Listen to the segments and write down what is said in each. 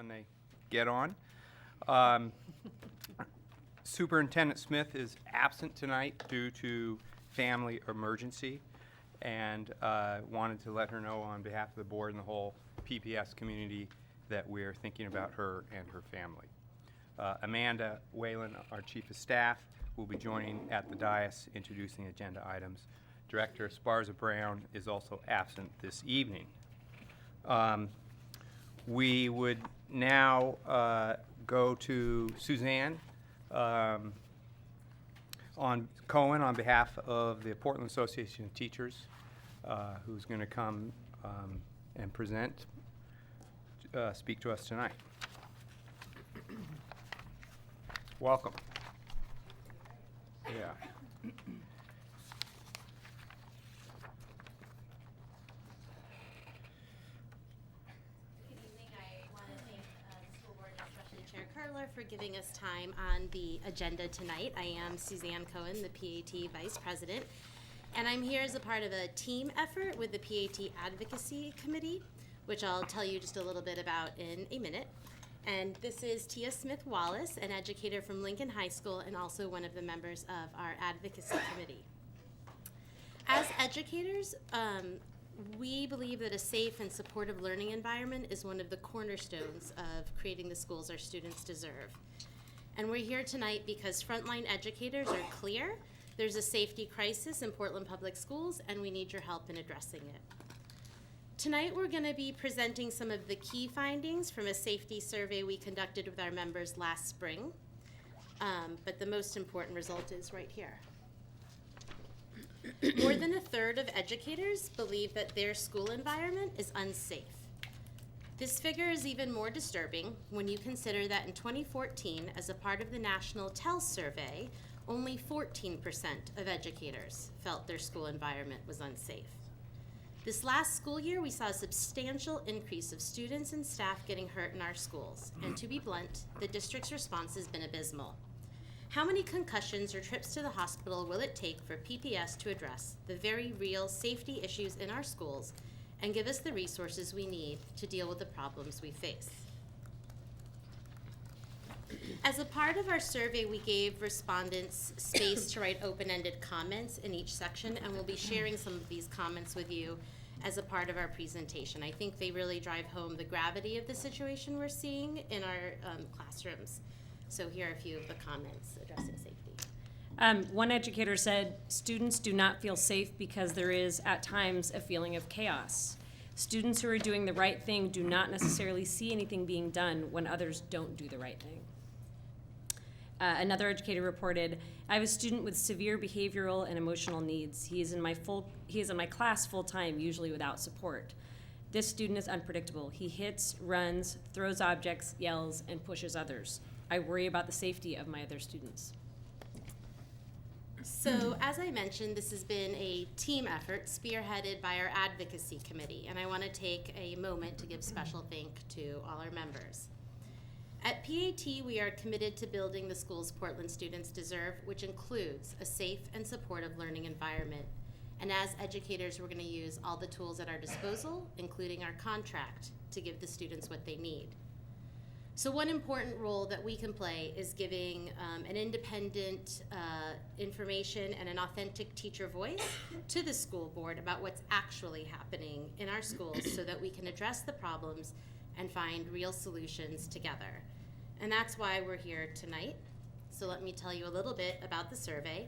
when they get on. Superintendent Smith is absent tonight due to family emergency, and wanted to let her know on behalf of the board and the whole PPS community that we're thinking about her and her family. Amanda Whalen, our Chief of Staff, will be joining at the dais introducing agenda items. Director Esparza Brown is also absent this evening. We would now go to Suzanne Cohen on behalf of the Portland Association of Teachers, who's going to come and speak to us tonight. Welcome. Yeah. For giving us time on the agenda tonight. I am Suzanne Cohen, the PAT Vice President, and I'm here as a part of a team effort with the PAT Advocacy Committee, which I'll tell you just a little bit about in a minute. And this is Tia Smith-Wallace, an educator from Lincoln High School and also one of the members of our Advocacy Committee. As educators, we believe that a safe and supportive learning environment is one of the cornerstones of creating the schools our students deserve. And we're here tonight because frontline educators are clear there's a safety crisis in Portland Public Schools, and we need your help in addressing it. Tonight we're going to be presenting some of the key findings from a safety survey we conducted with our members last spring. But the most important result is right here. More than a third of educators believe that their school environment is unsafe. This figure is even more disturbing when you consider that in 2014, as a part of the National TELS survey, only 14% of educators felt their school environment was unsafe. This last school year, we saw a substantial increase of students and staff getting hurt in our schools, and to be blunt, the district's response has been abysmal. How many concussions or trips to the hospital will it take for PPS to address the very real safety issues in our schools and give us the resources we need to deal with the problems we face? As a part of our survey, we gave respondents space to write open-ended comments in each section, and we'll be sharing some of these comments with you as a part of our presentation. I think they really drive home the gravity of the situation we're seeing in our classrooms. So here are a few of the comments addressing safety. One educator said, students do not feel safe because there is, at times, a feeling of chaos. Students who are doing the right thing do not necessarily see anything being done when others don't do the right thing. Another educator reported, I have a student with severe behavioral and emotional needs. He is in my class full-time, usually without support. This student is unpredictable. He hits, runs, throws objects, yells, and pushes others. I worry about the safety of my other students. So, as I mentioned, this has been a team effort spearheaded by our advocacy committee, and I want to take a moment to give special thanks to all our members. At PAT, we are committed to building the schools Portland students deserve, which includes a safe and supportive learning environment. And as educators, we're going to use all the tools at our disposal, including our contract, to give the students what they need. So one important role that we can play is giving an independent information and an authentic teacher voice to the school board about what's actually happening in our schools so that we can address the problems and find real solutions together. And that's why we're here tonight. So let me tell you a little bit about the survey.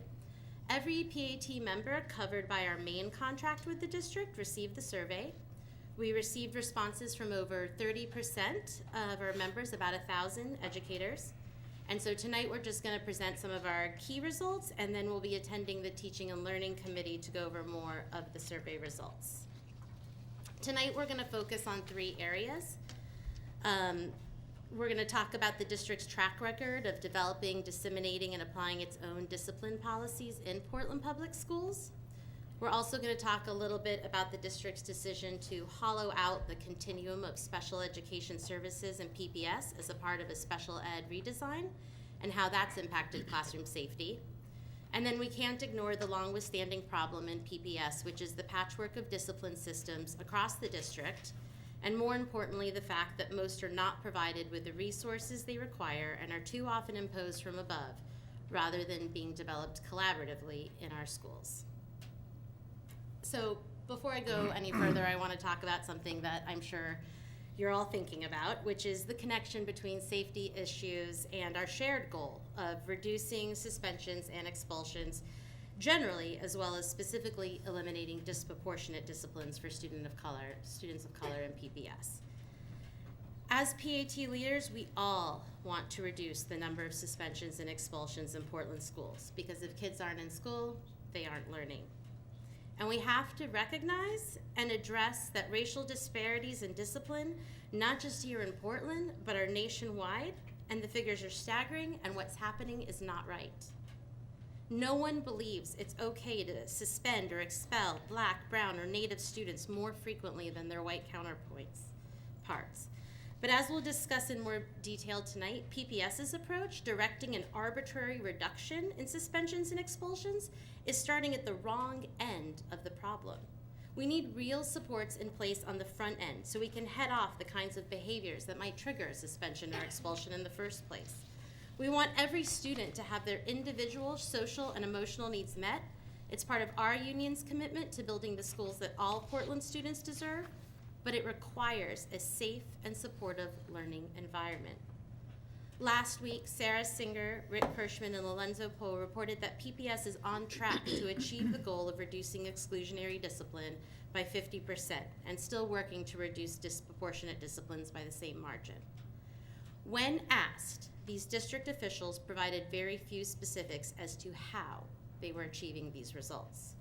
Every PAT member covered by our main contract with the district received the survey. We received responses from over 30% of our members, about 1,000 educators. And so tonight we're just going to present some of our key results, and then we'll be attending the Teaching and Learning Committee to go over more of the survey results. Tonight we're going to focus on 3 areas. We're going to talk about the district's track record of developing, disseminating, and applying its own discipline policies in Portland Public Schools. We're also going to talk a little bit about the district's decision to hollow out the continuum of special education services and PPS as a part of a special ed redesign and how that's impacted classroom safety. And then we can't ignore the long withstanding problem in PPS, which is the patchwork of discipline systems across the district and more importantly, the fact that most are not provided with the resources they require and are too often imposed from above, rather than being developed collaboratively in our schools. So before I go any further, I want to talk about something that I'm sure you're all thinking about, which is the connection between safety issues and our shared goal of reducing suspensions and expulsions generally, as well as specifically eliminating disproportionate disciplines for students of color in PPS. As PAT leaders, we all want to reduce the number of suspensions and expulsions in Portland schools, because if kids aren't in school, they aren't learning. And we have to recognize and address that racial disparities in discipline, not just here in Portland, but are nationwide, and the figures are staggering, and what's happening is not right. No one believes it's okay to suspend or expel Black, brown, or Native students more frequently than their white counterparts. But as we'll discuss in more detail tonight, PPS's approach, directing an arbitrary reduction in suspensions and expulsions, is starting at the wrong end of the problem. We need real supports in place on the front end so we can head off the kinds of behaviors that might trigger a suspension or expulsion in the first place. We want every student to have their individual, social, and emotional needs met. It's part of our union's commitment to building the schools that all Portland students deserve, but it requires a safe and supportive learning environment. Last week, Sarah Singer, Rick Kirschman, and Lorenzo Poe reported that PPS is on track to achieve the goal of reducing exclusionary discipline by 50% and still working to reduce disproportionate disciplines by the same margin. When asked, these district officials provided very few specifics as to how they were achieving these results.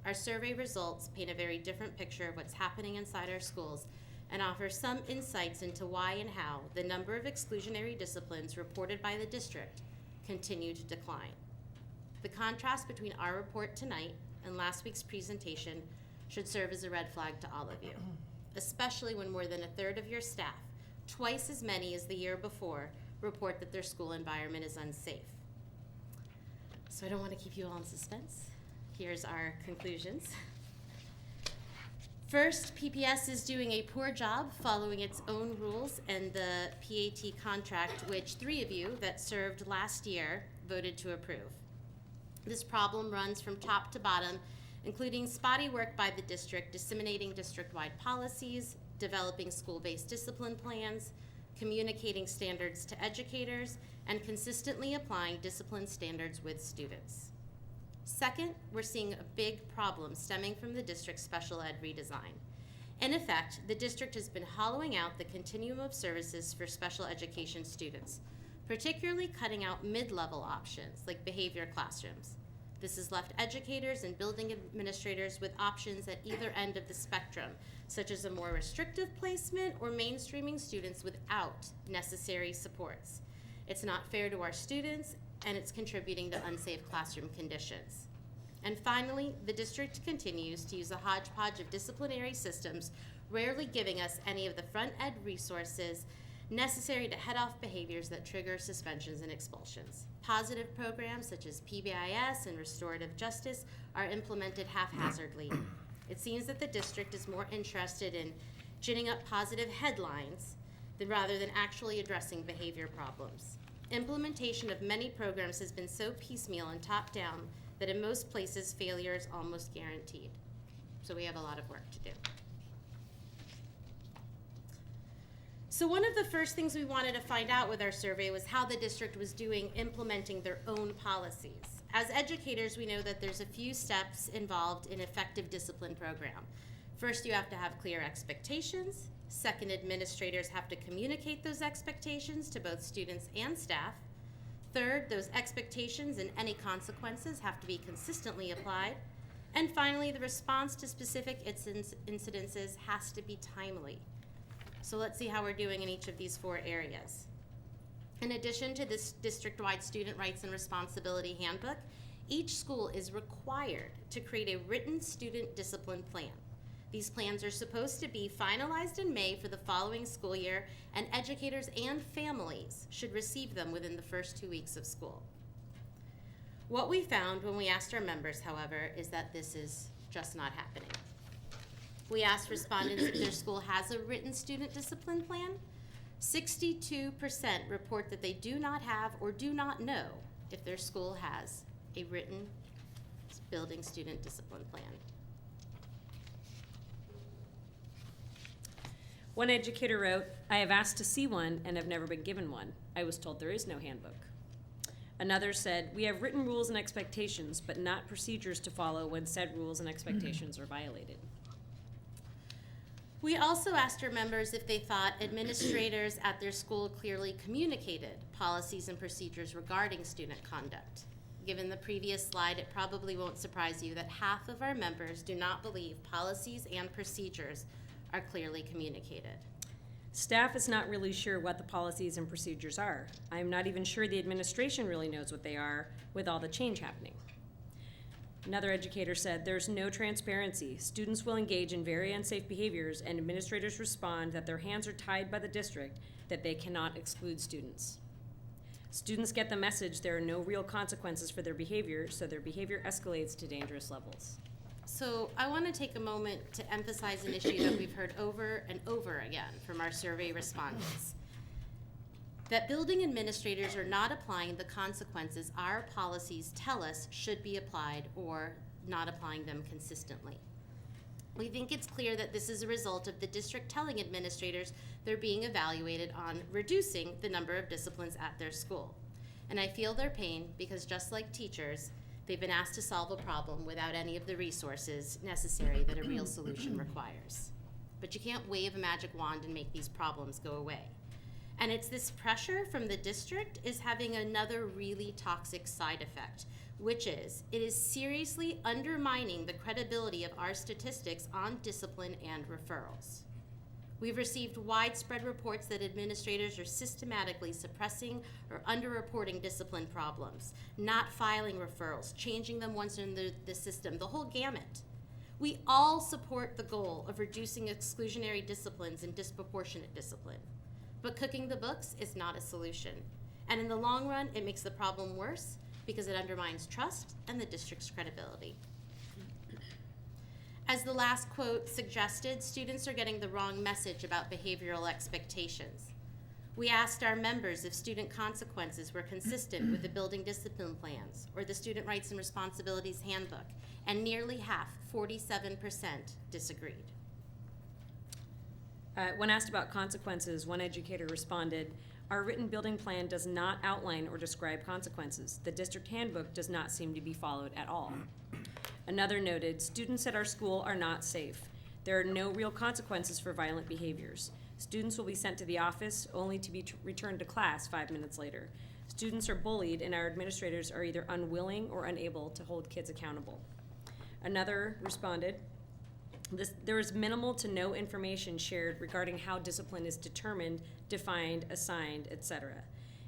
Our survey results paint a very different picture of what's happening inside our schools and offer some insights into why and how the number of exclusionary disciplines reported by the district continue to decline. The contrast between our report tonight and last week's presentation should serve as a red flag to all of you, especially when more than a third of your staff, twice as many as the year before, report that their school environment is unsafe. So I don't want to keep you all in suspense. Here's our conclusions. First, PPS is doing a poor job following its own rules and the PAT contract, which 3 of you that served last year voted to approve. This problem runs from top to bottom, including spotty work by the district, disseminating district-wide policies, developing school-based discipline plans, communicating standards to educators, and consistently applying discipline standards with students. Second, we're seeing a big problem stemming from the district's special ed redesign. In effect, the district has been hollowing out the continuum of services for special education students, particularly cutting out mid-level options like behavior classrooms. This has left educators and building administrators with options at either end of the spectrum, such as a more restrictive placement or mainstreaming students without necessary supports. It's not fair to our students, and it's contributing to unsafe classroom conditions. And finally, the district continues to use a hodgepodge of disciplinary systems, rarely giving us any of the front ed resources necessary to head off behaviors that trigger suspensions and expulsions. Positive programs such as PBIS and restorative justice are implemented haphazardly. It seems that the district is more interested in ginning up positive headlines rather than actually addressing behavior problems. Implementation of many programs has been so piecemeal and top-down that in most places failure is almost guaranteed. So we have a lot of work to do. So one of the first things we wanted to find out with our survey was how the district was doing implementing their own policies. As educators, we know that there's a few steps involved in effective discipline program. First, you have to have clear expectations. Second, administrators have to communicate those expectations to both students and staff. Third, those expectations and any consequences have to be consistently applied. And finally, the response to specific incidences has to be timely. So let's see how we're doing in each of these 4 areas. In addition to this district-wide student rights and responsibility handbook, each school is required to create a written student discipline plan. These plans are supposed to be finalized in May for the following school year, and educators and families should receive them within the first 2 weeks of school. What we found when we asked our members, however, is that this is just not happening. We asked respondents if their school has a written student discipline plan. 62% report that they do not have or do not know if their school has a written building student discipline plan. One educator wrote, "I have asked to see one and have never been given one. I was told there is no handbook." Another said, "We have written rules and expectations, but not procedures to follow when said rules and expectations are violated." We also asked our members if they thought administrators at their school clearly communicated policies and procedures regarding student conduct. Given the previous slide, it probably won't surprise you that half of our members do not believe policies and procedures are clearly communicated. Staff is not really sure what the policies and procedures are. I am not even sure the administration really knows what they are with all the change happening. Another educator said, "There's no transparency. Students will engage in very unsafe behaviors and administrators respond that their hands are tied by the district, that they cannot exclude students. Students get the message there are no real consequences for their behavior, so their behavior escalates to dangerous levels." So I want to take a moment to emphasize an issue that we've heard over and over again from our survey respondents. That building administrators are not applying the consequences our policies tell us should be applied or not applying them consistently. We think it's clear that this is a result of the district telling administrators they're being evaluated on reducing the number of disciplines at their school. And I feel their pain because just like teachers, they've been asked to solve a problem without any of the resources necessary that a real solution requires. But you can't wave a magic wand and make these problems go away. And it's this pressure from the district is having another really toxic side effect, which is it is seriously undermining the credibility of our statistics on discipline and referrals. We've received widespread reports that administrators are systematically suppressing or underreporting discipline problems, not filing referrals, changing them once in the system, the whole gamut. We all support the goal of reducing exclusionary disciplines and disproportionate discipline. But cooking the books is not a solution. And in the long run, it makes the problem worse because it undermines trust and the district's credibility. As the last quote suggested, students are getting the wrong message about behavioral expectations. We asked our members if student consequences were consistent with the building discipline plans or the Student Rights and Responsibilities Handbook, and nearly half, 47%, disagreed. When asked about consequences, one educator responded, "Our written building plan does not outline or describe consequences. The district handbook does not seem to be followed at all." Another noted, "Students at our school are not safe. There are no real consequences for violent behaviors. Students will be sent to the office only to be returned to class 5 minutes later. Students are bullied and our administrators are either unwilling or unable to hold kids accountable." Another responded, "There is minimal to no information shared regarding how discipline is determined, defined, assigned, etc.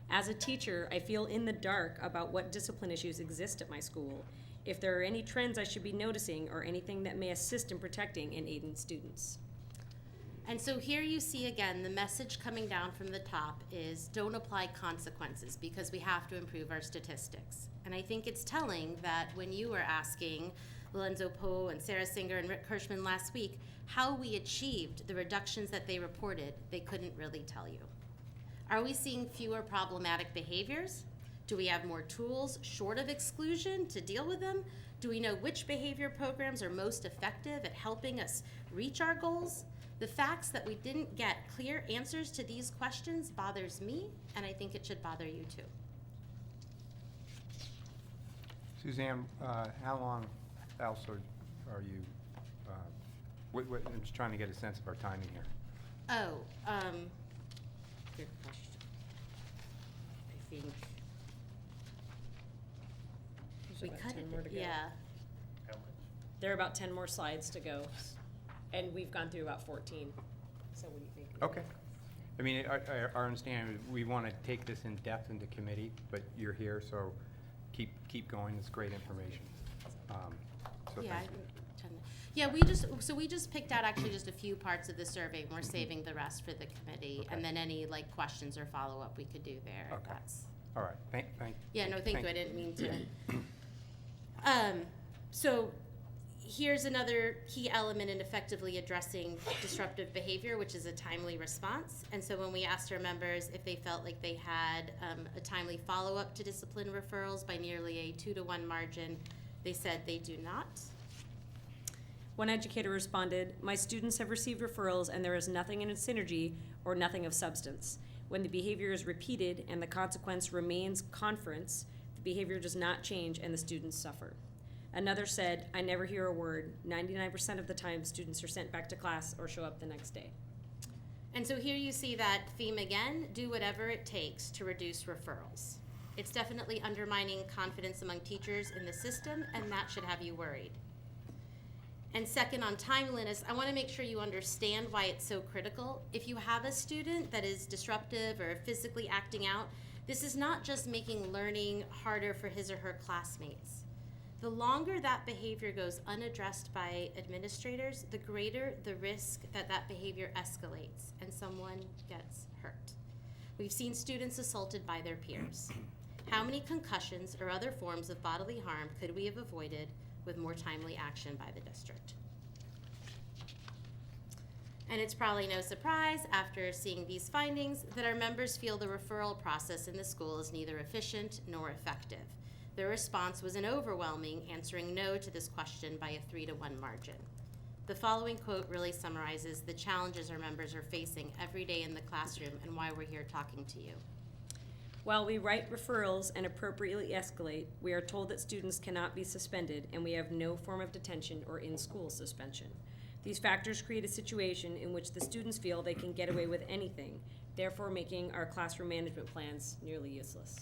As a teacher, I feel in the dark about what discipline issues exist at my school, if there are any trends I should be noticing or anything that may assist in protecting and aiding students." And so here you see again, the message coming down from the top is don't apply consequences because we have to improve our statistics. And I think it's telling that when you were asking Lorenzo Poe and Sarah Singer and Rick Kirschman last week how we achieved the reductions that they reported, they couldn't really tell you. Are we seeing fewer problematic behaviors? Do we have more tools short of exclusion to deal with them? Do we know which behavior programs are most effective at helping us reach our goals? The facts that we didn't get clear answers to these questions bothers me, and I think it should bother you too. Suzanne, how long else are you, I'm just trying to get a sense of our timing here. Oh, good question. I think There's we about cut 10 more to it, go. yeah. There are about 10 more slides to go, and we've gone through about 14. So what do you think? Okay. I mean, our understanding is we want to take this in depth into committee, but you're here, so keep going. It's great information. So Yeah, thank you. yeah, we just picked out actually just a few parts of the survey, and we're saving the rest for the committee, Okay. and then any like questions or follow-up we could do there. Okay. That's, All right. Thank yeah, no, thank you, I you. didn't mean to. So, Here's another key element in effectively addressing disruptive behavior, which is a timely response. And so when we asked our members if they felt like they had a timely follow-up to discipline referrals by nearly a 2-to-1 margin, they said they do not. One educator responded, "My students have received referrals and there is nothing in synergy or nothing of substance. When the behavior is repeated and the consequence remains conference, the behavior does not change and the students suffer." Another said, "I never hear a word. 99% of the time, students are sent back to class or show up the next day." And so here you see that theme again, do whatever it takes to reduce referrals. It's definitely undermining confidence among teachers in the system, and that should have you worried. And second, on timeliness, I want to make sure you understand why it's so critical. If you have a student that is disruptive or physically acting out, this is not just making learning harder for his or her classmates. The longer that behavior goes unaddressed by administrators, the greater the risk that that behavior escalates and someone gets hurt. We've seen students assaulted by their peers. How many concussions or other forms of bodily harm could we have avoided with more timely action by the district? And it's probably no surprise after seeing these findings that our members feel the referral process in the school is neither efficient nor effective. Their response was an overwhelming answering no to this question by a 3-to-1 margin. The following quote really summarizes the challenges our members are facing every day in the classroom and why we're here talking to you. While we write referrals and appropriately escalate, we are told that students cannot be suspended and we have no form of detention or in-school suspension. These factors create a situation in which the students feel they can get away with anything, therefore making our classroom management plans nearly useless.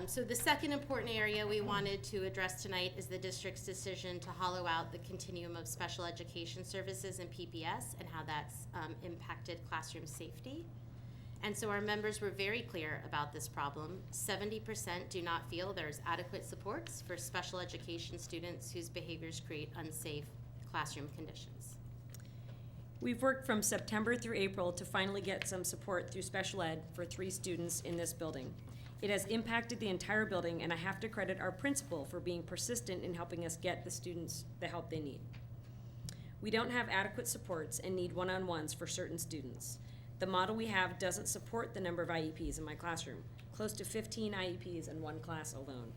So the second important area we wanted to address tonight is the district's decision to hollow out the continuum of special education services and PPS and how that's impacted classroom safety. And so our members were very clear about this problem. 70% do not feel there's adequate supports for special education students whose behaviors create unsafe classroom conditions. We've worked from September through April to finally get some support through special ed for 3 students in this building. It has impacted the entire building, and I have to credit our principal for being persistent in helping us get the students the help they need. We don't have adequate supports and need one-on-ones for certain students. The model we have doesn't support the number of IEPs in my classroom, close to 15 IEPs in one class alone.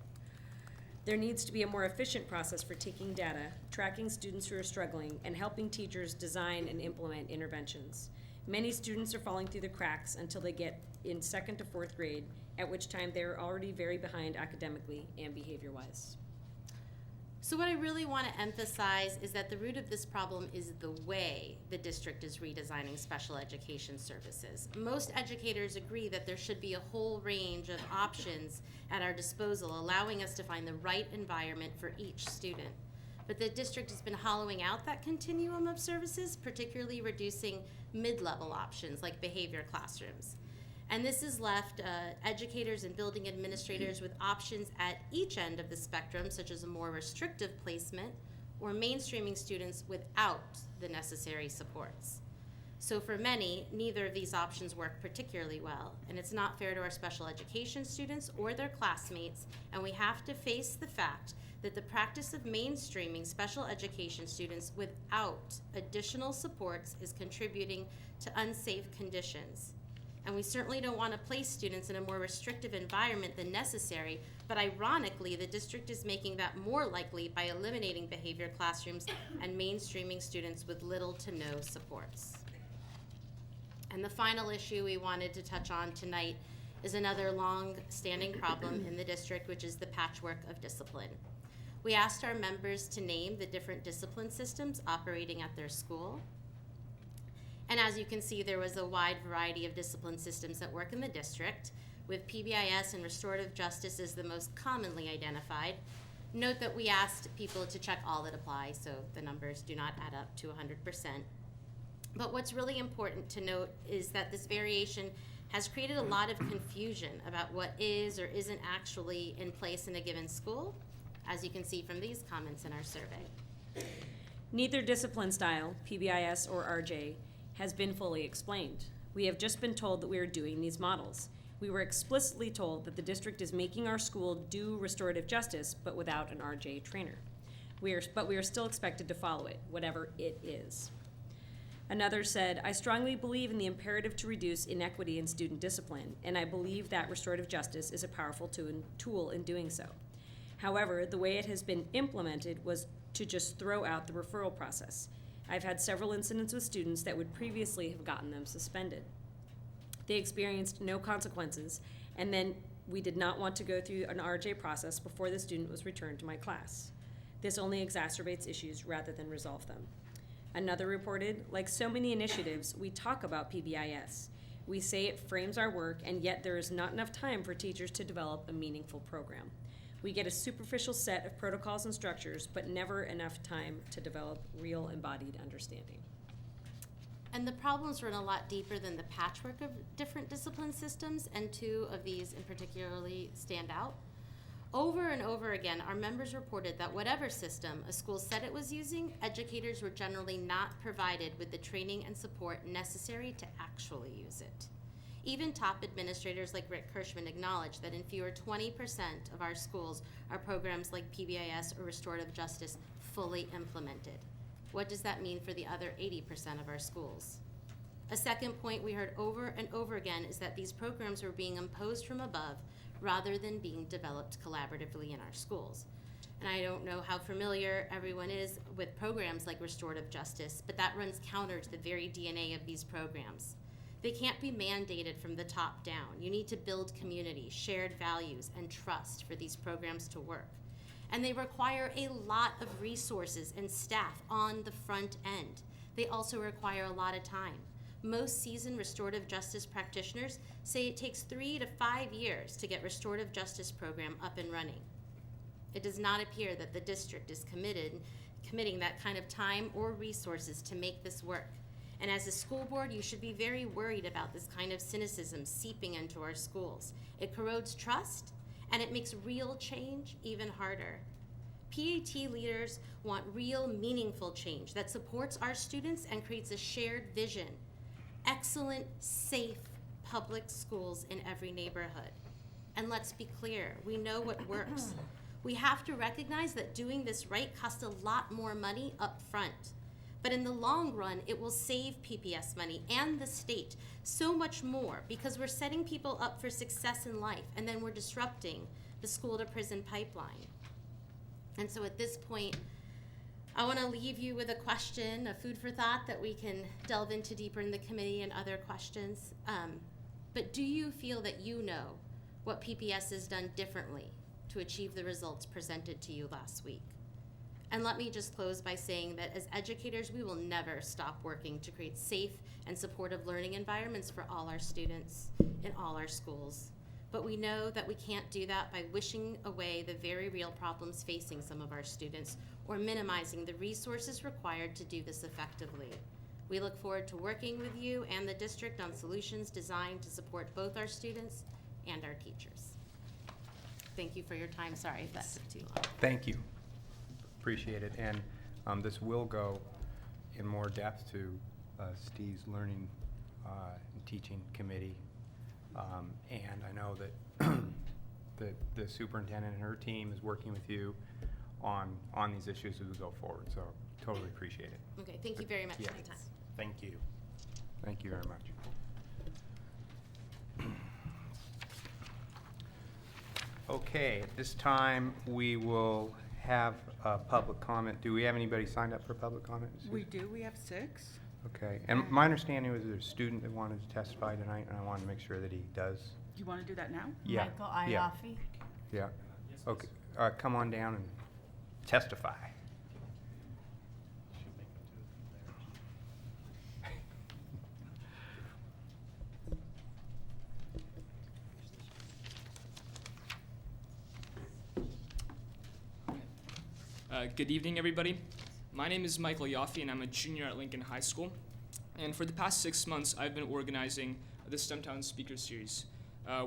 There needs to be a more efficient process for taking data, tracking students who are struggling, and helping teachers design and implement interventions. Many students are falling through the cracks until they get in 2nd to 4th grade, at which time they're already very behind academically and behavior-wise. So what I really want to emphasize is that the root of this problem is the way the district is redesigning special education services. Most educators agree that there should be a whole range of options at our disposal, allowing us to find the right environment for each student. But the district has been hollowing out that continuum of services, particularly reducing mid-level options like behavior classrooms. And this has left educators and building administrators with options at each end of the spectrum, such as a more restrictive placement or mainstreaming students without the necessary supports. So for many, neither of these options work particularly well, and it's not fair to our special education students or their classmates, and we have to face the fact that the practice of mainstreaming special education students without additional supports is contributing to unsafe conditions. And we certainly don't want to place students in a more restrictive environment than necessary, but ironically, the district is making that more likely by eliminating behavior classrooms and mainstreaming students with little to no supports. And the final issue we wanted to touch on tonight is another long-standing problem in the district, which is the patchwork of discipline. We asked our members to name the different discipline systems operating at their school. And as you can see, there was a wide variety of discipline systems that work in the district, with PBIS and restorative justice as the most commonly identified. Note that we asked people to check all that apply, so the numbers do not add up to 100%. But what's really important to note is that this variation has created a lot of confusion about what is or isn't actually in place in a given school, as you can see from these comments in our survey. Neither discipline style, PBIS or RJ, has been fully explained. We have just been told that we are doing these models. We were explicitly told that the district is making our school do restorative justice, but without an RJ trainer. But we are still expected to follow it, whatever it is. Another said, I strongly believe in the imperative to reduce inequity in student discipline, and I believe that restorative justice is a powerful tool in doing so. However, the way it has been implemented was to just throw out the referral process. I've had several incidents with students that would previously have gotten them suspended. They experienced no consequences, and then we did not want to go through an RJ process before the student was returned to my class. This only exacerbates issues rather than resolve them. Another reported, like so many initiatives, we talk about PBIS. We say it frames our work, and yet there is not enough time for teachers to develop a meaningful program. We get a superficial set of protocols and structures, but never enough time to develop real embodied understanding. And the problems run a lot deeper than the patchwork of different discipline systems, and two of these in particularly stand out. Over and over again, our members reported that whatever system a school said it was using, educators were generally not provided with the training and support necessary to actually use it. Even top administrators like Rick Kirschman acknowledged that in fewer 20% of our schools are programs like PBIS or restorative justice fully implemented. What does that mean for the other 80% of our schools? A second point we heard over and over again is that these programs were being imposed from above rather than being developed collaboratively in our schools. And I don't know how familiar everyone is with programs like restorative justice, but that runs counter to the very DNA of these programs. They can't be mandated from the top down. You need to build community, shared values, and trust for these programs to work. And they require a lot of resources and staff on the front end. They also require a lot of time. Most seasoned restorative justice practitioners say it takes 3 to 5 years to get restorative justice program up and running. It does not appear that the district is committing that kind of time or resources to make this work. And as a school board, you should be very worried about this kind of cynicism seeping into our schools. It corrodes trust, and it makes real change even harder. PAT leaders want real, meaningful change that supports our students and creates a shared vision. Excellent, safe public schools in every neighborhood. And let's be clear, we know what works. We have to recognize that doing this right costs a lot more money up front. But in the long run, it will save PPS money and the state so much more because we're setting people up for success in life, and then we're disrupting the school to prison pipeline. And so at this point, I want to leave you with a question, a food for thought that we can delve into deeper in the committee and other questions. But do you feel that you know what PPS has done differently to achieve the results presented to you last week? And let me just close by saying that as educators, we will never stop working to create safe and supportive learning environments for all our students in all our schools. But we know that we can't do that by wishing away the very real problems facing some of our students or minimizing the resources required to do this effectively. We look forward to working with you and the district on solutions designed to support both our students and our teachers. Thank you for your time. Sorry if that took too long. Thank you. Appreciate it. And this will go in more depth to Steve's learning and teaching committee. And I know that the superintendent and her team is working with you on these issues as we go forward. So totally appreciate it. Okay, thank you very much for your time. Thank you. Thank you very much. Okay, at this time we will have public comment. Do we have anybody signed up for public comment? We do. We have 6. Okay, and my understanding was there's a student that wanted to testify tonight, and I wanted to make sure that he does. You want to do that now? Yeah. Michael Yeah. Ioffe. Yeah. Okay. Come on down and testify. Good evening, everybody. My name is Michael Ioffe, and I'm a junior at Lincoln High School. And for the past 6 months, I've been organizing the STEMtown Speaker Series,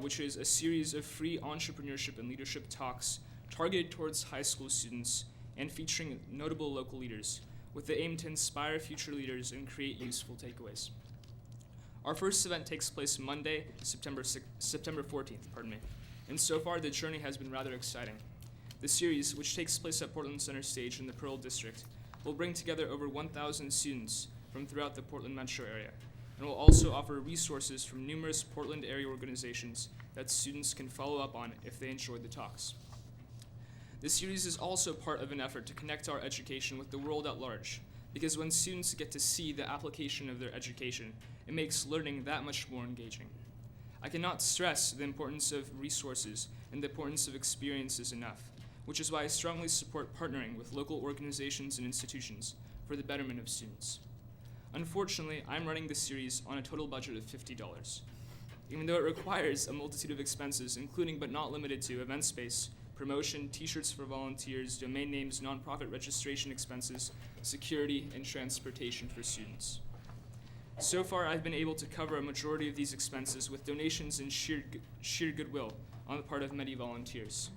which is a series of free entrepreneurship and leadership talks targeted towards high school students and featuring notable local leaders with the aim to inspire future leaders and create useful takeaways. Our first event takes place Monday, September 14th, and so far the journey has been rather exciting. The series, which takes place at Portland Center Stage in the Pearl District, will bring together over 1,000 students from throughout the Portland metro area, and will also offer resources from numerous Portland area organizations that students can follow up on if they enjoyed the talks. This series is also part of an effort to connect our education with the world at large, because when students get to see the application of their education, it makes learning that much more engaging. I cannot stress the importance of resources and the importance of experiences enough, which is why I strongly support partnering with local organizations and institutions for the betterment of students. Unfortunately, I'm running this series on a total budget of $50. Even though it requires a multitude of expenses, including but not limited to event space, promotion, t-shirts for volunteers, domain names, nonprofit registration expenses, security, and transportation for students. So far, I've been able to cover a majority of these expenses with donations and sheer goodwill on the part of many volunteers.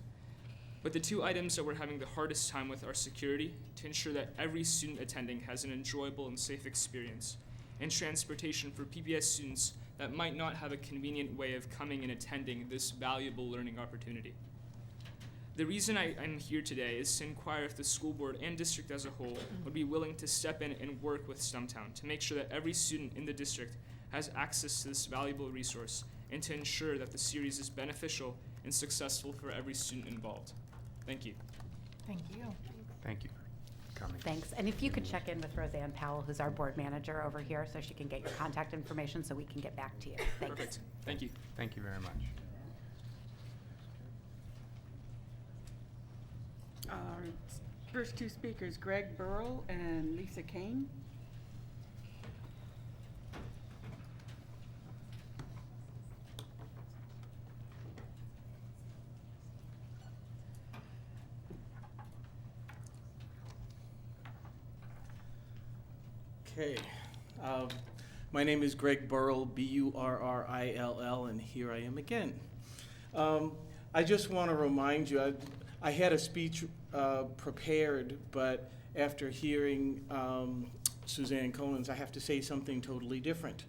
But the two items that we're having the hardest time with are security, to ensure that every student attending has an enjoyable and safe experience, and transportation for PPS students that might not have a convenient way of coming and attending this valuable learning opportunity. The reason I'm here today is to inquire if the school board and district as a whole would be willing to step in and work with Stumptown to make sure that every student in the district has access to this valuable resource, and to ensure that the series is beneficial and successful for every student involved. Thank you. Thank you. Thank you for coming. Thanks. And if you could check in with Roseanne Powell, who's our board manager over here, so she can get your contact information so we can get back to you. Thanks. Perfect. Thank you. Thank you very much. Our first two speakers, Greg Burrell and Lisa Kane. Okay. My name is Greg Burrell, Burrill, and here I am again. I just want to remind you, I had a speech prepared, but after hearing Suzanne Cohen's, I have to say something totally different.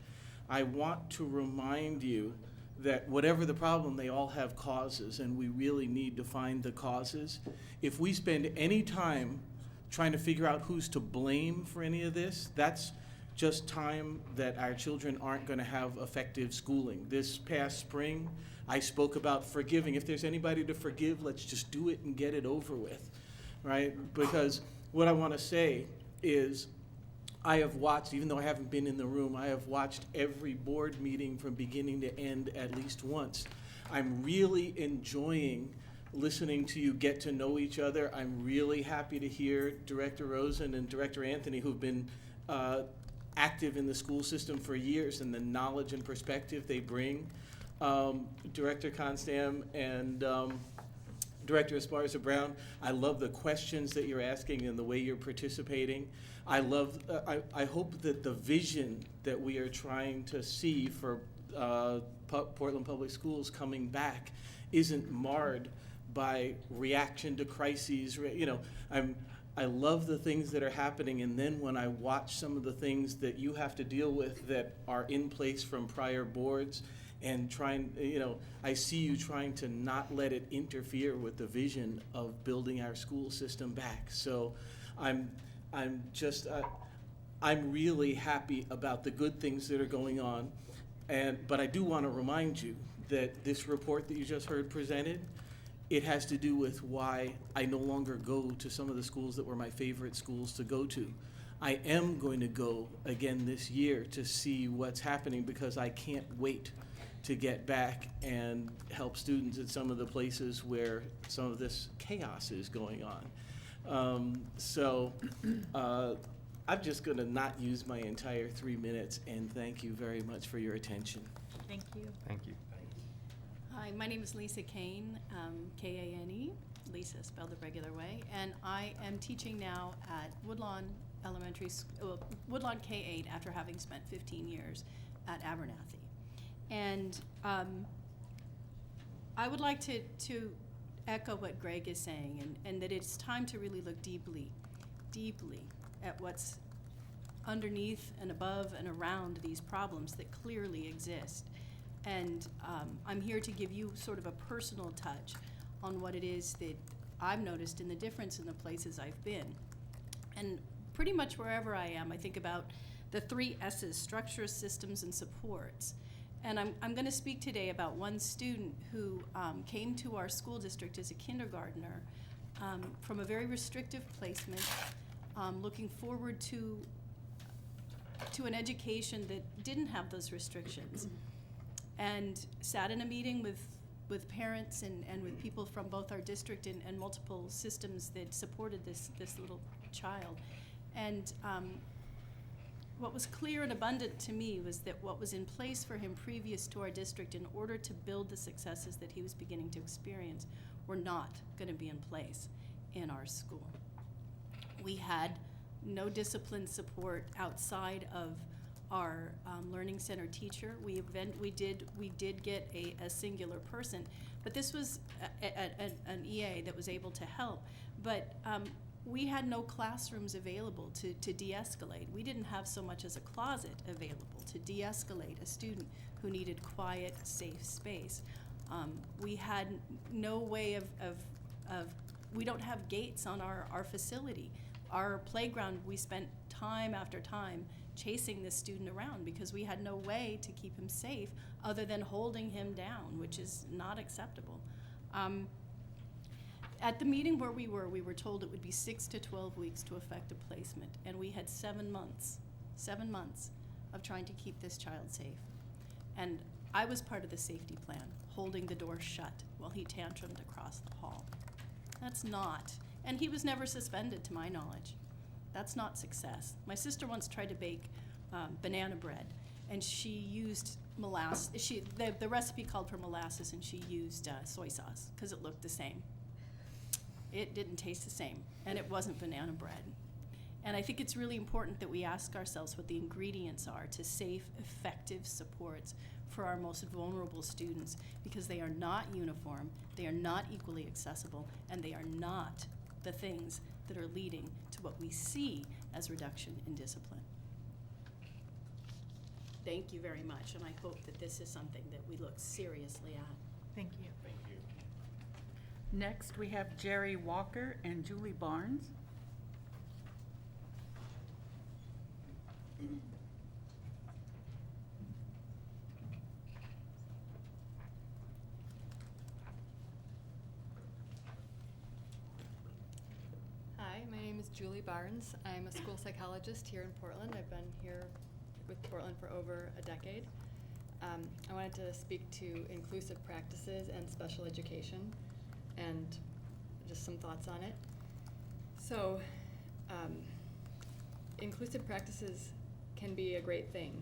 I want to remind you that whatever the problem, they all have causes, and we really need to find the causes. If we spend any time trying to figure out who's to blame for any of this, that's just time that our children aren't going to have effective schooling. This past spring, I spoke about forgiving. If there's anybody to forgive, let's just do it and get it over with, right? Because what I want to say is, I have watched, even though I haven't been in the room, I have watched every board meeting from beginning to end at least once. I'm really enjoying listening to you get to know each other. I'm really happy to hear Director Rosen and Director Anthony, who've been active in the school system for years, and the knowledge and perspective they bring. Director Constam and Director Esparza Brown, I love the questions that you're asking and the way you're participating. I hope that the vision that we are trying to see for Portland Public Schools coming back isn't marred by reaction to crises. You know, I love the things that are happening, and then when I watch some of the things that you have to deal with that are in place from prior boards, and I see you trying to not let it interfere with the vision of building our school system back. So I'm really happy about the good things that are going on, but I do want to remind you that this report that you just heard presented, it has to do with why I no longer go to some of the schools that were my favorite schools to go to. I am going to go again this year to see what's happening, because I can't wait to get back and help students at some of the places where some of this chaos is going on. I'm just going to not use my entire 3 minutes, and thank you very much for your attention. Thank you. Thank you. Hi, my name is Lisa Kane, K-A-N-E, Lisa spelled the regular way, and I am teaching now at Woodlawn Elementary School, Woodlawn K-8, after having spent 15 years at Abernathy. And I would like to echo what Greg is saying, and that it's time to really look deeply at what's underneath and above and around these problems that clearly exist. And I'm here to give you sort of a personal touch on what it is that I've noticed in the difference in the places I've been. And pretty much wherever I am, I think about the 3 S's: structures, systems, and supports. And I'm going to speak today about one student who came to our school district as a kindergartner from a very restrictive placement, looking forward to an education that didn't have those restrictions, and sat in a meeting with parents and with people from both our district and multiple systems that supported this little child. And what was clear and abundant to me was that what was in place for him previous to our district in order to build the successes that he was beginning to experience were not going to be in place in our school. We had no discipline support outside of our learning center teacher. We did get a singular person, but this was an EA that was able to help. But we had no classrooms available to de-escalate. We didn't have so much as a closet available to de-escalate a student who needed quiet, safe space. We had no way of we don't have gates on our facility. Our playground, we spent time after time chasing this student around because we had no way to keep him safe other than holding him down, which is not acceptable. At the meeting where we were told it would be 6 to 12 weeks to effect a placement, and we had 7 months of trying to keep this child safe. And I was part of the safety plan, holding the door shut while he tantrumed across the hall. That's not, and he was never suspended to my knowledge. That's not success. My sister once tried to bake banana bread, and she used molasses. The recipe called for molasses, and she used soy sauce because it looked the same. It didn't taste the same, and it wasn't banana bread. And I think it's really important that we ask ourselves what the ingredients are to safe, effective supports for our most vulnerable students, because they are not uniform, they are not equally accessible, and they are not the things that are leading to what we see as reduction in discipline. Thank you very much, and I hope that this is something that we look seriously at. Thank you. Next, we have Jerry Walker and Julie Barnes. Hi, my name is Julie Barnes. I'm a school psychologist here in Portland. I've been here with Portland for over a decade. I wanted to speak to inclusive practices and special education, and just some thoughts on it. So, inclusive practices can be a great thing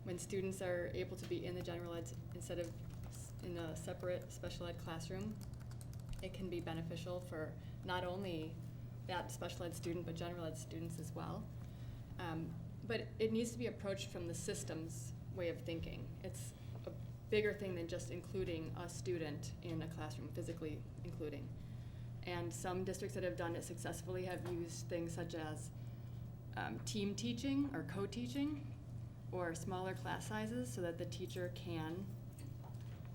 when students are able to be in the general ed instead of in a separate special ed classroom. It can be beneficial for not only that special ed student, but general ed students as well. But it needs to be approached from the systems way of thinking. It's a bigger thing than just including a student in a classroom, physically including. And some districts that have done it successfully have used things such as team teaching or co-teaching, or smaller class sizes so that the teacher can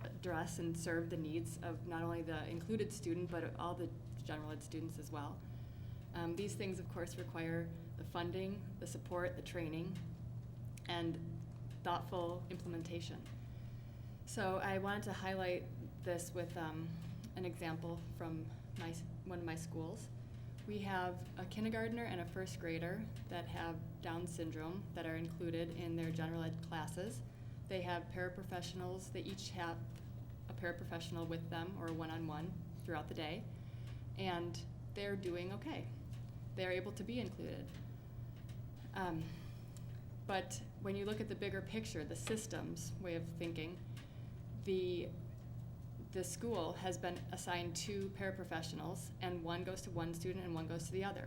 address and serve the needs of not only the included student, but all the general ed students as well. These things, of course, require the funding, the support, the training, and thoughtful implementation. So I wanted to highlight this with an example from one of my schools. We have a kindergartner and a first grader that have Down syndrome that are included in their general ed classes. They have paraprofessionals. They each have a paraprofessional with them or a one-on-one throughout the day, and they're doing okay. They're able to be included. But when you look at the bigger picture, the systems way of thinking, the school has been assigned 2 paraprofessionals, and one goes to one student and one goes to the other.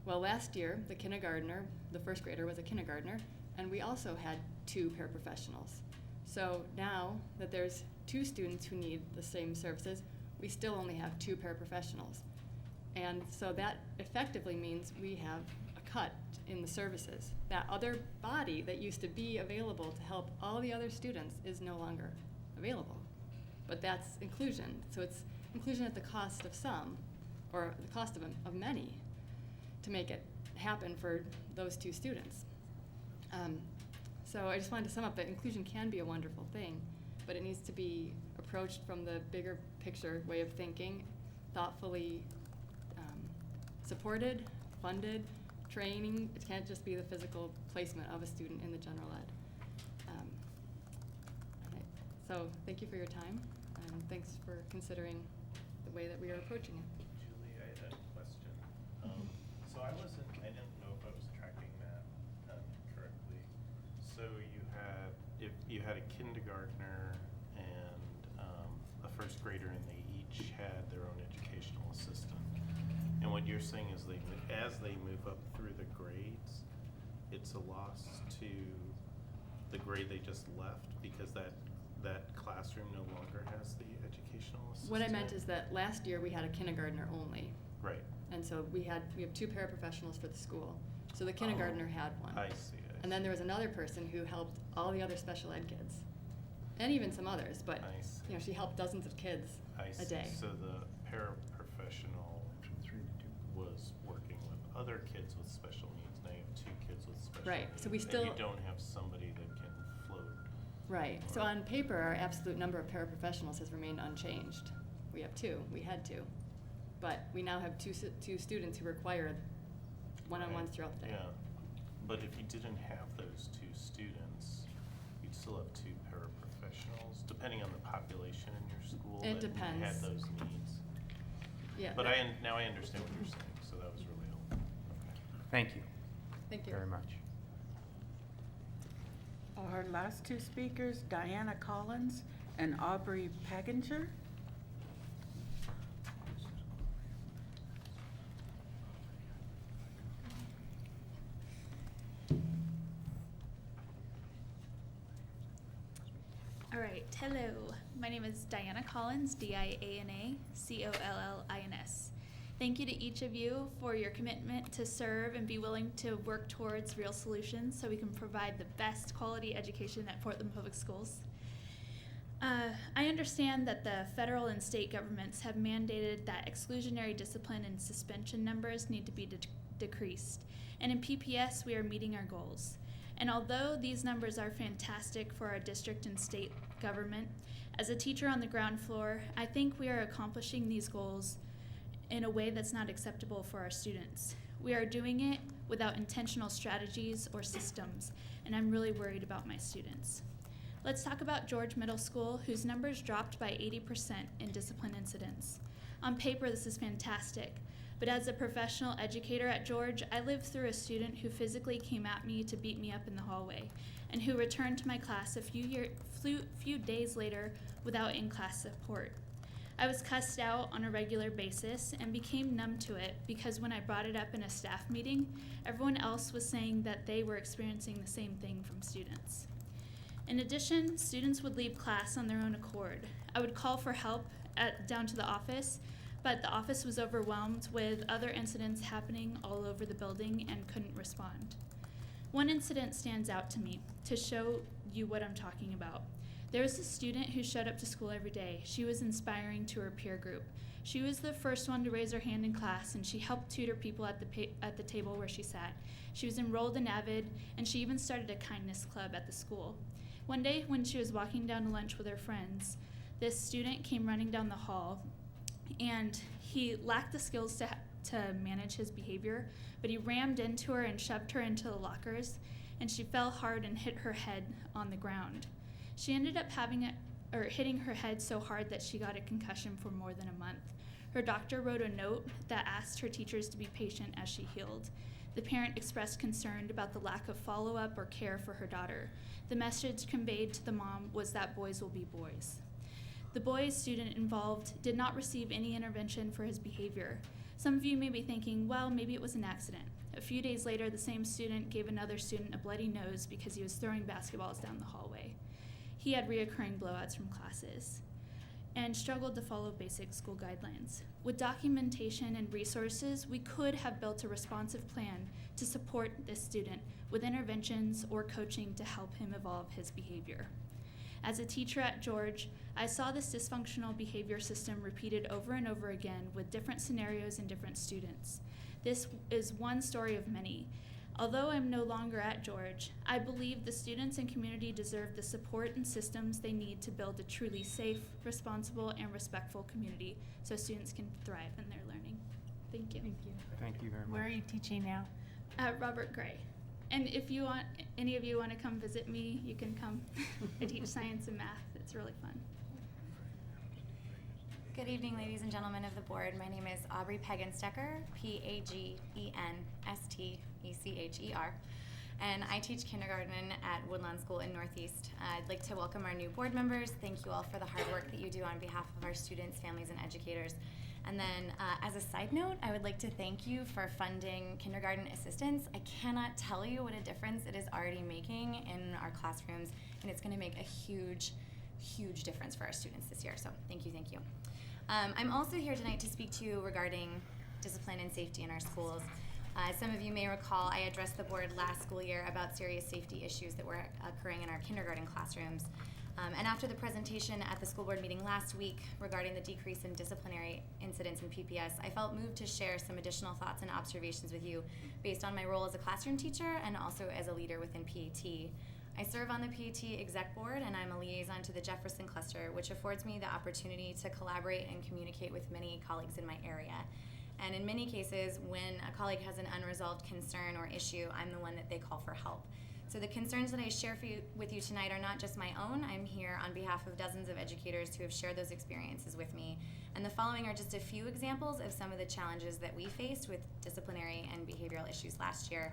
Well, last year, the kindergartner, the first grader was a kindergartner, and we also had 2 paraprofessionals. So now that there's 2 students who need the same services, we still only have 2 paraprofessionals. And so that effectively means we have a cut in the services. That other body that used to be available to help all the other students is no longer available. But that's inclusion, so it's inclusion at the cost of some, or the cost of many, to make it happen for those two students. So I just wanted to sum up that inclusion can be a wonderful thing, but it needs to be approached from the bigger picture way of thinking, thoughtfully supported, funded, training. It can't just be the physical placement of a student in the general ed. So thank you for your time, and thanks for considering the way that we are approaching it. Julie, I had a question. So I didn't know if I was tracking that correctly. So if you had a kindergartner and a first grader, and they each had their own educational assistant. And what you're saying is as they move up through the grades, it's a loss to the grade they just left because that classroom no longer has the educational assistant? What I meant is that last year we had a kindergartner only. Right. And so we have 2 paraprofessionals for the school. So the kindergartner had one. I see. And then there was another person who helped all the other special ed kids, and even some others. But I see. you know, she helped dozens of kids a day. So the paraprofessional was working with other kids with special needs. Now you have 2 kids with special Right. needs. So we and still you don't have somebody that can float. Right. So on paper, our absolute number of paraprofessionals has remained unchanged. We have 2. We had 2, but we now have two students who require one-on-ones Right. throughout the day. Yeah. But if you didn't have those 2 students, you'd still have 2 paraprofessionals, depending on the population in your school. It that depends. Had those needs. Yeah. But now I understand what you're saying, so that was really helpful. Thank you Thank you. very much. Our last 2 speakers, Diana Collins and Aubrey Paginger. All right, hello. My name is Diana Collins, DIANA COLLINS. Thank you to each of you for your commitment to serve and be willing to work towards real solutions so we can provide the best quality education at Portland Public Schools. I understand that the federal and state governments have mandated that exclusionary discipline and suspension numbers need to be decreased. And in PPS, we are meeting our goals. And although these numbers are fantastic for our district and state government, as a teacher on the ground floor, I think we are accomplishing these goals in a way that's not acceptable for our students. We are doing it without intentional strategies or systems, and I'm really worried about my students. Let's talk about George Middle School, whose numbers dropped by 80% in discipline incidents. On paper, this is fantastic, but as a professional educator at George, I lived through a student who physically came at me to beat me up in the hallway, and who returned to my class a few days later without in-class support. I was cussed out on a regular basis and became numb to it because when I brought it up in a staff meeting, everyone else was saying that they were experiencing the same thing from students. In addition, students would leave class on their own accord. I would call for help down to the office, but the office was overwhelmed with other incidents happening all over the building and couldn't respond. One incident stands out to me to show you what I'm talking about. There was a student who showed up to school every day. She was inspiring to her peer group. She was the first one to raise her hand in class, and she helped tutor people at the table where she sat. She was enrolled in AVID, and she even started a kindness club at the school. One day, when she was walking down to lunch with her friends, this student came running down the hall, and he lacked the skills to manage his behavior, but he rammed into her and shoved her into the lockers, and she fell hard and hit her head on the ground. She ended up hitting her head so hard that she got a concussion for more than a month. Her doctor wrote a note that asked her teachers to be patient as she healed. The parent expressed concern about the lack of follow-up or care for her daughter. The message conveyed to the mom was that boys will be boys. The boy student involved did not receive any intervention for his behavior. Some of you may be thinking, well, maybe it was an accident. A few days later, the same student gave another student a bloody nose because he was throwing basketballs down the hallway. He had reoccurring blowouts from classes. and struggled to follow basic school guidelines. With documentation and resources, we could have built a responsive plan to support this student with interventions or coaching to help him evolve his behavior. As a teacher at George, I saw this dysfunctional behavior system repeated over and over again with different scenarios and different students. This is one story of many. Although I'm no longer at George, I believe the students and community deserve the support and systems they need to build a truly safe, responsible, and respectful community so students can thrive in their learning. Thank you. Thank you. Thank you very much. Where are you teaching now? At Robert Gray. And if you want, any of you want to come visit me, you can come. I teach science and math. It's really fun. Good evening, ladies and gentlemen of the board. My name is Aubrey Pagenstecher, Pagenstecher, and I teach kindergarten at Woodlawn School in Northeast. I'd like to welcome our new board members. Thank you all for the hard work that you do on behalf of our students, families, and educators. And then, as a side note, I would like to thank you for funding kindergarten assistance. I cannot tell you what a difference it is already making in our classrooms, and it's going to make a huge, huge difference for our students this year. So thank you, thank you. I'm also here tonight to speak to you regarding discipline and safety in our schools. As some of you may recall, I addressed the board last school year about serious safety issues that were occurring in our kindergarten classrooms. And after the presentation at the school board meeting last week regarding the decrease in disciplinary incidents in PPS, I felt moved to share some additional thoughts and observations with you based on my role as a classroom teacher and also as a leader within PAT. I serve on the PAT exec board, and I'm a liaison to the Jefferson cluster, which affords me the opportunity to collaborate and communicate with many colleagues in my area. And in many cases, when a colleague has an unresolved concern or issue, I'm the one that they call for help. So the concerns that I share with you tonight are not just my own. I'm here on behalf of dozens of educators who have shared those experiences with me. And the following are just a few examples of some of the challenges that we faced with disciplinary and behavioral issues last year.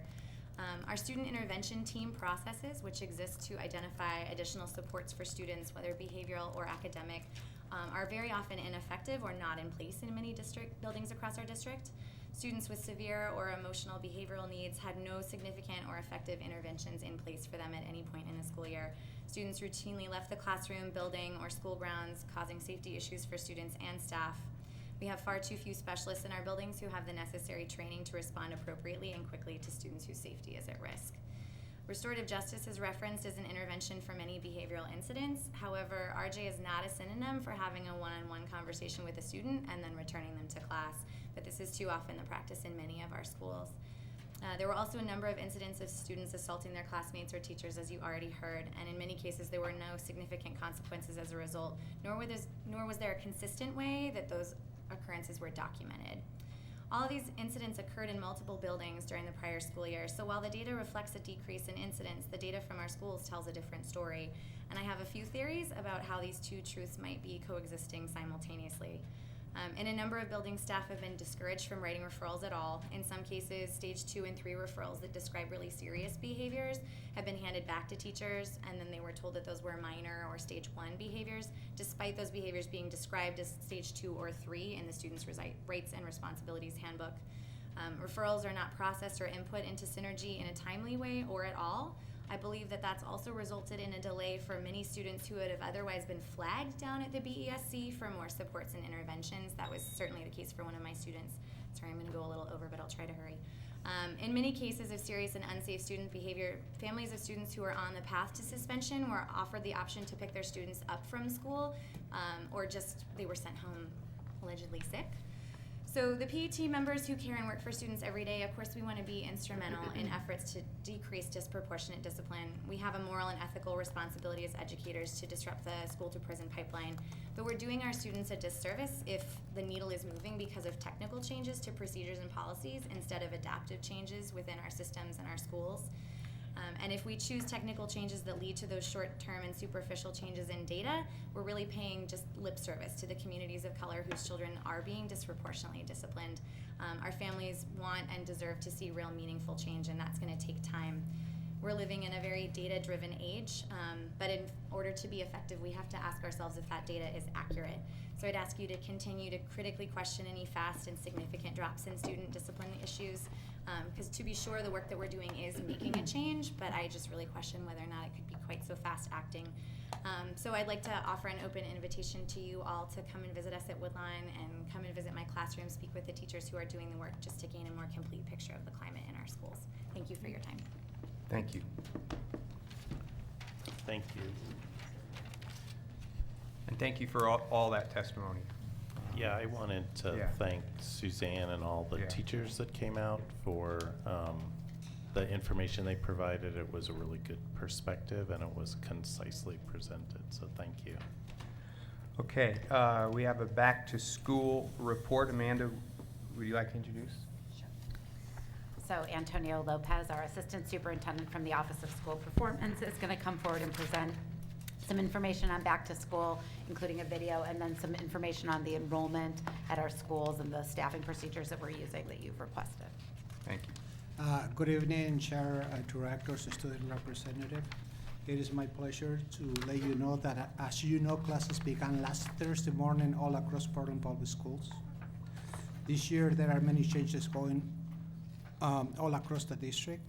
Our student intervention team processes, which exist to identify additional supports for students, whether behavioral or academic, are very often ineffective or not in place in many district buildings across our district. Students with severe or emotional behavioral needs had no significant or effective interventions in place for them at any point in the school year. Students routinely left the classroom, building, or school grounds, causing safety issues for students and staff. We have far too few specialists in our buildings who have the necessary training to respond appropriately and quickly to students whose safety is at risk. Restorative justice is referenced as an intervention for many behavioral incidents. However, RJ is not a synonym for having a one-on-one conversation with a student and then returning them to class, but this is too often the practice in many of our schools. There were also a number of incidents of students assaulting their classmates or teachers, as you already heard, and in many cases there were no significant consequences as a result, nor was there a consistent way that those occurrences were documented. All of these incidents occurred in multiple buildings during the prior school year, so while the data reflects a decrease in incidents, the data from our schools tells a different story. And I have a few theories about how these two truths might be coexisting simultaneously. In a number of buildings, staff have been discouraged from writing referrals at all. In some cases, stage 2 and 3 referrals that describe really serious behaviors have been handed back to teachers, and then they were told that those were minor or stage 1 behaviors, despite those behaviors being described as stage 2 or 3 in the student's rights and responsibilities handbook. Referrals are not processed or input into Synergy in a timely way or at all. I believe that that's also resulted in a delay for many students who would have otherwise been flagged down at the BESC for more supports and interventions. That was certainly the case for one of my students. Sorry, I'm going to go a little over, but I'll try to hurry. In many cases of serious and unsafe student behavior, families of students who are on the path to suspension were offered the option to pick their students up from school, or just they were sent home allegedly sick. So the PAT members who care and work for students every day, of course we want to be instrumental in efforts to decrease disproportionate discipline. We have a moral and ethical responsibility as educators to disrupt the school to prison pipeline, but we're doing our students a disservice if the needle is moving because of technical changes to procedures and policies instead of adaptive changes within our systems and our schools. And if we choose technical changes that lead to those short-term and superficial changes in data, we're really paying just lip service to the communities of color whose children are being disproportionately disciplined. Our families want and deserve to see real meaningful change, and that's going to take time. We're living in a very data-driven age, but in order to be effective, we have to ask ourselves if that data is accurate. So I'd ask you to continue to critically question any fast and significant drops in student discipline issues. Because to be sure, the work that we're doing is making a change, but I just really question whether or not it could be quite so fast acting. So I'd like to offer an open invitation to you all to come and visit us at Woodlawn and come and visit my classroom, speak with the teachers who are doing the work, just to gain a more complete picture of the climate in our schools. Thank you for your time. Thank you. Thank you. And thank you for all that testimony. Yeah, I wanted to Yeah. thank Suzanne and all the Yeah. teachers that came out for the information they provided. It was a really good perspective and it was concisely presented, so thank you. Okay, we have a back to school report. Amanda, would you like to introduce? So Antonio Lopez, our Assistant Superintendent from the Office of School Performance, is going to come forward and present some information on back to school, including a video, and then some information on the enrollment at our schools and the staffing procedures that we're using that you've requested. Thank you. Good evening, Chair, Directors, Student Representative. It is my pleasure to let you know that, as you know, classes began last Thursday morning all across Portland Public Schools. This year, there are many changes going all across the district.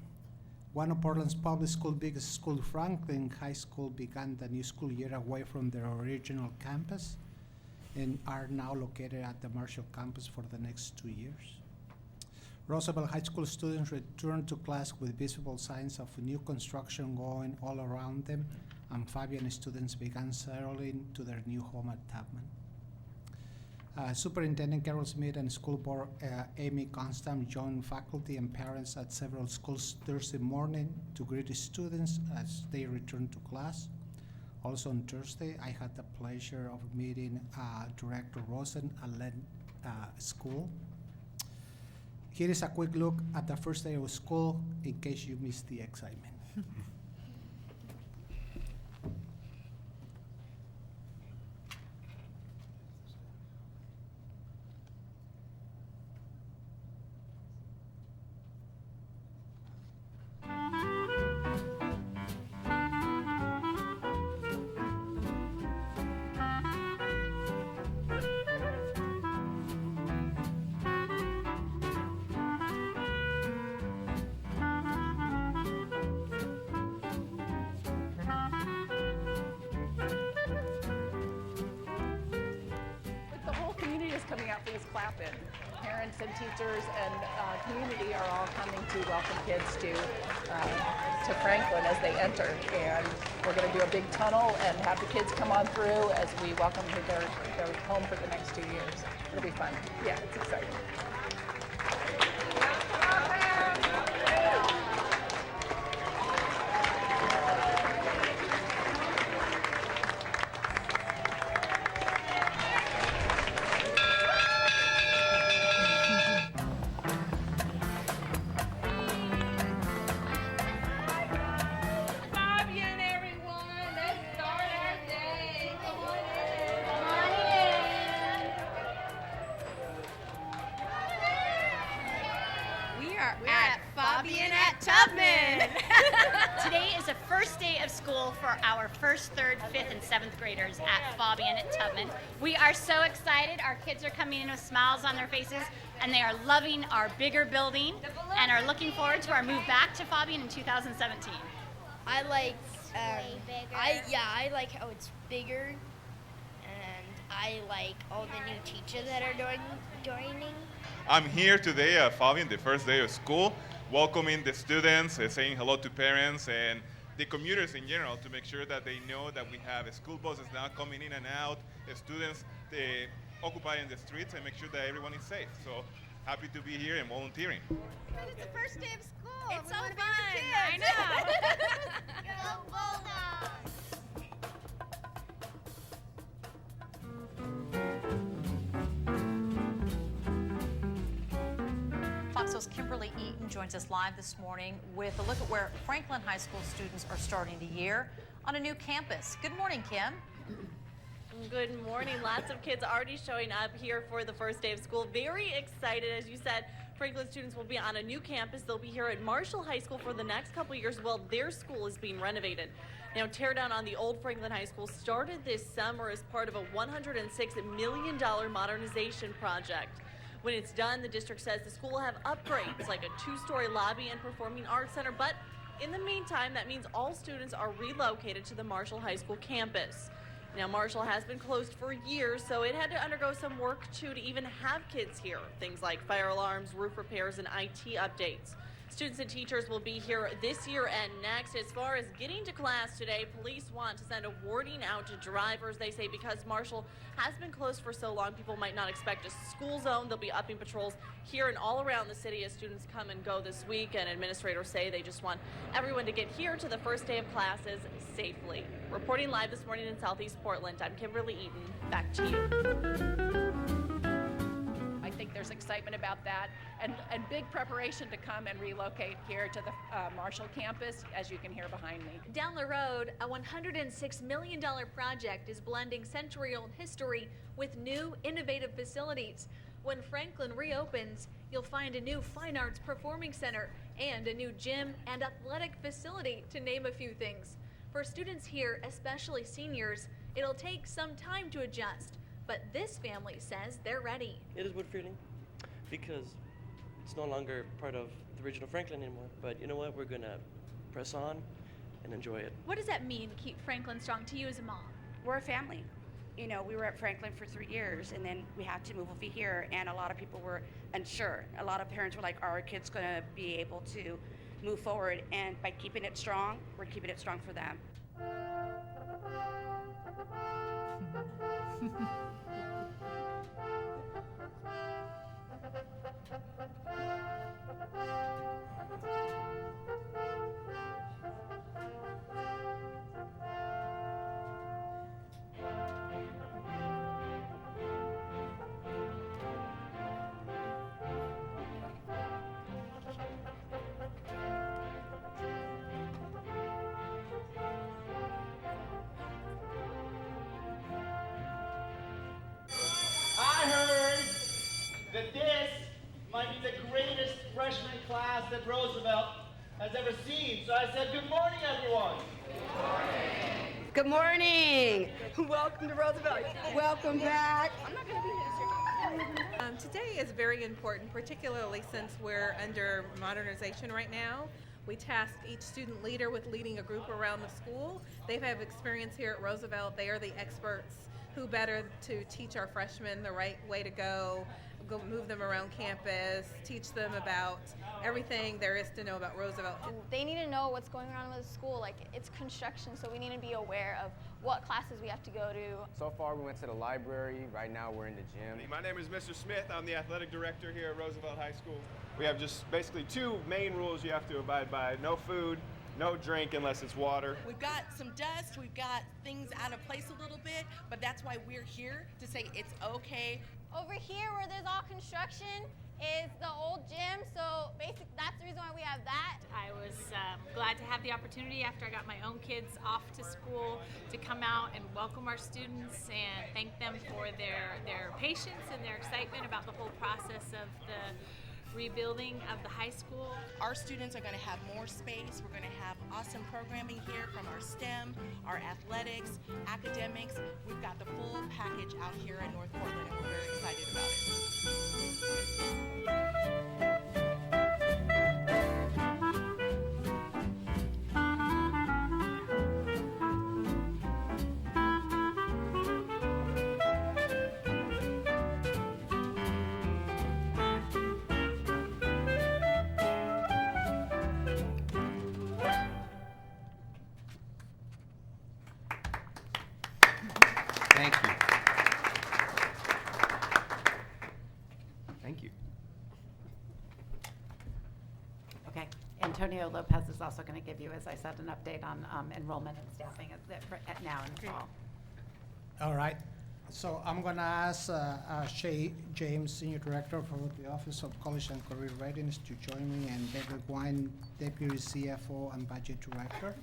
One of Portland's public school biggest school, Franklin High School, began the new school year away from their original campus and are now located at the Marshall campus for the next 2 years. Roosevelt High School students returned to class with visible signs of new construction going all around them, and Fabian students began settling to their new home at Tubman. Superintendent Carol Smith and School Board Amy Constant joined faculty and parents at several schools Thursday morning to greet the students as they returned to class. Also on Thursday, I had the pleasure of meeting Director Rosen at Len School. Here is a quick look at the first day of school in case you missed the excitement. The whole community is coming out for this clap-in. Parents and teachers and community are all coming to welcome kids to Franklin as they enter. And we're going to do a big tunnel and have the kids come on through as we welcome them to their home for the next 2 years. It'll be fun. Yeah, it's exciting. We're at Fabian at Tubman. Today is the first day of school for our first, third, fifth, and seventh graders at Fabian at Tubman. We are so excited. Our kids are coming in with smiles on their faces, and they are loving our bigger building and are looking forward to our move back to Fabian in 2017. I like, I like how it's bigger, and I like all the new teachers that are joining. I'm here today at Fabian, the first day of school, welcoming the students, saying hello to parents and the commuters in general to make sure that they know that we have school buses now coming in and out, students occupying the streets, and make sure that everyone is safe. So happy to be here and volunteering. It's the first day of school. It's so fun. I know. Go Bulldogs! Fox Kimberly Eaton joins us live this morning with a look at where Franklin High School students are starting the year on a new campus. Good morning, Kim. Good morning. Lots of kids already showing up here for the first day of school. Very excited. As you said, Franklin students will be on a new campus. They'll be here at Marshall High School for the next couple of years while their school is being renovated. Now, tear down on the old Franklin High School started this summer as part of a $106 million modernization project. When it's done, the district says the school will have upgrades like a 2-story lobby and performing arts center, but in the meantime, that means all students are relocated to the Marshall High School campus. Now, Marshall has been closed for years, so it had to undergo some work too to even have kids here. Things like fire alarms, roof repairs, and IT updates. Students and teachers will be here this year and next. As far as getting to class today, police want to send a warning out to drivers. They say because Marshall has been closed for so long, people might not expect a school zone. They'll be upping patrols here and all around the city as students come and go this week, and administrators say they just want everyone to get here to the first day of classes safely. Reporting live this morning in Southeast Portland, I'm Kimberly Eaton. Back to you. I think there's excitement about that and big preparation to come and relocate here to the Marshall campus, as you can hear behind me. Down the road, a $106 million project is blending century-old history with new, innovative facilities. When Franklin reopens, you'll find a new fine arts performing center and a new gym and athletic facility, to name a few things. For students here, especially seniors, it'll take some time to adjust. But this family says they're ready. It is a good feeling because it's no longer part of the original Franklin anymore. But you know what? We're going to press on and enjoy it. What does that mean to keep Franklin strong to you as a mom? We're a family. You know, we were at Franklin for 3 years, and then we had to move over here, and a lot of people were unsure. A lot of parents were like, are our kids going to be able to move forward? And by keeping it strong, we're keeping it strong for them. I heard that this might be the greatest freshman class that Roosevelt has ever seen. So I said, good morning, everyone. Good morning. Welcome to Roosevelt. Welcome back. I'm not going to be here. Today is very important, particularly since we're under modernization right now. We tasked each student leader with leading a group around the school. They have experience here at Roosevelt. They are the experts. Who better to teach our freshmen the right way to go move them around campus, teach them about everything there is to know about Roosevelt. They need to know what's going on with the school. Like, it's construction, so we need to be aware of what classes we have to go to. So far, we went to the library. Right now, we're in the gym. My name is Mr. Smith. I'm the athletic director here at Roosevelt High School. We have just basically 2 main rules you have to abide by. No food, no drink unless it's water. We've got some dust, we've got things out of place a little bit, but that's why we're here to say it's okay. Over here where there's all construction is the old gym, so basically that's the reason why we have that. I was glad to have the opportunity after I got my own kids off to school to come out and welcome our students and thank them for their patience and their excitement about the whole process of the rebuilding of the high school. Our students are going to have more space. We're going to have awesome programming here from our STEM, our athletics, academics. We've got the full package out here in North Portland, and we're very excited about it. Thank you. Thank you. Okay. Antonio Lopez is also going to give you, as I said, an update on enrollment and staffing at now in the fall. All right. So I'm going to ask Shay James, Senior Director for the Office of College and Career Readiness, to join me, and David Wine, Deputy CFO and Budget Director,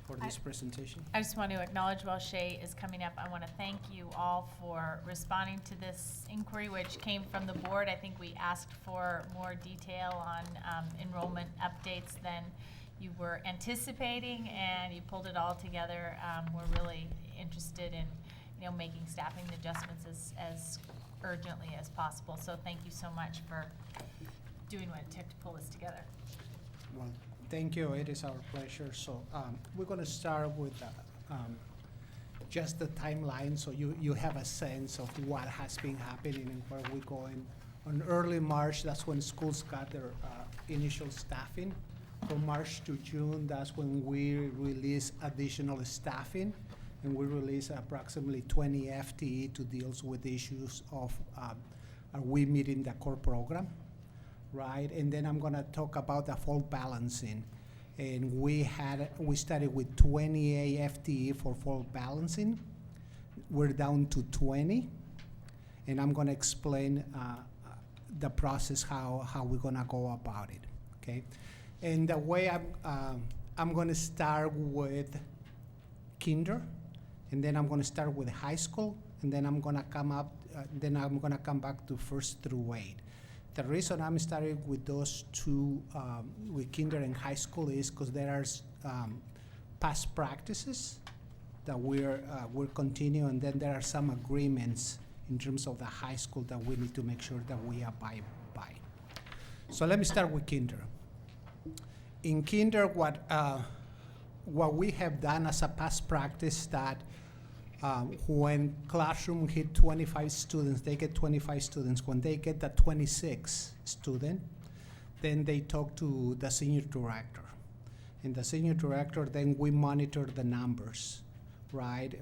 for this presentation. I just want to acknowledge while Shay is coming up, I want to thank you all for responding to this inquiry, which came from the board. I think we asked for more detail on enrollment updates than you were anticipating, and you pulled it all together. We're really interested in making staffing adjustments as urgently as possible. So thank you so much for doing what it took to pull this together. Well, thank you. It is our pleasure. So we're going to start with just the timeline, so you have a sense of what has been happening and where we're going. On early March, that's when schools got their initial staffing. From March to June, that's when we release additional staffing, and we release approximately 20 FTE to deal with issues of are we meeting the core program, right? And then I'm gonna talk about the fall balancing. And we started with 28 FTE for fall balancing. We're down to 20, and I'm gonna explain the process, how we're gonna go about it, okay? And the way I'm gonna start with kinder, and then I'm gonna start with high school, and then I'm gonna come back to first through 8. The reason I'm starting with those two, with kinder and high school, is because there are past practices that we're continuing, and then there are some agreements in terms of the high school that we need to make sure that we abide by. So let me start with kinder. In kinder, what we have done as a past practice that when classroom hit 25 students, they get 25 students. When they get the 26 student, then they talk to the senior director. And the senior director, then we monitor the numbers, right?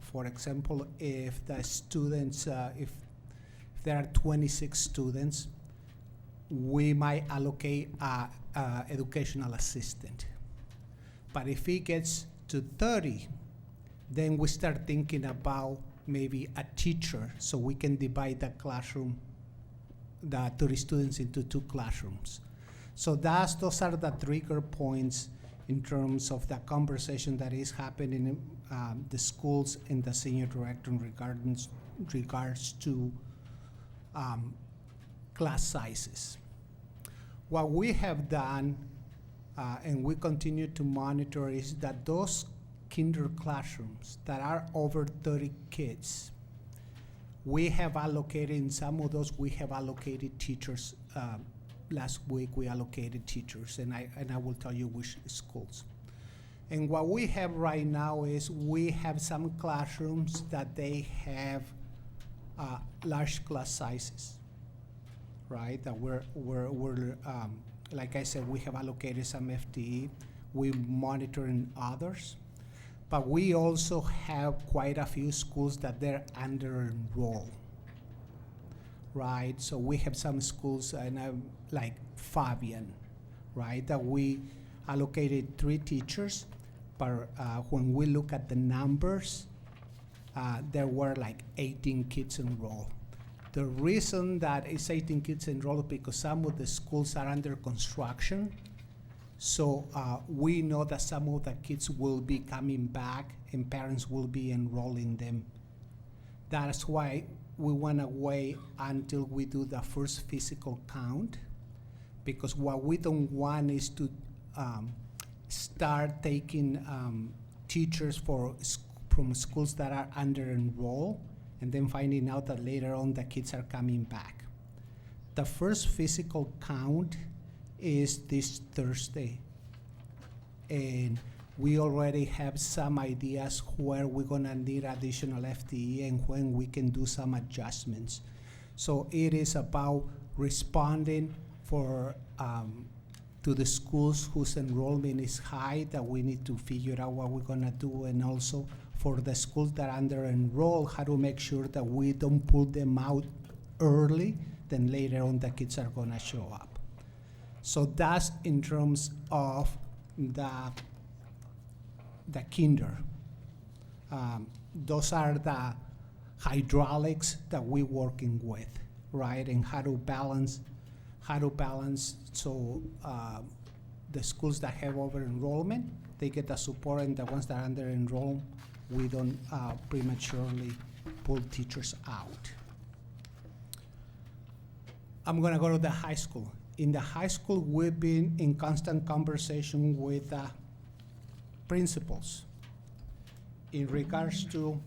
For example, if the students, if there are 26 students, we might allocate a educational assistant. But if it gets to 30, then we start thinking about maybe a teacher, so we can divide the classroom, the 30 students, into 2 classrooms. So those are the trigger points in terms of the conversation that is happening in the schools and the senior director in regards to class sizes. What we have done, and we continue to monitor, is that those kinder classrooms that are over 30 kids, we have allocated, in some of those, we have allocated teachers. Last week we allocated teachers, and I will tell you which schools. And what we have right now is we have some classrooms that they have large class sizes, right? That we're like I said, we have allocated some FTE. We're monitoring others. But we also have quite a few schools that they're under-enrolled, right? So we have some schools, like Fabian, right, that we allocated 3 teachers, but when we look at the numbers, there were like 18 kids enrolled. The reason that it's 18 kids enrolled is because some of the schools are under construction. So we know that some of the kids will be coming back and parents will be enrolling them. That's why we want to wait until we do the first physical count, because what we don't want is to start taking teachers from schools that are under-enrolled and then finding out that later on the kids are coming back. The first physical count is this Thursday, and we already have some ideas where we're gonna need additional FTE and when we can do some adjustments. So it is about responding to the schools whose enrollment is high, that we need to figure out what we're gonna do, and also for the schools that are under-enrolled, how to make sure that we don't pull them out early, then later on the kids are gonna show up. So that's in terms of the kinder. Those are the hydraulics that we're working with, right? And how to balance so the schools that have over-enrollment, they get the support, and the ones that are under-enrolled, we don't prematurely pull teachers out. I'm gonna go to the high school. In the high school, we've been in constant conversation with principals in regards to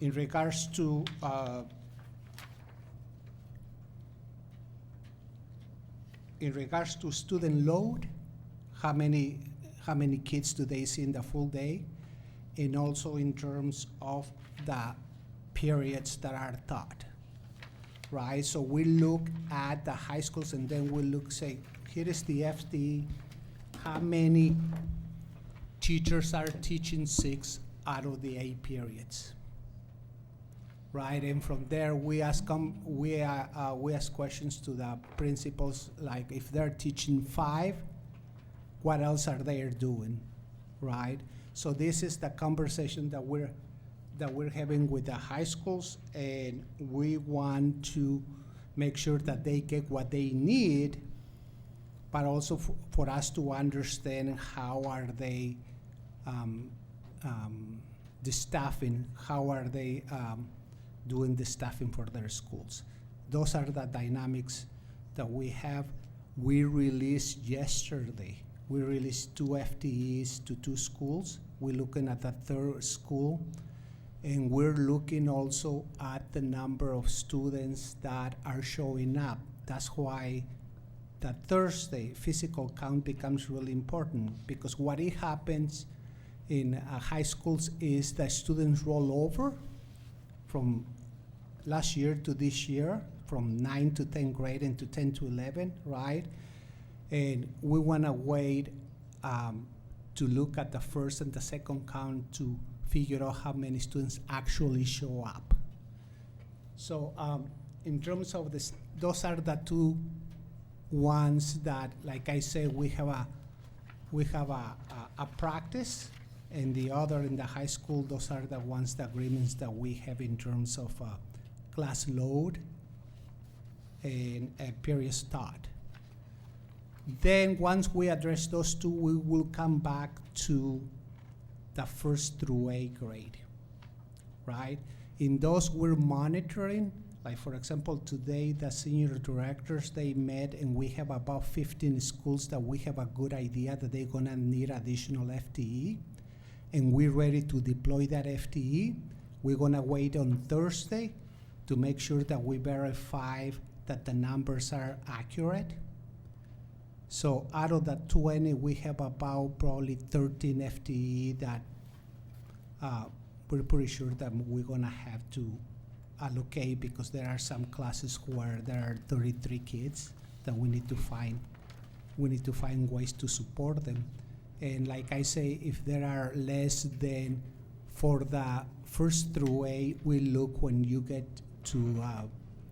in regards to student load, how many kids do they see in the full day, and also in terms of the periods that are taught, right? So we look at the high schools and then we look, say, here is the FTE, how many teachers are teaching 6 out of the 8 periods, right? And from there, we ask questions to the principals, like if they're teaching 5, what else are they doing, right? So this is the conversation that we're having with the high schools, and we want to make sure that they get what they need, but also for us to understand how are they the staffing, how are they doing the staffing for their schools. Those are the dynamics that we have. We released yesterday, we released 2 FTEs to 2 schools. We're looking at the 3rd school, and we're looking also at the number of students that are showing up. That's why that Thursday physical count becomes really important, because what happens in high schools is that students roll over from last year to this year, from 9 to 10th grade and to 10 to 11, right? And we want to wait to look at the first and the second count to figure out how many students actually show up. So in terms of this, those are the 2 ones that, like I said, we have a practice, and the other in the high school, those are the ones, the agreements that we have in terms of class load and periods taught. Then once we address those 2, we will come back to the 1st through 8th grade, right? In those, we're monitoring. Like, for example, today, the senior directors, they met, and we have about 15 schools that we have a good idea that they're gonna need additional FTE, and we're ready to deploy that FTE. We're gonna wait on Thursday to make sure that we verify that the numbers are accurate. So out of the 20, we have about probably 13 FTE that we're pretty sure that we're gonna have to allocate, because there are some classes where there are 33 kids that we need to find ways to support them. And like I say, if there are less than, for the 1st through 8, we look when you get to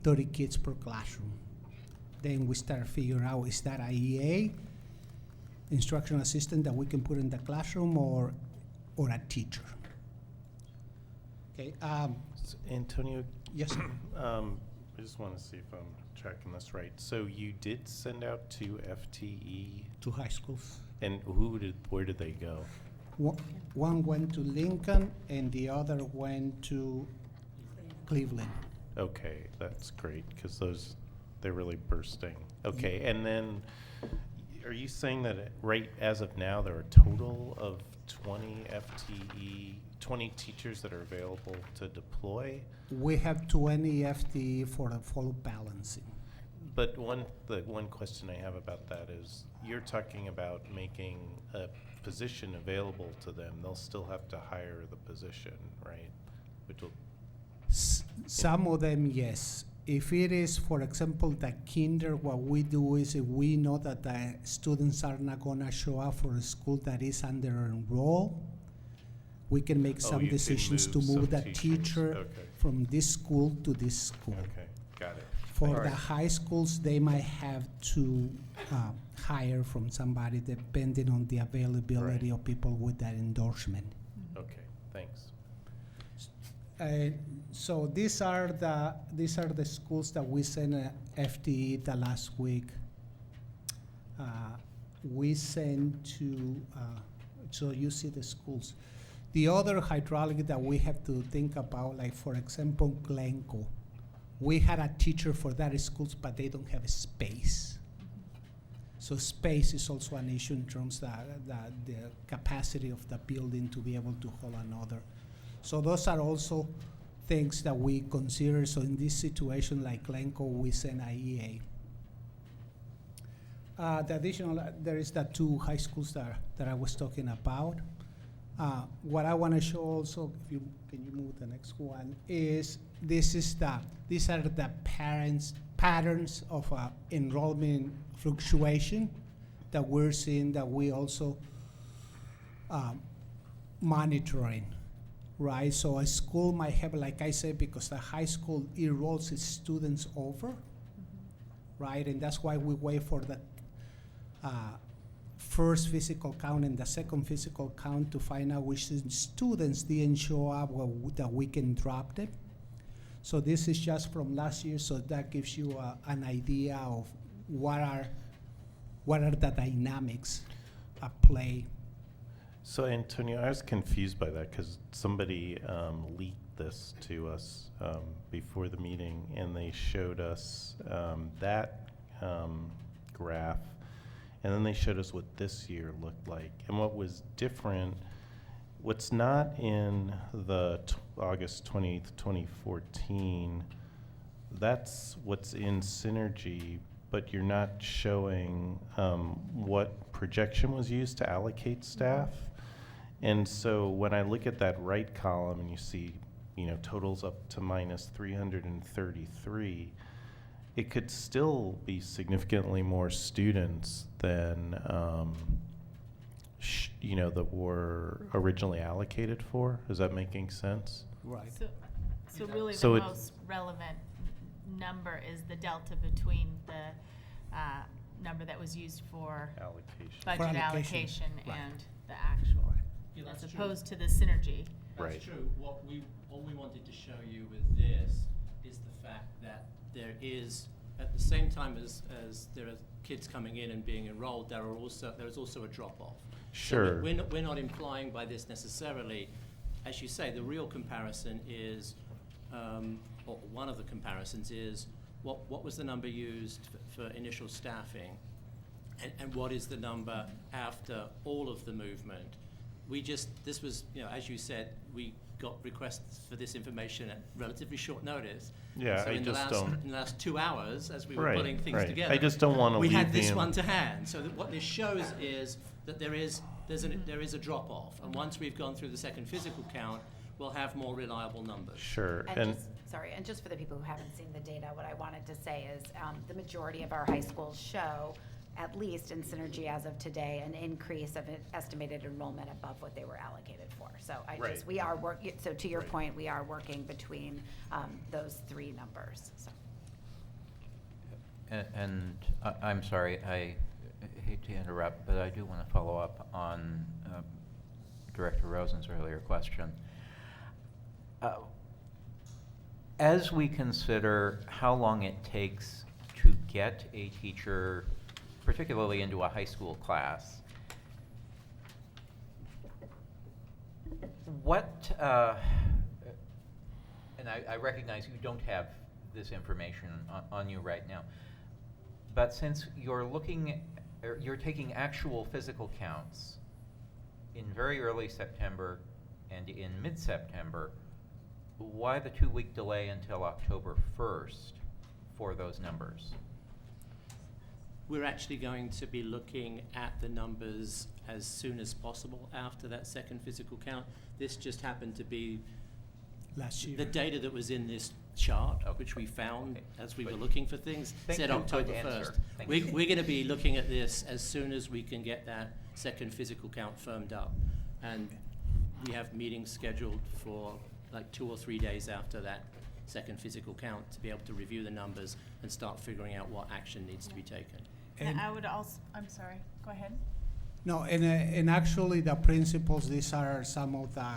30 kids per classroom. Then we start figuring out, is that a EA, instructional assistant that we can put in the classroom, or a teacher? Okay. Antonio? Yes, sir. I just want to see if I'm tracking this right. So you did send out 2 FTE? To high schools. And where did they go? One went to Lincoln, and the other went to Cleveland. Okay, that's great, because they're really bursting. Okay, and then are you saying that right as of now there are a total of 20 FTE, 20 teachers that are available to deploy? We have 20 FTE for the full balancing. But the one question I have about that is, you're talking about making a position available to them. They'll still have to hire the position, right? Which will Some of them, yes. If it is, for example, the kinder, what we do is, if we know that the students are not gonna show up for a school that is under enroll, we can make some decisions to move the teacher from this school to this school. Okay, got it. For the high schools, they might have to hire from somebody depending on the availability of people with that endorsement. Okay, thanks. So these are the schools that we sent a FTE the last week. We sent to, so you see the schools. The other hydraulic that we have to think about, like for example, Glencoe. We had a teacher for that schools, but they don't have a space. So space is also an issue in terms of the capacity of the building to be able to hold another. So those are also things that we consider. So in this situation, like Glencoe, we send IEA. The additional, there is the 2 high schools that I was talking about. What I want to show also, if you can you move the next one, is these are the patterns of enrollment fluctuation that we're seeing, that we also monitoring, right? So a school might have, like I said, because the high school enrolls its students over, right? And that's why we wait for the first physical count and the second physical count to find out which students didn't show up, that we can drop them. So this is just from last year, so that gives you an idea of what are the dynamics at play. So Antonio, I was confused by that because somebody leaked this to us before the meeting, and they showed us that graph, and then they showed us what this year looked like. And what was different, what's not in the August 20th, 2014, that's what's in Synergy, but you're not showing what projection was used to allocate staff. And so when I look at that right column and you see, totals up to minus 333, it could still be significantly more students than, that were originally allocated for. Is that making sense? Right. So really So the it- most relevant number is the delta between the number that was used for allocation, budget For allocation, allocation right. and the actual, Yeah, as that's opposed to the synergy. That's Right. true. What we wanted to show you with this is the fact that there is, at the same time as there are kids coming in and being enrolled, there is also a drop-off. Sure. So we're not implying by this necessarily, as you say, the real comparison is, or one of the comparisons is, what was the number used for initial staffing, and what is the number after all of the movement? This was, as you said, we got requests for this information at relatively short notice. Yeah, So I in just the last 2 hours, as we were Right, putting things right. together, I just don't wanna we had leave this the- one to hand. So that what this shows is that there is a drop off, and once we've gone through the second physical count, we'll have more reliable numbers. Sure. And just for the people who haven't seen the data, what I wanted to say is the majority of our high schools show, at least in Synergy as of today, an increase of estimated enrollment above what they were allocated for. So Right. we are working, so to your Right. point, we are working between those 3 numbers, so. And I'm sorry, I hate to interrupt, but I do want to follow up on Director Rosen's earlier question. As we consider how long it takes to get a teacher, particularly into a high school class, and I recognize you don't have this information on you right now, but since you're taking actual physical counts in very early September and in mid-September, why the 2-week delay until October 1st for those numbers? We're actually going to be looking at the numbers as soon as possible after that second physical count. This just happened to be Last year. the data that was in this chart, which we found as we were looking for things, Thank said you. October Good answer. 1st. Thank We're you. going to be looking at this as soon as we can get that second physical count firmed up. And we have meetings scheduled for like 2 or 3 days after that second physical count to be able to review the numbers and start figuring out what action needs to be taken. And I would also, I'm sorry, go ahead. No, and actually the principles, these are some of the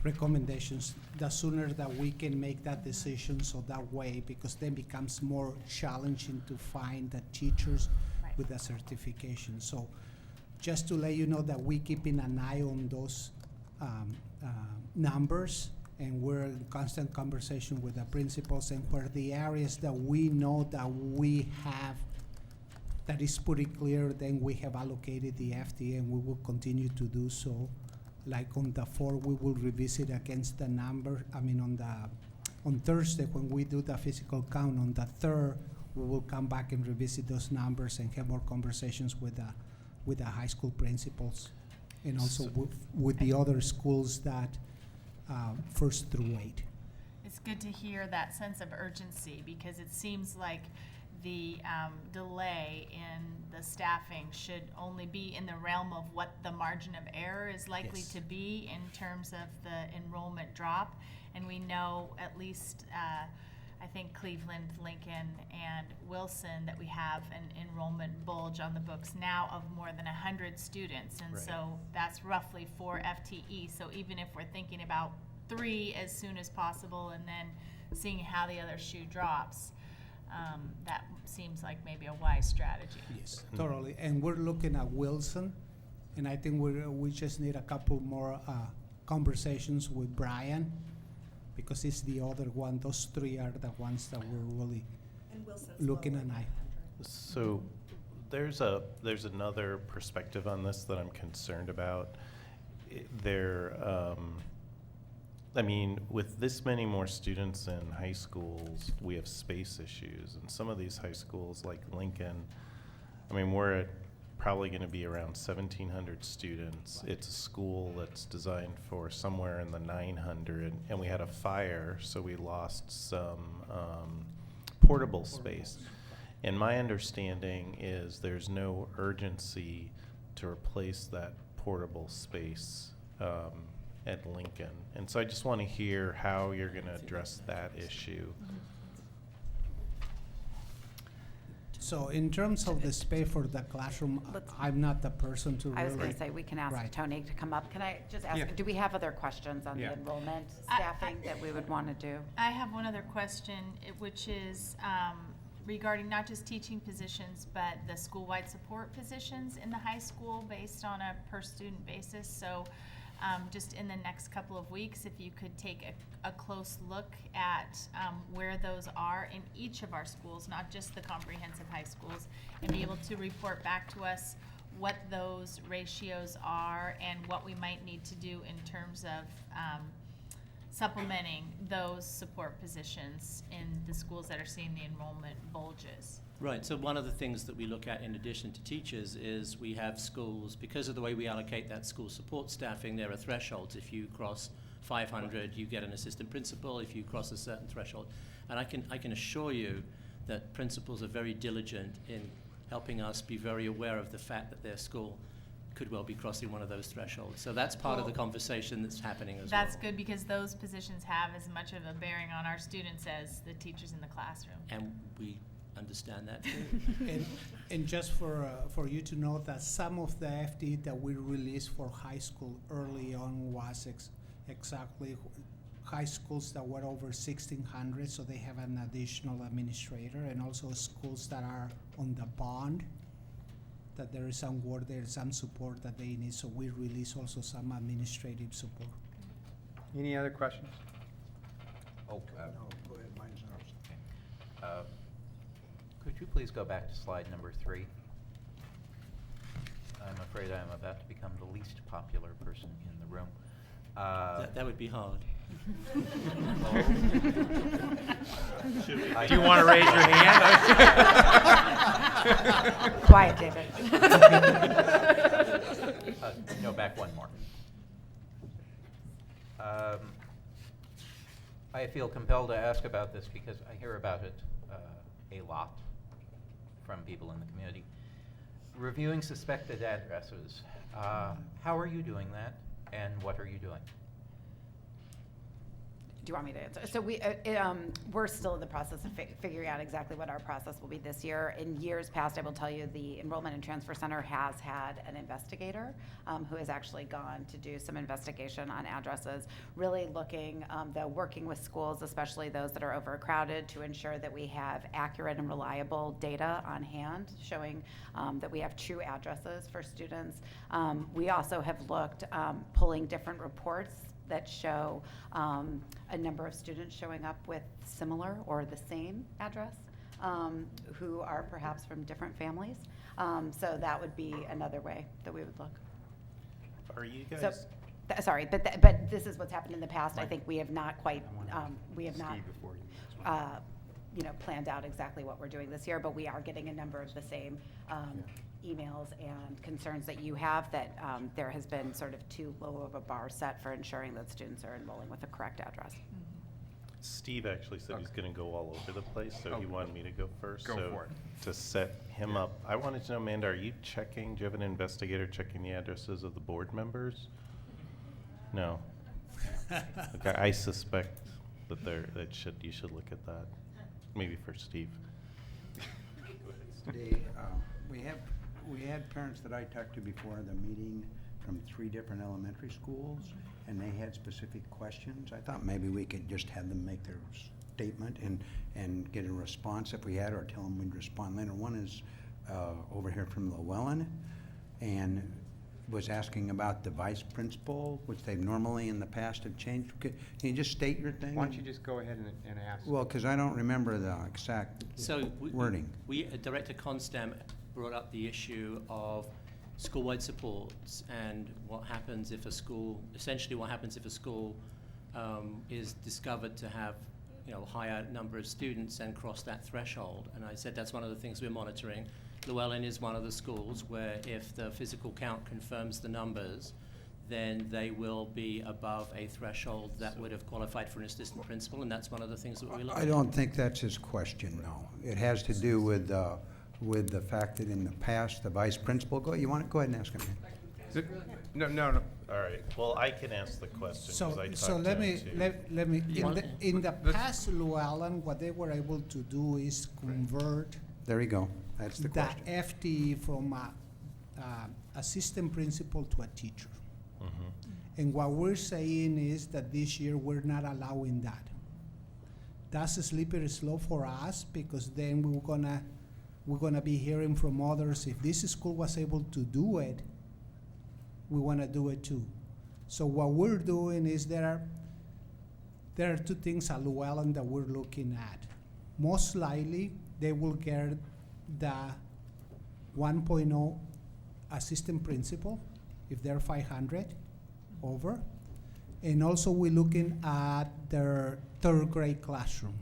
recommendations. The sooner that we can make that decision, so that way, because then becomes more challenging to find the teachers with the certification. So just to let you know that we keeping an eye on those numbers, and we're in constant conversation with the principals, and where the areas that we know that we have that is pretty clear, then we have allocated the FTE, and we will continue to do so like on the 4th, we will revisit against the number. I mean, on Thursday, when we do the physical count, on the 3rd, we will come back and revisit those numbers and have more conversations with the high school principals, and also with the other schools that 1st through 8. It's good to hear that sense of urgency, because it seems like the delay in the staffing should only be in the realm of what the margin of error is likely Yes. to be in terms of the enrollment drop. And we know at least, I think Cleveland, Lincoln, and Wilson, that we have an enrollment bulge on the books now of more than 100 students. And Right. so that's roughly 4 FTE. So even if we're thinking about 3 as soon as possible and then seeing how the other shoe drops, that seems like maybe a wise strategy. Yes, totally. And we're looking at Wilson, and I think we just need a couple more conversations with Brian, because he's the other one. Those 3 are the ones that we're really looking at. So there's another perspective on this that I'm concerned about. I mean, with this many more students in high schools, we have space issues. And some of these high schools, like Lincoln, I mean, we're at probably going to be around 1,700 students. It's a school that's designed for somewhere in the 900, and we had a fire, so we lost some portable space. And my understanding is there's no urgency to replace that portable space at Lincoln. And so I just want to hear how you're going to address that issue. So in terms of the space for the classroom, I'm not the person to really. I was going to say, we can ask Right. Tony to come up. Can I just ask, Yeah. do we have other questions on the enrollment staffing that we would want to do? I have one other question, which is regarding not just teaching positions, but the school-wide support positions in the high school based on a per-student basis. So just in the next couple of weeks, if you could take a close look at where those are in each of our schools, not just the comprehensive high schools, and be able to report back to us what those ratios are and what we might need to do in terms of supplementing those support positions in the schools that are seeing the enrollment bulges. Right, so one of the things that we look at in addition to teachers is we have schools, because of the way we allocate that school support staffing, there are thresholds. If you cross 500, you get an assistant principal. If you cross a certain threshold. And I can assure you that principals are very diligent in helping us be very aware of the fact that their school could well be crossing one of those thresholds. So that's part of the conversation that's happening as well. That's good, because those positions have as much of a bearing on our students as the teachers in the classroom. And we understand that too. And just for you to know that some of the FTE that we released for high school early on was exactly high schools that were over 1,600, so they have an additional administrator, and also schools that are on the bond, that there is some work there, some support that they need, so we release also some administrative support. Any other questions? Oh, No, go ahead, mine's ours. could you please go back to slide number 3? I'm afraid I'm about to become the least popular person in the room. That would be hard. Do you want to raise your hand? Quiet, David. No, back one more. I feel compelled to ask about this because I hear about it a lot from people in the community. Reviewing suspected addresses. How are you doing that, and what are you doing? Do you want me to answer? So we're still in the process of figuring out exactly what our process will be this year. In years past, I will tell you, the Enrollment and Transfer Center has had an investigator who has actually gone to do some investigation on addresses, really looking, working with schools, especially those that are overcrowded, to ensure that we have accurate and reliable data on hand, showing that we have true addresses for students. We also have looked, pulling different reports that show a number of students showing up with similar or the same address, who are perhaps from different families. So that would be another way that we would look. Are you guys? So, Sorry, but this is what's happened in the past. I Right. think we have not quite, we have not, Steve before you. planned out exactly what we're doing this year, but we are getting a number of the same emails and concerns that you have, that there has been sort of too low of a bar set for ensuring that students are enrolling with the correct address. Steve actually said he's going to go all over the place, so he Oh. wanted me to go first. Go So for it. to set him up, I wanted to know, Amanda, are you checking, do you have an investigator checking the addresses of the board members? No. Okay, I suspect that you should look at that. Maybe for Steve. We had parents that I talked to before the meeting from 3 different elementary schools, and they had specific questions. I thought maybe we could just have them make their statement and get a response if we had, or tell them we'd respond later. One is over here from Llewellyn, and was asking about the vice principal, which they've normally in the past have changed. Can you just state your thing? Why don't you just go ahead and ask? Well, because I don't remember the exact wording. Director Constam brought up the issue of school-wide supports and what happens if a school, is discovered to have, a higher number of students and cross that threshold. And I said that's one of the things we're monitoring. Llewellyn is one of the schools where if the physical count confirms the numbers, then they will be above a threshold that would have qualified for an assistant principal, and that's one of the things that we look at. I don't think that's his question, no. It has to do with the fact that in the past, the vice principal, you want to go ahead and ask him. No. All right, well, I can ask the question, So, because I talked so to let him me, too. let me, in the past, Llewellyn, what they were able to do is convert There you go. That's the question. the FTE from a assistant principal to a teacher. And what we're saying is that this year we're not allowing that. That's a slippery slope for us, because then we're gonna be hearing from others, if this school was able to do it, we wanna do it too. So what we're doing is there are 2 things at Llewellyn that we're looking at. Most likely, they will get the 1.0 assistant principal if they're 500 over. And also we're looking at their 3rd grade classroom,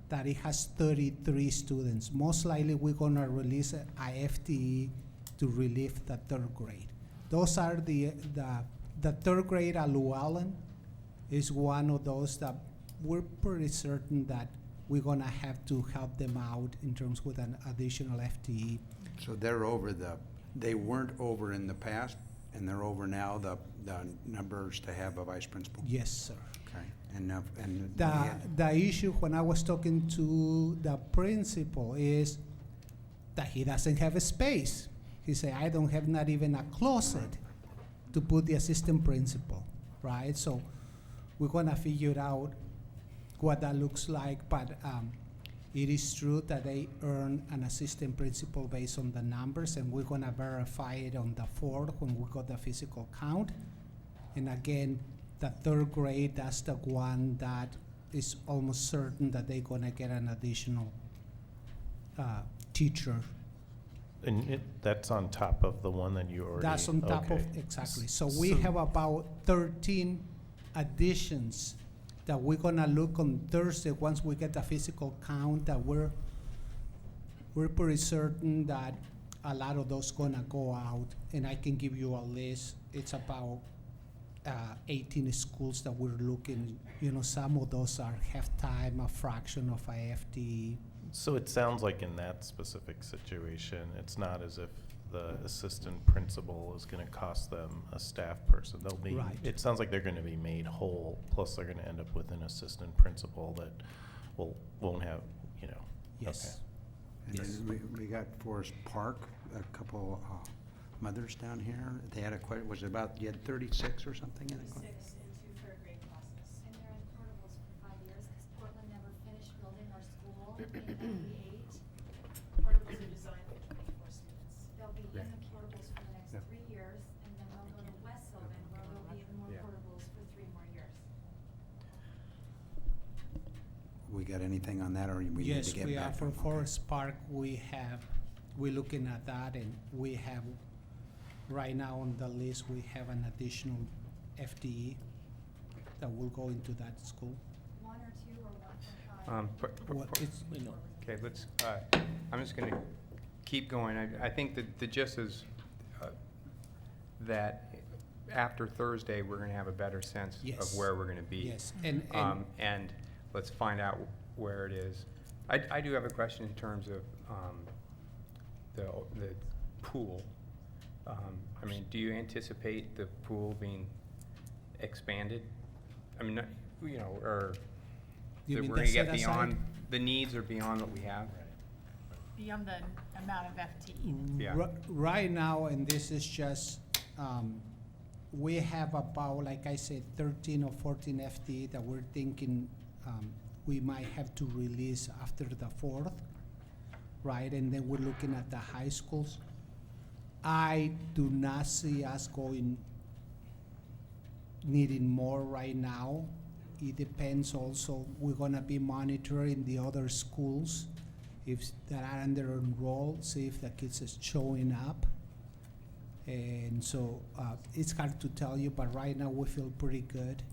that it has 33 students. Most likely we're gonna release a FTE to relieve the 3rd grade. Those are the 3rd grade at Llewellyn is one of those that we're pretty certain that we're gonna have to help them out in terms with an additional FTE. So they weren't over in the past, and they're over now, the numbers to have a vice principal? Yes, sir. Okay, and The issue when I was talking to the principal is that he doesn't have a space. He said, I don't have not even a closet to put the assistant principal, right? So we're gonna figure out what that looks like, but it is true that they earn an assistant principal based on the numbers, and we're gonna verify it on the 4th when we got the physical count. And again, the 3rd grade, that's the one that is almost certain that they're gonna get an additional teacher. And that's on top of the one that you already... That's on top of, okay. exactly. So we have about 13 additions that we're gonna look on Thursday, once we get the physical count, that we're pretty certain that a lot of those gonna go out. And I can give you a list. It's about 18 schools that we're looking. Some of those are half-time, a fraction of a FTE. So it sounds like in that specific situation, it's not as if the assistant principal is going to cost them a staff person. They'll be. Right. It sounds like they're going to be made whole. Plus, they're going to end up with an assistant principal that won't have. Yes. Okay. And then we got Forest Park, a couple mothers down here. They had was it about, you had 36 or something in the class? 36 in 2 third-grade classes. And they're in portables for 5 years because Portland never finished building our school in '98. Portables are designed for 24 students. They'll be in the portables for the next 3 years, and then they'll go to West Sylvan where there'll be even more portables for 3 more years. We got anything on that, or we need Yes, to get we are. back? For Forest Park, we're looking at that, and we have, right now on the list, we have an additional FTE that will go into that school. 1 or 2 or 1.5? Well, it's, Okay, let's, I'm just gonna keep going. I think that the gist is that after Thursday, we're gonna have a better sense of Yes. where we're gonna be. Yes, And let's find out where it is. I do have a question in terms of the pool. I mean, do you anticipate the pool being expanded? I mean, you know, or You that mean we're the gonna get set aside? beyond, the needs are beyond what we have? Beyond the amount of FTE. Yeah. Right now, and this is just, we have about, like I said, 13 or 14 FTE that we're thinking we might have to release after the 4th, right? And then we're looking at the high schools. I do not see us needing more right now. It depends also, we're gonna be monitoring the other schools if that are under enrolled, see if the kids is showing up. And so it's hard to tell you, but right now we feel pretty good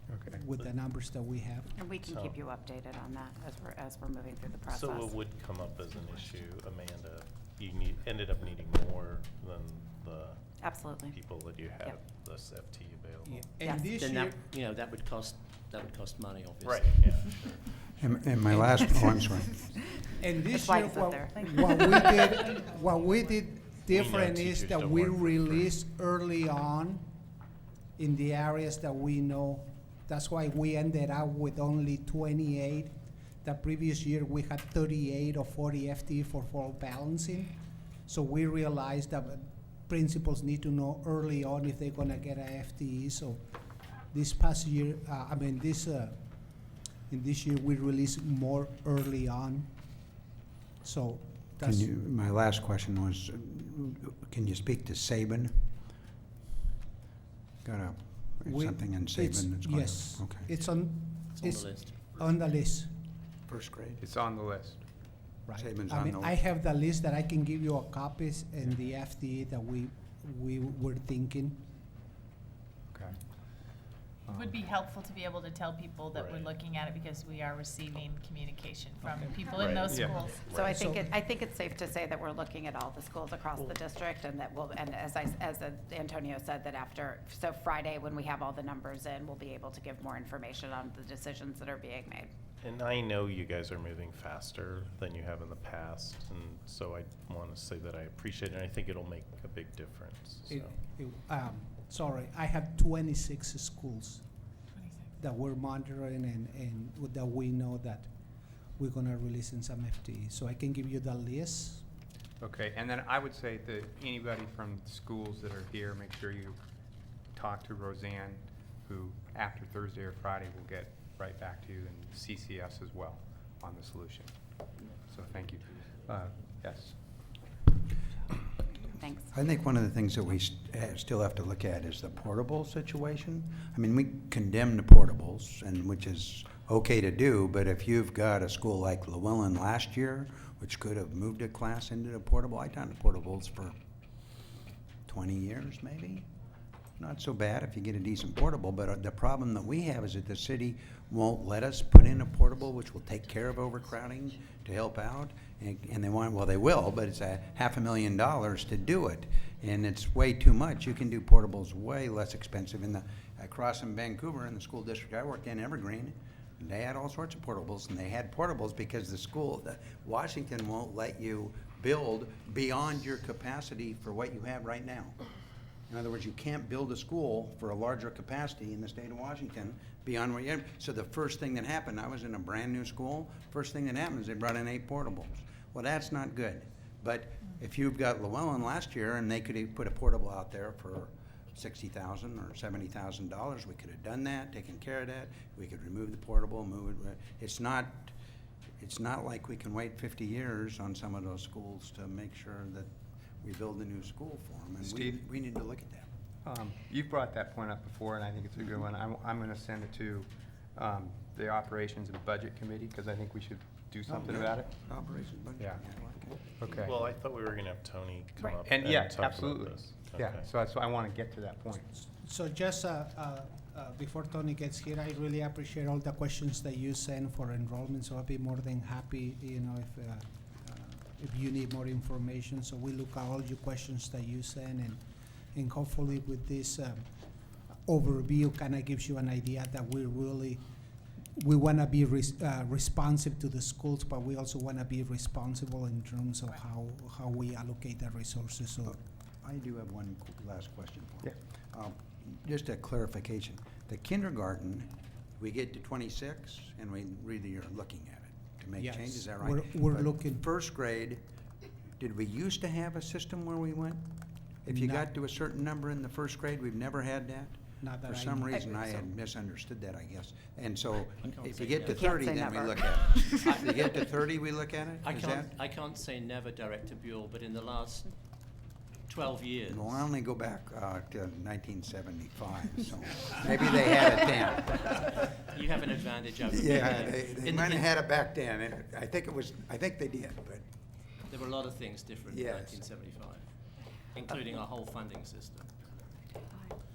Okay. with the numbers that we have. And we can So- keep you updated on that as we're moving through the process. So it would come up as an issue, Amanda, you ended up needing more than the Absolutely. people that you have Yep. this FT available. Yeah. Yes. And this Then year, that would cost money, obviously. Right, yeah, sure. And my last, oh, I'm sorry. and this That's why year, it's up there. what we did different is teachers that don't we work for free. released early on in the areas that we know. That's why we ended up with only 28. The previous year, we had 38 or 40 FTE for fall balancing. So we realized that principals need to know early on if they're gonna get a FTE. So this past year, in this year, we released more early on. So that's. My last question was, can you speak to Saban? Got something in Saban that's going to? Yes, Okay. it's on, It's on the list. on the list, First grade? It's on the list. right? Saban's I on mean, the I list. have the list that I can give you a copies and the FTE that we were thinking. Okay. It would be helpful to be able to tell people that we're Right. looking at it because we are receiving communication from Okay. people in Right. those Yeah. schools. So I Right. think So- I think it's safe to say that we're looking at all the schools across the district, and that we'll, and as Antonio said, that after, so Friday, when we have all the numbers in, we'll be able to give more information on the decisions that are being made. And I know you guys are moving faster than you have in the past, and so I want to say that I appreciate it, and I think it'll make a big difference, so. Sorry, I have 26 schools that we're monitoring and that we know that we're gonna release in some FTE. So I can give you the list. Okay, and then I would say that anybody from schools that are here, make sure you talk to Roseanne, who after Thursday or Friday will get right back to you, and CCS as well on the solution. So thank you. Yes. Thanks. I think one of the things that we still have to look at is the portable situation. I mean, we condemn the portables, and which is okay to do, but if you've got a school like Llewellyn last year, which could have moved a class into the portable, I taught the portables for 20 years maybe. Not so bad if you get a decent portable, but the problem that we have is that the city won't let us put in a portable which will take care of overcrowding to help out. And they want, well, they will, but it's $500,000 to do it. And it's way too much. You can do portables way less expensive. Across in Vancouver, in the school district I worked in, Evergreen, they had all sorts of portables, and they had portables because Washington won't let you build beyond your capacity for what you have right now. In other words, you can't build a school for a larger capacity in the state of Washington beyond what you have. So the first thing that happened, I was in a brand new school, first thing that happened is they brought in 8 portables. Well, that's not good. But if you've got Llewellyn last year and they could have put a portable out there for $60,000 or $70,000, we could have done that, taken care of that. We could remove the portable, move it. It's not like we can wait 50 years on some of those schools to make sure that we build a new school for them. And Steve? we need to look at that. You've brought that point up before, and I think it's a good one. I'm going to send it to the Operations and Budget Committee, because I think we should do something yeah. about it. Operations budget. Yeah. I like it. Okay. Well, I thought we were gonna have Tony come Right. up And and yeah, talk about absolutely. this. Yeah, Okay. so that's why I want to get to that point. So just before Tony gets here, I really appreciate all the questions that you send for enrollment. So I'll be more than happy, if you need more information. So we look at all your questions that you send, and hopefully with this overview, kind of gives you an idea that we want to be responsive to the schools, but we also want to be responsible in terms of how we allocate the resources. So. I do have one last question for you. Yeah. Just a clarification. The kindergarten, we get to 26, and we really are looking at it to make Yes. changes, is that right? We're But looking. First grade, did we used to have a system where we went? If you No. got to a certain number in the first grade, we've never had that? Not that For I some know. reason, I had misunderstood that, I guess. And so, if say you get to never. You can't 30, say then we never. look at it. If you get to 30, we look at it? Is that? I can't say never, Director Buell, but in the last 12 years. Well, I only go back to 1975, so maybe they had it then. You have an advantage over me. Yeah, there. they In- might have in- had it back then, and I think they did, but, There were a lot of things different in Yes. 1975, including our whole funding system.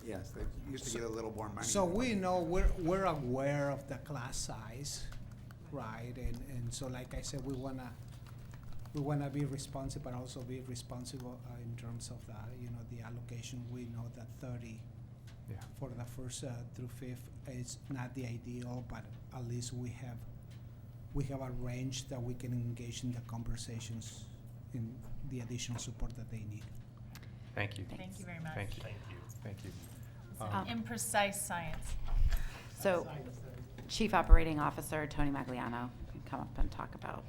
yes, they used to get a little more money. So we know, we're aware of the class size, right? And so like I said, we wanna be responsive, but also be responsible in terms of the allocation. We know that 30 Yeah. for the first through fifth is not the ideal, but at least we have a range that we can engage in the conversations in the additional support that they need. Thank you. Thank you very much. Thank you. Thank you. Thank you. Um, Imprecise science. So, Chief Operating Officer Tony Magliano can come up and talk about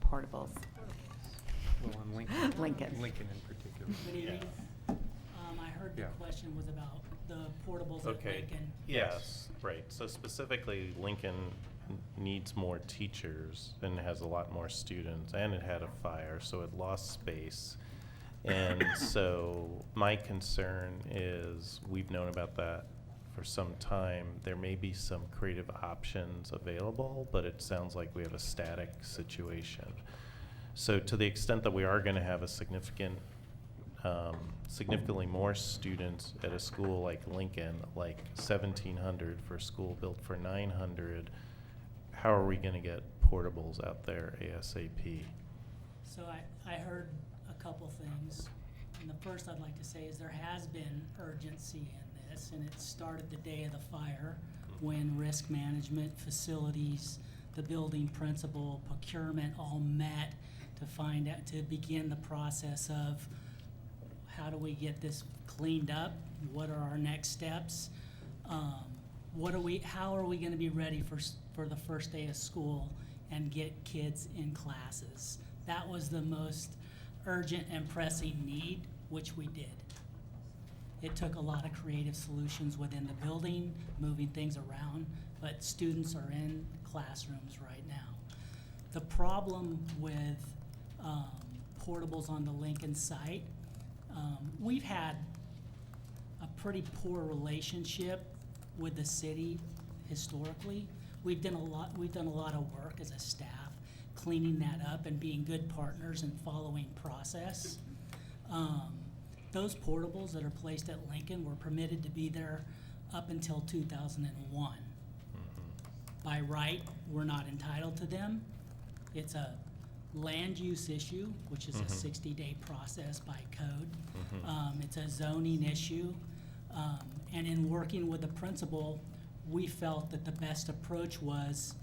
portables. Well, on Lincoln. Lincoln. Lincoln in particular. Good evening. I heard the Yeah. question was about the portables at Okay, Lincoln. yes, right. So specifically, Lincoln needs more teachers and has a lot more students, and it had a fire, so it lost space. And so my concern is, we've known about that for some time. There may be some creative options available, but it sounds like we have a static situation. So to the extent that we are gonna have a significantly more students at a school like Lincoln, like 1,700 for a school built for 900, how are we gonna get portables out there ASAP? So I heard a couple things. And the first I'd like to say is there has been urgency in this, and it started the day of the fire when risk management, facilities, the building principal, procurement all met to begin the process of how do we get this cleaned up? What are our next steps? How are we gonna be ready for the first day of school and get kids in classes? That was the most urgent and pressing need, which we did. It took a lot of creative solutions within the building, moving things around, but students are in classrooms right now. The problem with portables on the Lincoln site, we've had a pretty poor relationship with the city historically. We've done a lot of work as a staff, cleaning that up and being good partners and following process. Those portables that are placed at Lincoln were permitted to be there up until 2001. By right, we're not entitled to them. It's a land use issue, which is a 60-day process by code. It's a zoning issue. And in working with the principal, we felt that the best approach was,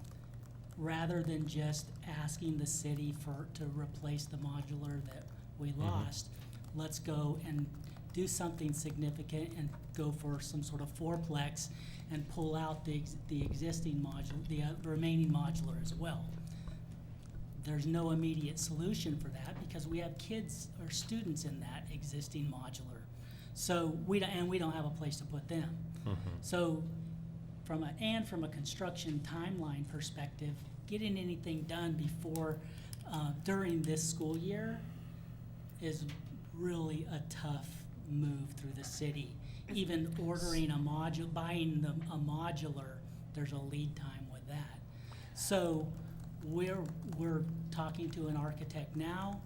rather than just asking the city to replace the modular that we lost, let's go and do something significant and go for some sort of fourplex and pull out the existing module, the remaining modular as well. There's no immediate solution for that because we have kids or students in that existing modular. So we don't have a place to put them. So from a construction timeline perspective, getting anything done before, during this school year is really a tough move through the city. even ordering a module, buying a modular, there's a lead time with that. So we're talking to an architect now.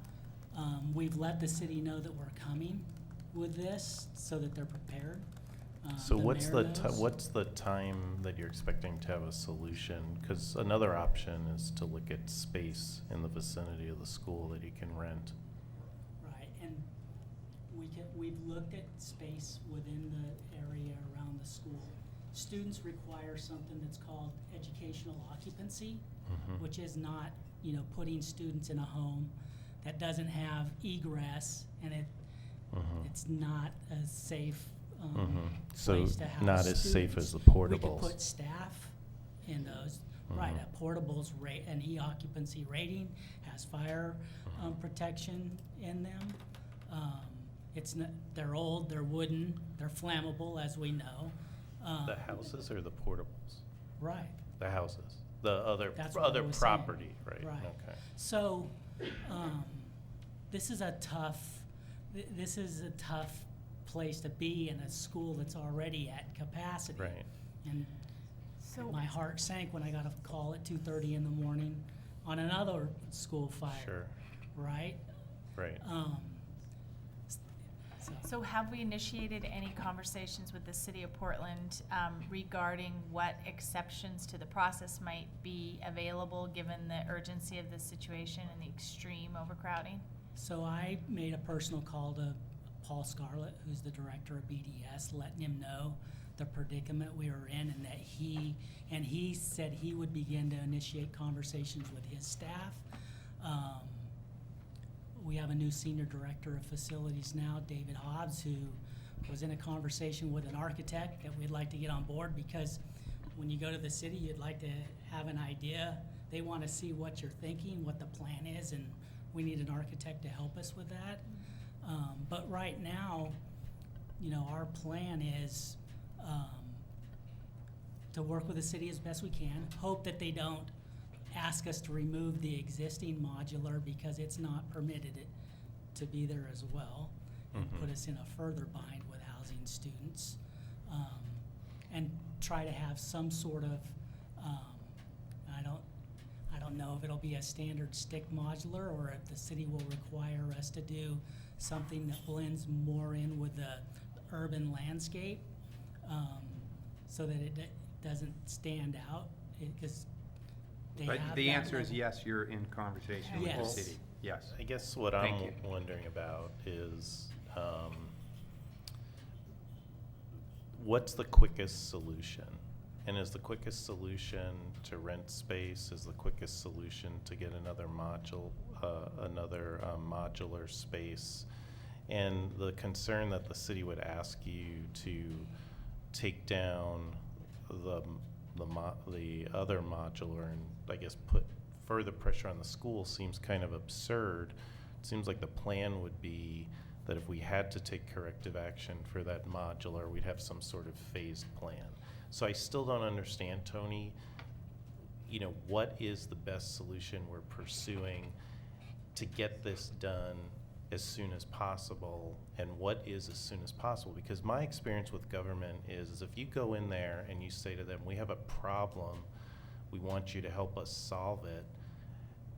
We've let the city know that we're coming with this so that they're prepared. So what's mayor the knows. what's the time that you're expecting to have a solution? Because another option is to look at space in the vicinity of the school that you can rent. Right, and we've looked at space within the area around the school. Students require something that's called educational occupancy, which is not, putting students in a home that doesn't have egress, and it's not a safe So place to house not as safe students. as the We portables. could put staff in those. Right, a portables rate, an e-occupancy rating, has fire protection in them. They're old, they're wooden, they're flammable, as we know. The houses or the portables? Right. The houses. The other That's what I other was property, saying. right? Right. Okay. So, this is a tough place to be in a school that's already at capacity. Right. And my heart sank when I got a call at 2:30 in the morning on another school fire. Sure. Right? Right. So have we initiated any conversations with the city of Portland regarding what exceptions to the process might be available given the urgency of the situation and the extreme overcrowding? So I made a personal call to Paul Scarlett, who's the director of BDS, letting him know the predicament we were in, and that he said he would begin to initiate conversations with his staff. We have a new senior director of facilities now, David Hobbs, who was in a conversation with an architect that we'd like to get on board, because when you go to the city, you'd like to have an idea. They want to see what you're thinking, what the plan is, and we need an architect to help us with that. But right now, our plan is to work with the city as best we can, hope that they don't ask us to remove the existing modular because it's not permitted to be there as well, and put us in a further bind with housing students, and try to have some sort of, I don't know if it'll be a standard stick modular or if the city will require us to do something that blends more in with the urban landscape, so that it doesn't stand out, because But the answer is yes, you're in conversation with the Yes. city. Yes. I guess what Thank I'm you. wondering about is what's the quickest solution? And is the quickest solution to rent space? Is the quickest solution to get another modular space? And the concern that the city would ask you to take down the other modular and I guess put further pressure on the school seems kind of absurd. It seems like the plan would be that if we had to take corrective action for that modular, we'd have some sort of phased plan. So I still don't understand, Tony, what is the best solution we're pursuing to get this done as soon as possible, and what is as soon as possible? Because my experience with government is if you go in there and you say to them, we have a problem, we want you to help us solve it,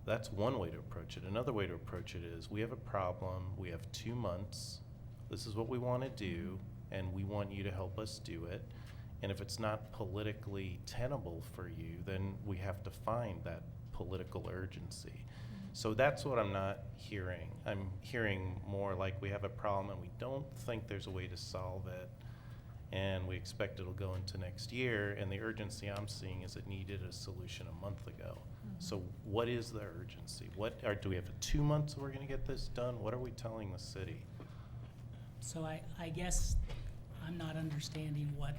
that's one way to approach it. Another way to approach it is, we have a problem, we have 2 months, this is what we want to do, and we want you to help us do it. And if it's not politically tenable for you, then we have to find that political urgency. So that's what I'm not hearing. I'm hearing more like we have a problem and we don't think there's a way to solve it, and we expect it'll go into next year, and the urgency I'm seeing is it needed a solution a month ago. So what is the urgency? Do we have 2 months we're gonna get this done? What are we telling the city? So I guess I'm not understanding what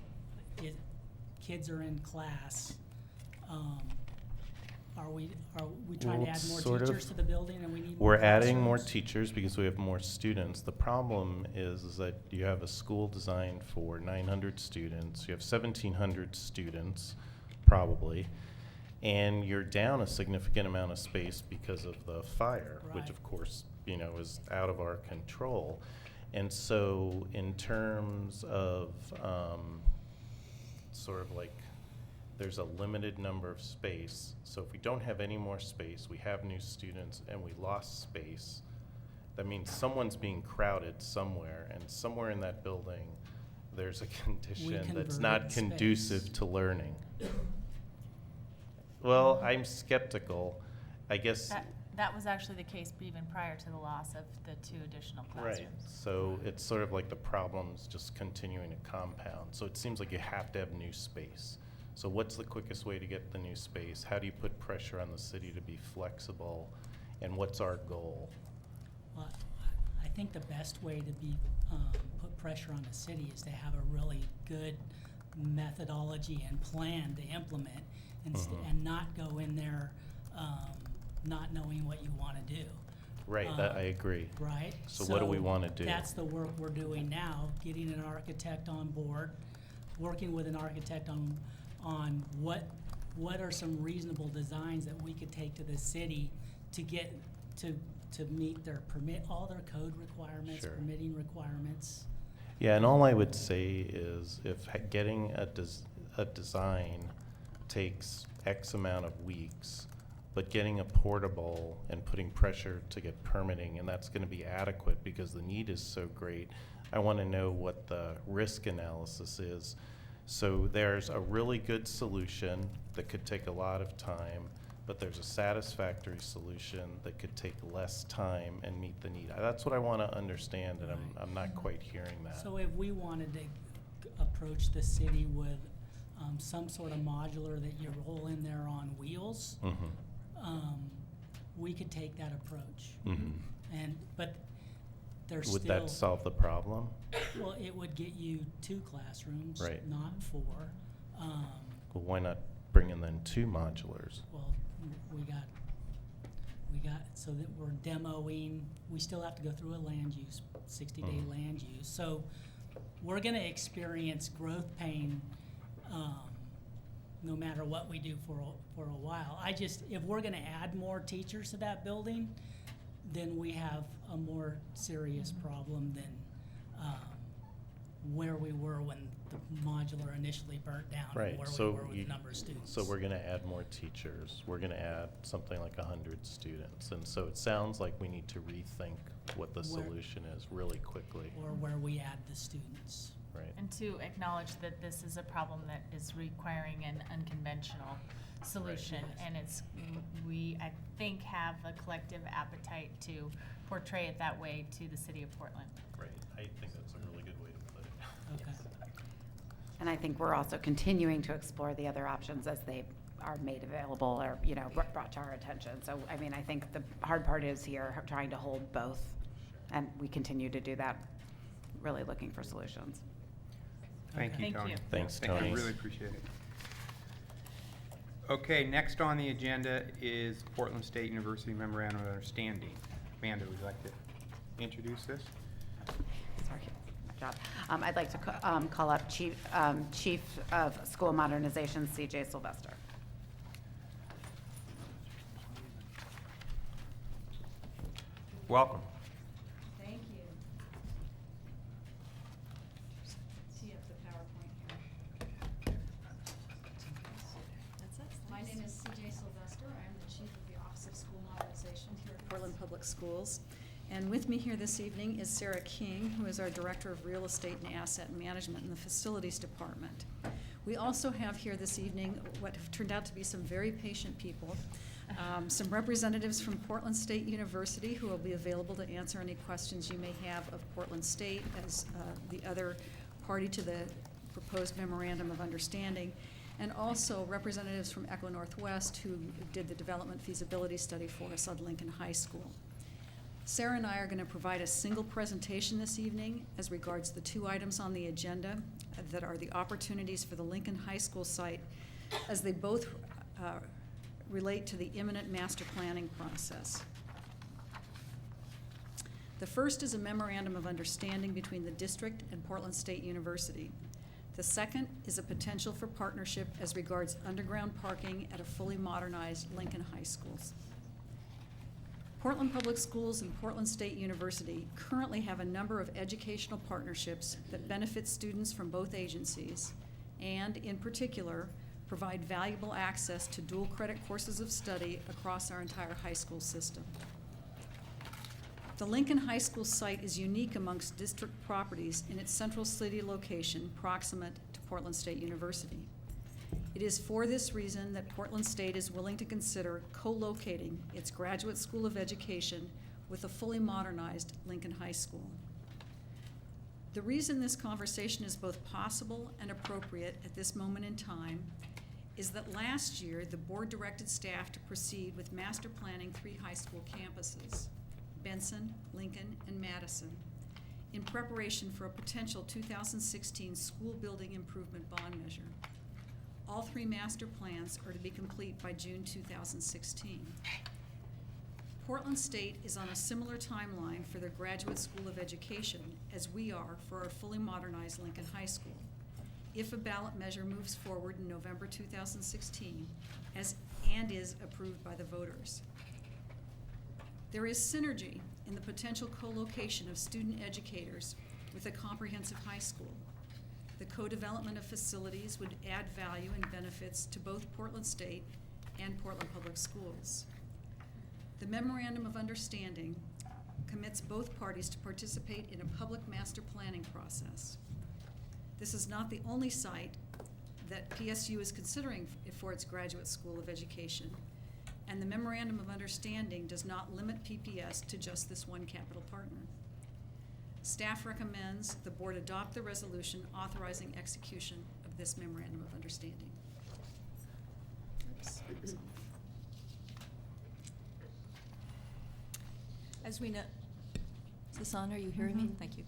kids are in class. Are we trying to add more teachers to the building and we need more We're adding more classrooms? teachers because we have more students. The problem is that you have a school designed for 900 students, you have 1,700 students, probably, and you're down a significant amount of space because of the fire, which Right. of course, is out of our control. And so in terms of sort of like, there's a limited number of space. So if we don't have any more space, we have new students and we lost space, that means someone's being crowded somewhere, and somewhere in that building, there's a condition that's not converted conducive space. to learning. Well, I'm skeptical. I guess. That was actually the case even prior to the loss of the 2 additional classrooms. Right, so it's sort of like the problem's just continuing to compound. So it seems like you have to have new space. So what's the quickest way to get the new space? How do you put pressure on the city to be flexible? And what's our goal? Well, I think the best way to be, put pressure on the city is to have a really good methodology and plan to implement and not go in there not knowing what you want to do. Right, that I agree. Right? So what do we want to do? That's the work we're doing now, getting an architect on board, working with an architect on what are some reasonable designs that we could take to the city to get to meet their all their code requirements, Sure. permitting requirements. Yeah, and all I would say is if getting a design takes X amount of weeks, but getting a portable and putting pressure to get permitting, and that's going to be adequate because the need is so great, I want to know what the risk analysis is. So there's a really good solution that could take a lot of time, but there's a satisfactory solution that could take less time and meet the need. That's what I want to understand, and I'm not quite hearing that. So if we wanted to approach the city with some sort of modular that you roll in there on wheels, we could take that approach. But there's Would still. that solve the problem? Well, it would get you 2 classrooms, Right. not 4. Well, why not bring in then 2 modulars? Well, we got, so that we're demoing, we still have to go through a land use, 60-day land use. So we're gonna experience growth pain, no matter what we do for a while. If we're gonna add more teachers to that building, then we have a more serious problem than, where we were when the modular initially burnt down, and Right, where so we were with the number of students. So we're gonna add more teachers, we're gonna add something like 100 students, and so it sounds like we need to rethink what the solution is really quickly. Or where we add the students. Right. And to acknowledge that this is a problem that is requiring an unconventional solution. And we, I think, have a collective appetite to portray it that way to the city of Portland. Right, I think that's a really good way to put it. Okay. And I think we're also continuing to explore the other options as they are made available or, brought to our attention. So, I mean, I think the hard part is here, trying to hold both. And we continue to do that, really looking for solutions. Thank you, Thank Tony. you. Thanks, Thank Tony. you, really appreciate it. Okay, next on the agenda is Portland State University Memorandum of Understanding. Amanda, would you like to introduce this? Sorry, my job. I'd like to call up Chief of School Modernization, CJ Sylvester. Welcome. Thank you. See up the PowerPoint here. My name is CJ Sylvester. I'm the Chief of the Office of School Modernization here at Portland Public Schools. And with me here this evening is Sarah King, who is our Director of Real Estate and Asset Management in the Facilities Department. We also have here this evening what have turned out to be some very patient people. Some representatives from Portland State University who will be available to answer any questions you may have of Portland State as the other party to the proposed memorandum of understanding, and also representatives from Echo Northwest who did the development feasibility study for us on Lincoln High School. Sarah and I are going to provide a single presentation this evening as regards the 2 items on the agenda that are the opportunities for the Lincoln High School site, as they both relate to the imminent master planning process. The first is a memorandum of understanding between the district and Portland State University. The second is a potential for partnership as regards underground parking at a fully modernized Lincoln High Schools. Portland Public Schools and Portland State University currently have a number of educational partnerships that benefit students from both agencies and, in particular, provide valuable access to dual credit courses of study across our entire high school system. The Lincoln High School site is unique amongst district properties in its central city location proximate to Portland State University. It is for this reason that Portland State is willing to consider co-locating its Graduate School of Education with a fully modernized Lincoln High School. The reason this conversation is both possible and appropriate at this moment in time is that last year the board directed staff to proceed with master planning 3 high school campuses, Benson, Lincoln, and Madison, in preparation for a potential 2016 school building improvement bond measure. All 3 master plans are to be complete by June 2016. Portland State is on a similar timeline for their Graduate School of Education as we are for our fully modernized Lincoln High School, if a ballot measure moves forward in November 2016 and is approved by the voters. There is synergy in the potential co-location of student educators with a comprehensive high school. The co-development of facilities would add value and benefits to both Portland State and Portland Public Schools. The Memorandum of Understanding commits both parties to participate in a public master planning process. This is not the only site that PSU is considering for its Graduate School of Education, and the Memorandum of Understanding does not limit PPS to just this one capital partner. Staff recommends the board adopt the resolution authorizing execution of this Memorandum of Understanding. Oops. As we know, is this on? Are you hearing me? Thank you.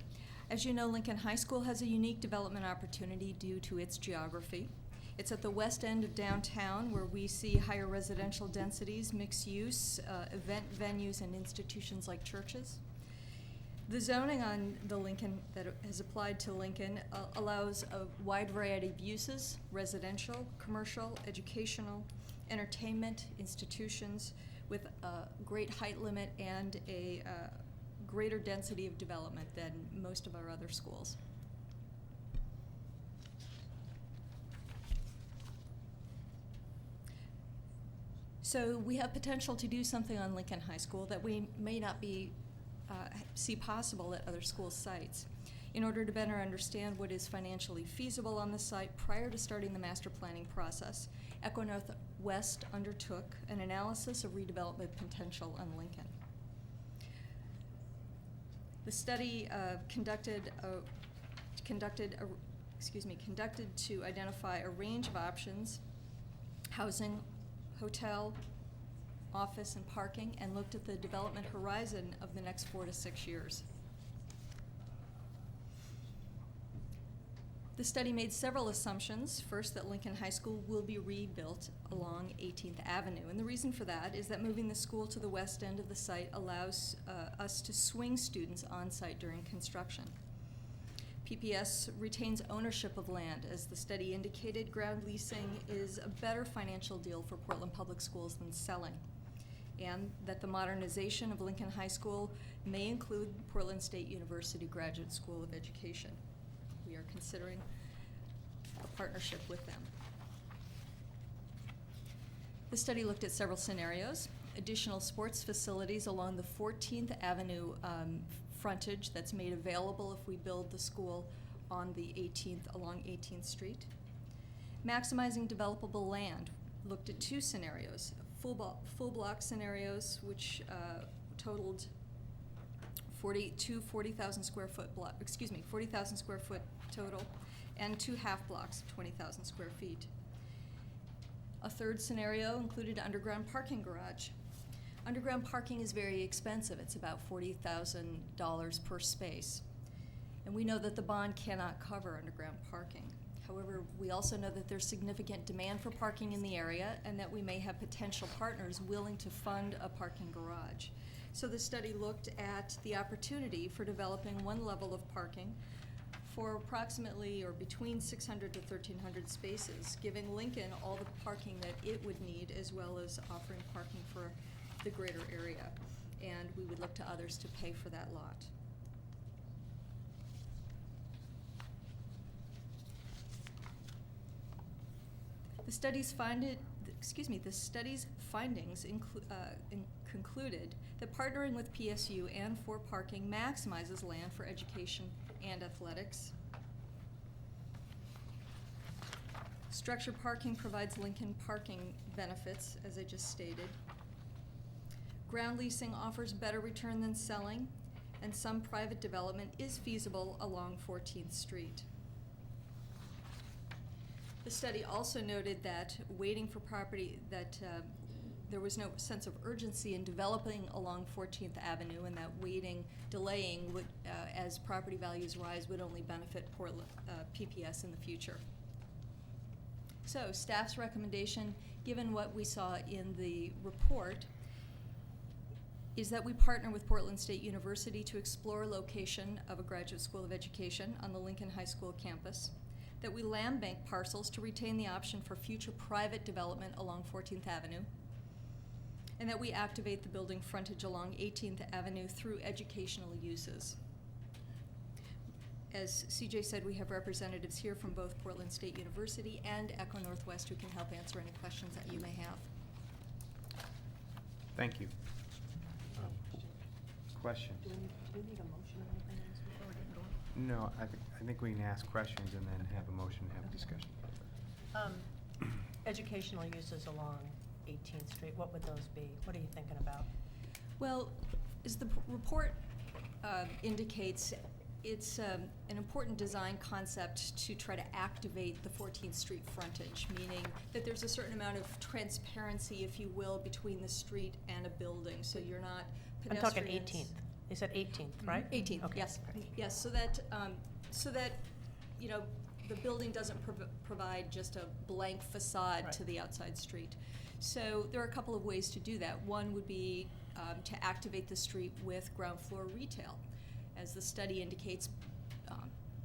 As you know, Lincoln High School has a unique development opportunity due to its geography. It's at the west end of downtown where we see higher residential densities, mixed use, event venues, and institutions like churches. The zoning on the Lincoln that has applied to Lincoln allows a wide variety of uses: residential, commercial, educational, entertainment, institutions, with a great height limit and a greater density of development than most of our other schools. So we have potential to do something on Lincoln High School that we may not see possible at other school sites. In order to better understand what is financially feasible on the site prior to starting the master planning process, Echo Northwest undertook an analysis of redevelopment potential on Lincoln. The study conducted to identify a range of options: housing, hotel, office, and parking, and looked at the development horizon of the next 4 to 6 years. The study made several assumptions. First, that Lincoln High School will be rebuilt along 18th Avenue. And the reason for that is that moving the school to the west end of the site allows us to swing students on site during construction. PPS retains ownership of land. As the study indicated, ground leasing is a better financial deal for Portland Public Schools than selling, and that the modernization of Lincoln High School may include Portland State University Graduate School of Education. We are considering a partnership with them. The study looked at several scenarios: additional sports facilities along the 14th Avenue frontage that's made available if we build the school on the 18th, along 18th Street. Maximizing developable land, looked at 2 scenarios: full block scenarios, which totaled 40,000 square foot total, and 2 half blocks of 20,000 square feet. A third scenario included underground parking garage. Underground parking is very expensive. It's about $40,000 per space. And we know that the bond cannot cover underground parking. However, we also know that there's significant demand for parking in the area and that we may have potential partners willing to fund a parking garage. So the study looked at the opportunity for developing one level of parking for approximately or between 600 to 1,300 spaces, giving Lincoln all the parking that it would need, as well as offering parking for the greater area. and we would look to others to pay for that lot. The study's findings concluded that partnering with PSU and for parking maximizes land for education and athletics. Structured parking provides Lincoln parking benefits, as I just stated. Ground leasing offers better return than selling, and some private development is feasible along 14th Street. The study also noted that waiting for property, that there was no sense of urgency in developing along 14th Avenue, and that delaying would, as property values rise, would only benefit Portland, PPS in the future. So staff's recommendation, given what we saw in the report, is that we partner with Portland State University to explore location of a graduate school of education on the Lincoln High School campus, that we land bank parcels to retain the option for future private development along 14th Avenue, and that we activate the building frontage along 18th Avenue through educational uses. As CJ said, we have representatives here from both Portland State University and Echo Northwest who can help answer any questions that you may have. Thank you. Questions? Do we need a motion or anything else before we get going? No, I think we can ask questions and then have a motion to have a discussion. Educational uses along 18th Street, what would those be? What are you thinking about? Well, as the report indicates, it's an important design concept to try to activate the 14th Street frontage, meaning that there's a certain amount of transparency, if you will, between the street and a building, so you're not I'm talking pedestrians. 18th. You said 18th, right? 18th, Okay, yes. great. Yes, so that, you know, the building doesn't provide just a blank facade Right. to the outside street. So there are a couple of ways to do that. One would be to activate the street with ground floor retail. As the study indicates,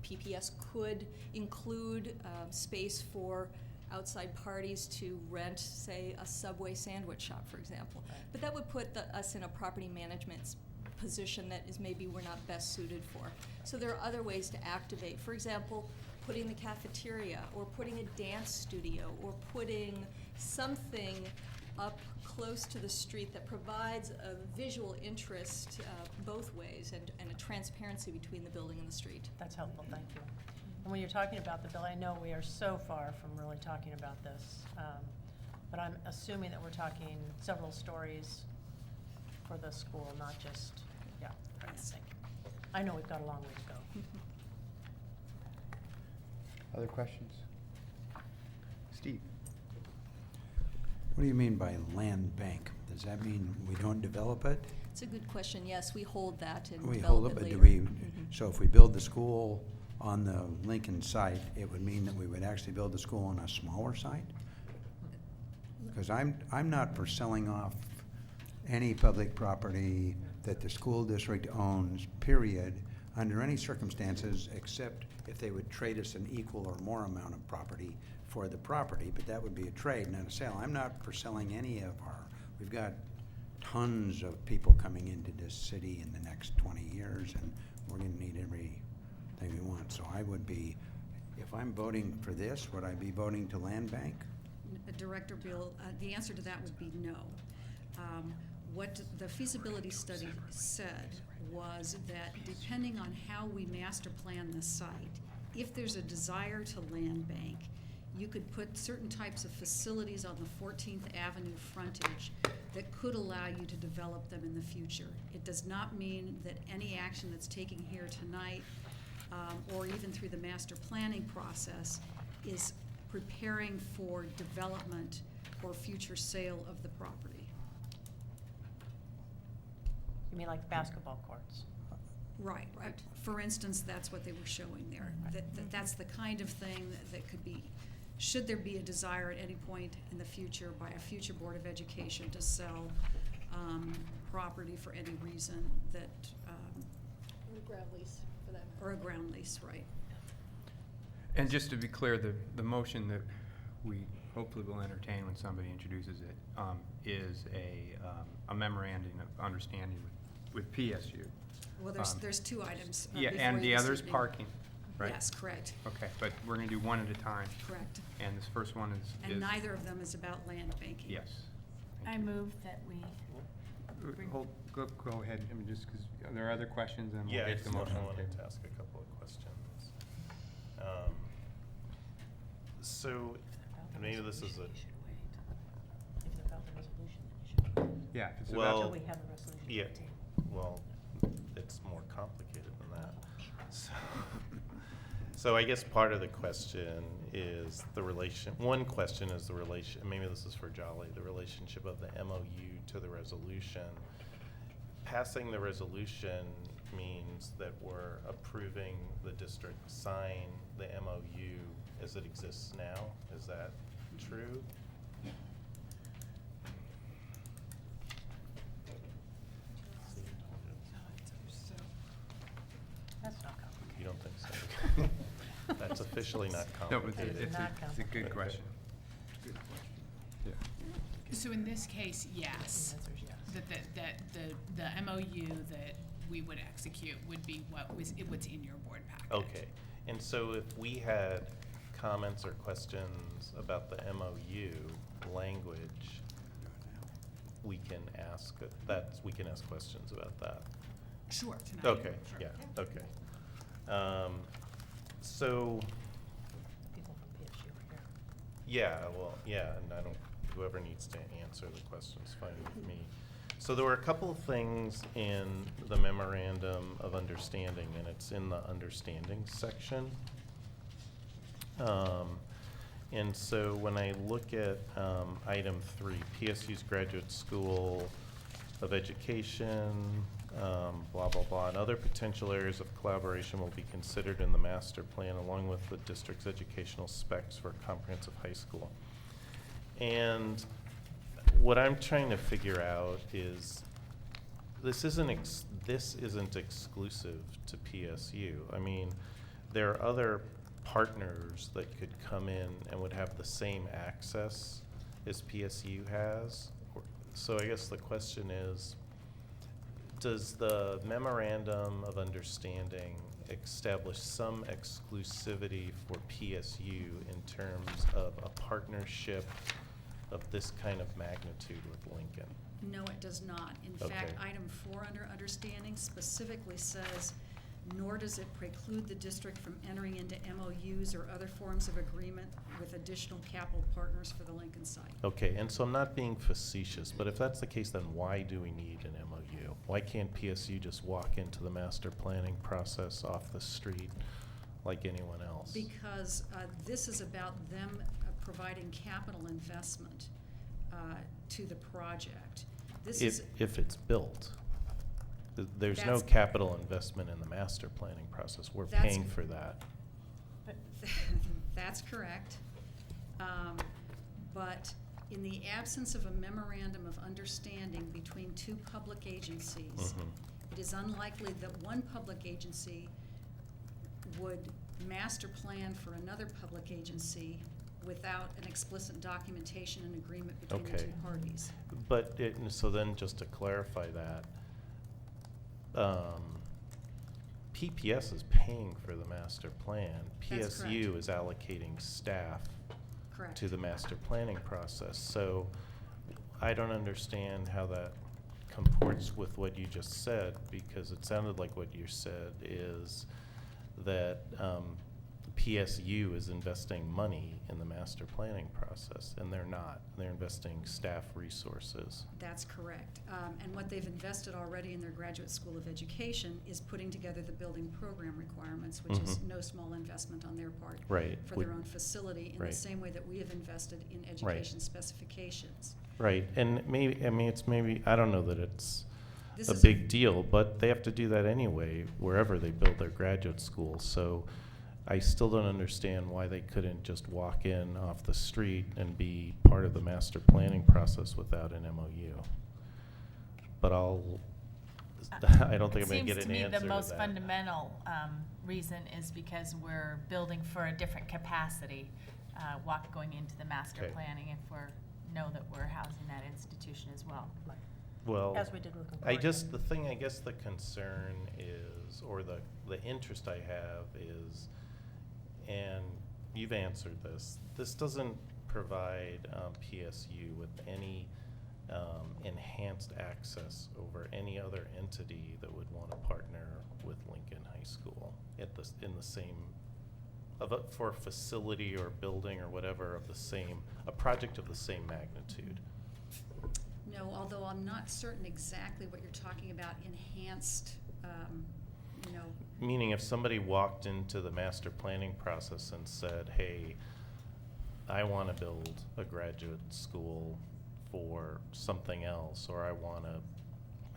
PPS could include space for outside parties to rent, say, a Subway sandwich shop, for example. Right. But that would put us in a property management position that is maybe we're not best suited for. So there are other ways to activate. For example, putting the cafeteria, or putting a dance studio, or putting something up close to the street that provides a visual interest both ways, and a transparency between the building and the street. That's helpful, thank you. And when you're talking about the bill, I know we are so far from really talking about this, but I'm assuming that we're talking several stories for the school, not just, yeah, trying to think. I know we've got a long way to go. Other questions? Steve? What do you mean by land bank? Does that mean we don't develop it? It's a good question. Yes, we hold that and We develop hold it, it but later. do we, Mhm. so if we build the school on the Lincoln site, it would mean that we would actually build the school on a smaller site? Because I'm not for selling off any public property that the school district owns, period, under any circumstances, except if they would trade us an equal or more amount of property for the property, but that would be a trade, not a sale. I'm not for selling any of we've got tons of people coming into this city in the next 20 years, and we're gonna need everything we want. So I would be, if I'm voting for this, would I be voting to land bank? Director Bill, the answer to that would be no. What the feasibility study said was that depending on how we master plan the site, if there's a desire to land bank, you could put certain types of facilities on the 14th Avenue frontage that could allow you to develop them in the future. It does not mean that any action that's taken here tonight, or even through the master planning process, is preparing for development or future sale of the property. You mean like basketball courts? Right. For instance, that's what they were showing there. That's the kind of thing that could be, should there be a desire at any point in the future by a future Board of Education to sell property for any reason that. Or a ground lease, for that matter. Or a ground lease, right. And just to be clear, the motion that we hopefully will entertain when somebody introduces it, is a memorandum of understanding with PSU. Well, there's two items. Yeah, before and you the this other's evening. parking, right? Yes, correct. Okay, but we're gonna do one at a time. Correct. And this first one is. And neither of them is about land banking. Yes. I move that we. Go ahead, I mean, just because there are other questions, and we'll Yeah, I get just the motion. wanted to ask a couple of questions. So, and maybe this is a, If it's about the resolution, then you should. Yeah, if it's about. well, Until we have a resolution. yeah, well, it's more complicated than that. So I guess part of the question is the relation, one question is the relation, maybe this is for Jolly, the relationship of the MOU to the resolution. Passing the resolution means that we're approving the district sign the MOU as it exists now. Is that true? That's not complicated. You don't think so? That's officially not No, but complicated. it's a good question. Yeah. So in this case, yes. The answer is yes. That the MOU that we would execute would be what's in your board packet. Okay, and so if we had comments or questions about the MOU language, we can ask, we can ask questions about that. Sure, tonight. Okay, Sure. yeah, okay. So, People from PSU are here. yeah, well, yeah, and I don't, whoever needs to answer the question's fine with me. So there were a couple of things in the memorandum of understanding, and it's in the understanding section. And so when I look at item 3, PSU's Graduate School of Education, blah, blah, blah, and other potential areas of collaboration will be considered in the master plan along with the district's educational specs for comprehensive high school. And what I'm trying to figure out is this isn't exclusive to PSU. I mean, there are other partners that could come in and would have the same access as PSU has. So I guess the question is, does the memorandum of understanding establish some exclusivity for PSU in terms of a partnership of this kind of magnitude with Lincoln? No, it does not. In Okay. fact, item 4 under understanding specifically says, nor does it preclude the district from entering into MOUs or other forms of agreement with additional capital partners for the Lincoln site. Okay, and so I'm not being facetious, but if that's the case, then why do we need an MOU? Why can't PSU just walk into the master planning process off the street like anyone else? Because this is about them providing capital investment to the project. This is If it's built. There's no That's- capital investment in the master planning process. We're That's- paying for that. That's correct. But in the absence of a memorandum of understanding between two public agencies, Mhm. it is unlikely that one public agency would master plan for another public agency without an explicit documentation and agreement between the Okay. two parties. But so then just to clarify that, PPS is paying for the master plan. That's PSU correct. is allocating staff Correct. to the master planning process. So I don't understand how that comports with what you just said, because it sounded like what you said is that PSU is investing money in the master planning process, and they're not. They're investing staff resources. That's correct. And what they've invested already in their Graduate School of Education is putting together the building program requirements, which is Mhm. no small investment on their part. Right. For their own facility, in the Right. same way that we have invested in education specifications. Right, and maybe, I mean, it's maybe, I don't know that it's This a is big deal, but they have to do that anyway, wherever they build their graduate school. So I still don't understand why they couldn't just walk in off the street and be part of the master planning process without an MOU. But I don't think I'm gonna get an answer to It seems to me the most that. fundamental reason is because we're building for a different capacity. going into the master Okay. planning if know that we're housing that institution as well. Well, As we did with I Concordia. guess the concern is, or the interest I have is, and you've answered this doesn't provide PSU with any enhanced access over any other entity that would want to partner with Lincoln High School in the same, for a facility or building or whatever of the same, a project of the same magnitude. No, although I'm not certain exactly what you're talking about, enhanced, Meaning if somebody walked into the master planning process and said, hey, I want to build a graduate school for something else, or I want to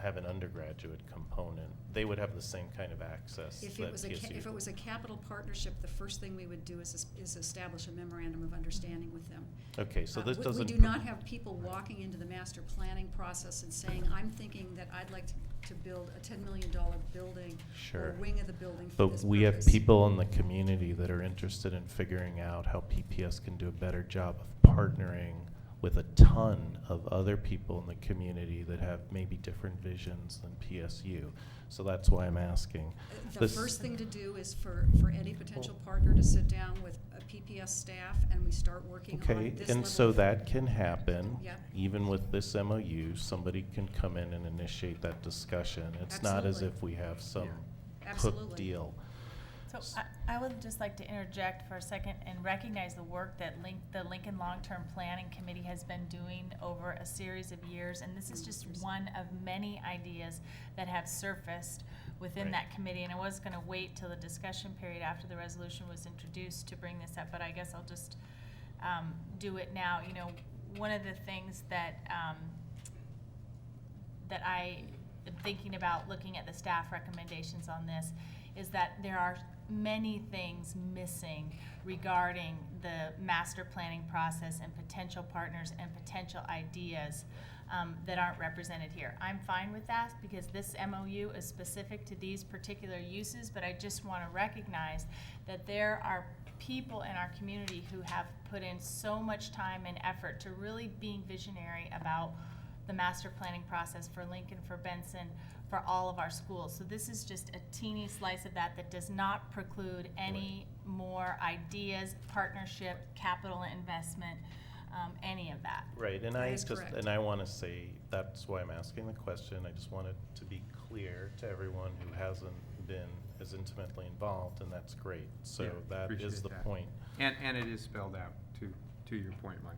have an undergraduate component, they would have the same kind of access If that it was PSU if it was a capital partnership, the first thing we would do is establish a memorandum of understanding with them. Okay, so this doesn't. We do not have people walking into the master planning process and saying, I'm thinking that I'd like to build a $10 million building or Sure. a wing of the building for this But we have purpose. people in the community that are interested in figuring out how PPS can do a better job of partnering with a ton of other people in the community that have maybe different visions than PSU. So that's why I'm asking. The first thing to do is for any potential partner to sit down with a PPS staff and we start working on Okay, this and level so of- that can happen. Yep. Even with this MOU, somebody can come in and initiate that discussion. It's not as Absolutely. if we have some Absolutely. hook deal. So I would just like to interject for a second and recognize the work that the Lincoln Long-Term Planning Committee has been doing over a series of years. And this is just one of many ideas that have surfaced within Right. that committee. And I was going to wait till the discussion period after the resolution was introduced to bring this up, but I guess I'll just do it now. You know, one of the things that that I am thinking about looking at the staff recommendations on this is that there are many things missing regarding the master planning process and potential partners and potential ideas that aren't represented here. I'm fine with that because this MOU is specific to these particular uses, but I just want to recognize that there are people in our community who have put in so much time and effort to really being visionary about the master planning process for Lincoln, for Benson, for all of our schools. So this is just a teeny slice of that does not preclude any more ideas, partnership, capital investment, any of that. Right, and That is correct. I want to say, that's why I'm asking the question. I just want it to be clear to everyone who hasn't been as intimately involved, and that's great. So Yeah, that is appreciate the that. point. And it is spelled out, to your point, Mike.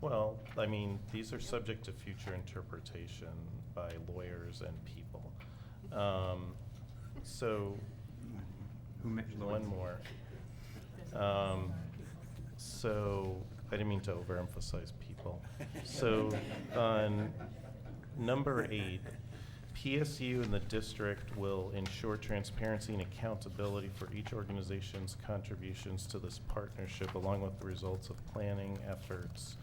Well, I mean, these are subject to future interpretation by lawyers and people. So, Who met one more. So, I didn't mean to overemphasize people. So, on number 8, PSU and the district will ensure transparency and accountability for each organization's contributions to this partnership, along with the results of planning efforts,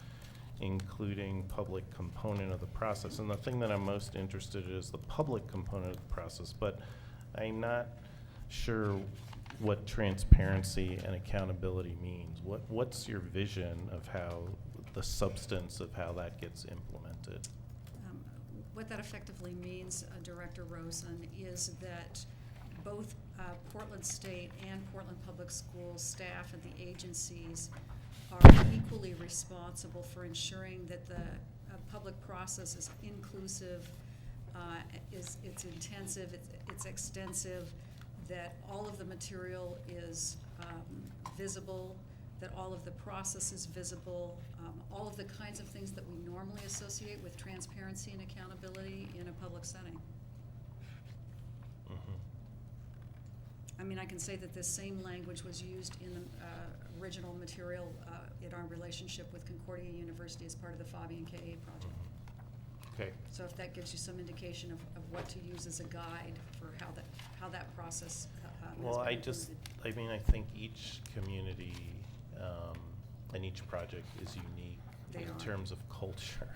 including public component of the process. And the thing that I'm most interested in is the public component of the process, but I'm not sure what transparency and accountability means. What's your vision of how, the substance of how that gets implemented? What that effectively means, Director Rosen, is that both Portland State and Portland Public Schools staff and the agencies are equally responsible for ensuring that the public process is inclusive, it's intensive, it's extensive, that all of the material is visible, that all of the process is visible, all of the kinds of things that we normally associate with transparency and accountability in a public setting. I mean, I can say that this same language was used in the original material in our relationship with Concordia University as part of the Fabian KA project. Okay. So if that gives you some indication of what to use as a guide for how that process has Well, been I implemented. mean, I think each community and each project is unique They in are. terms of culture,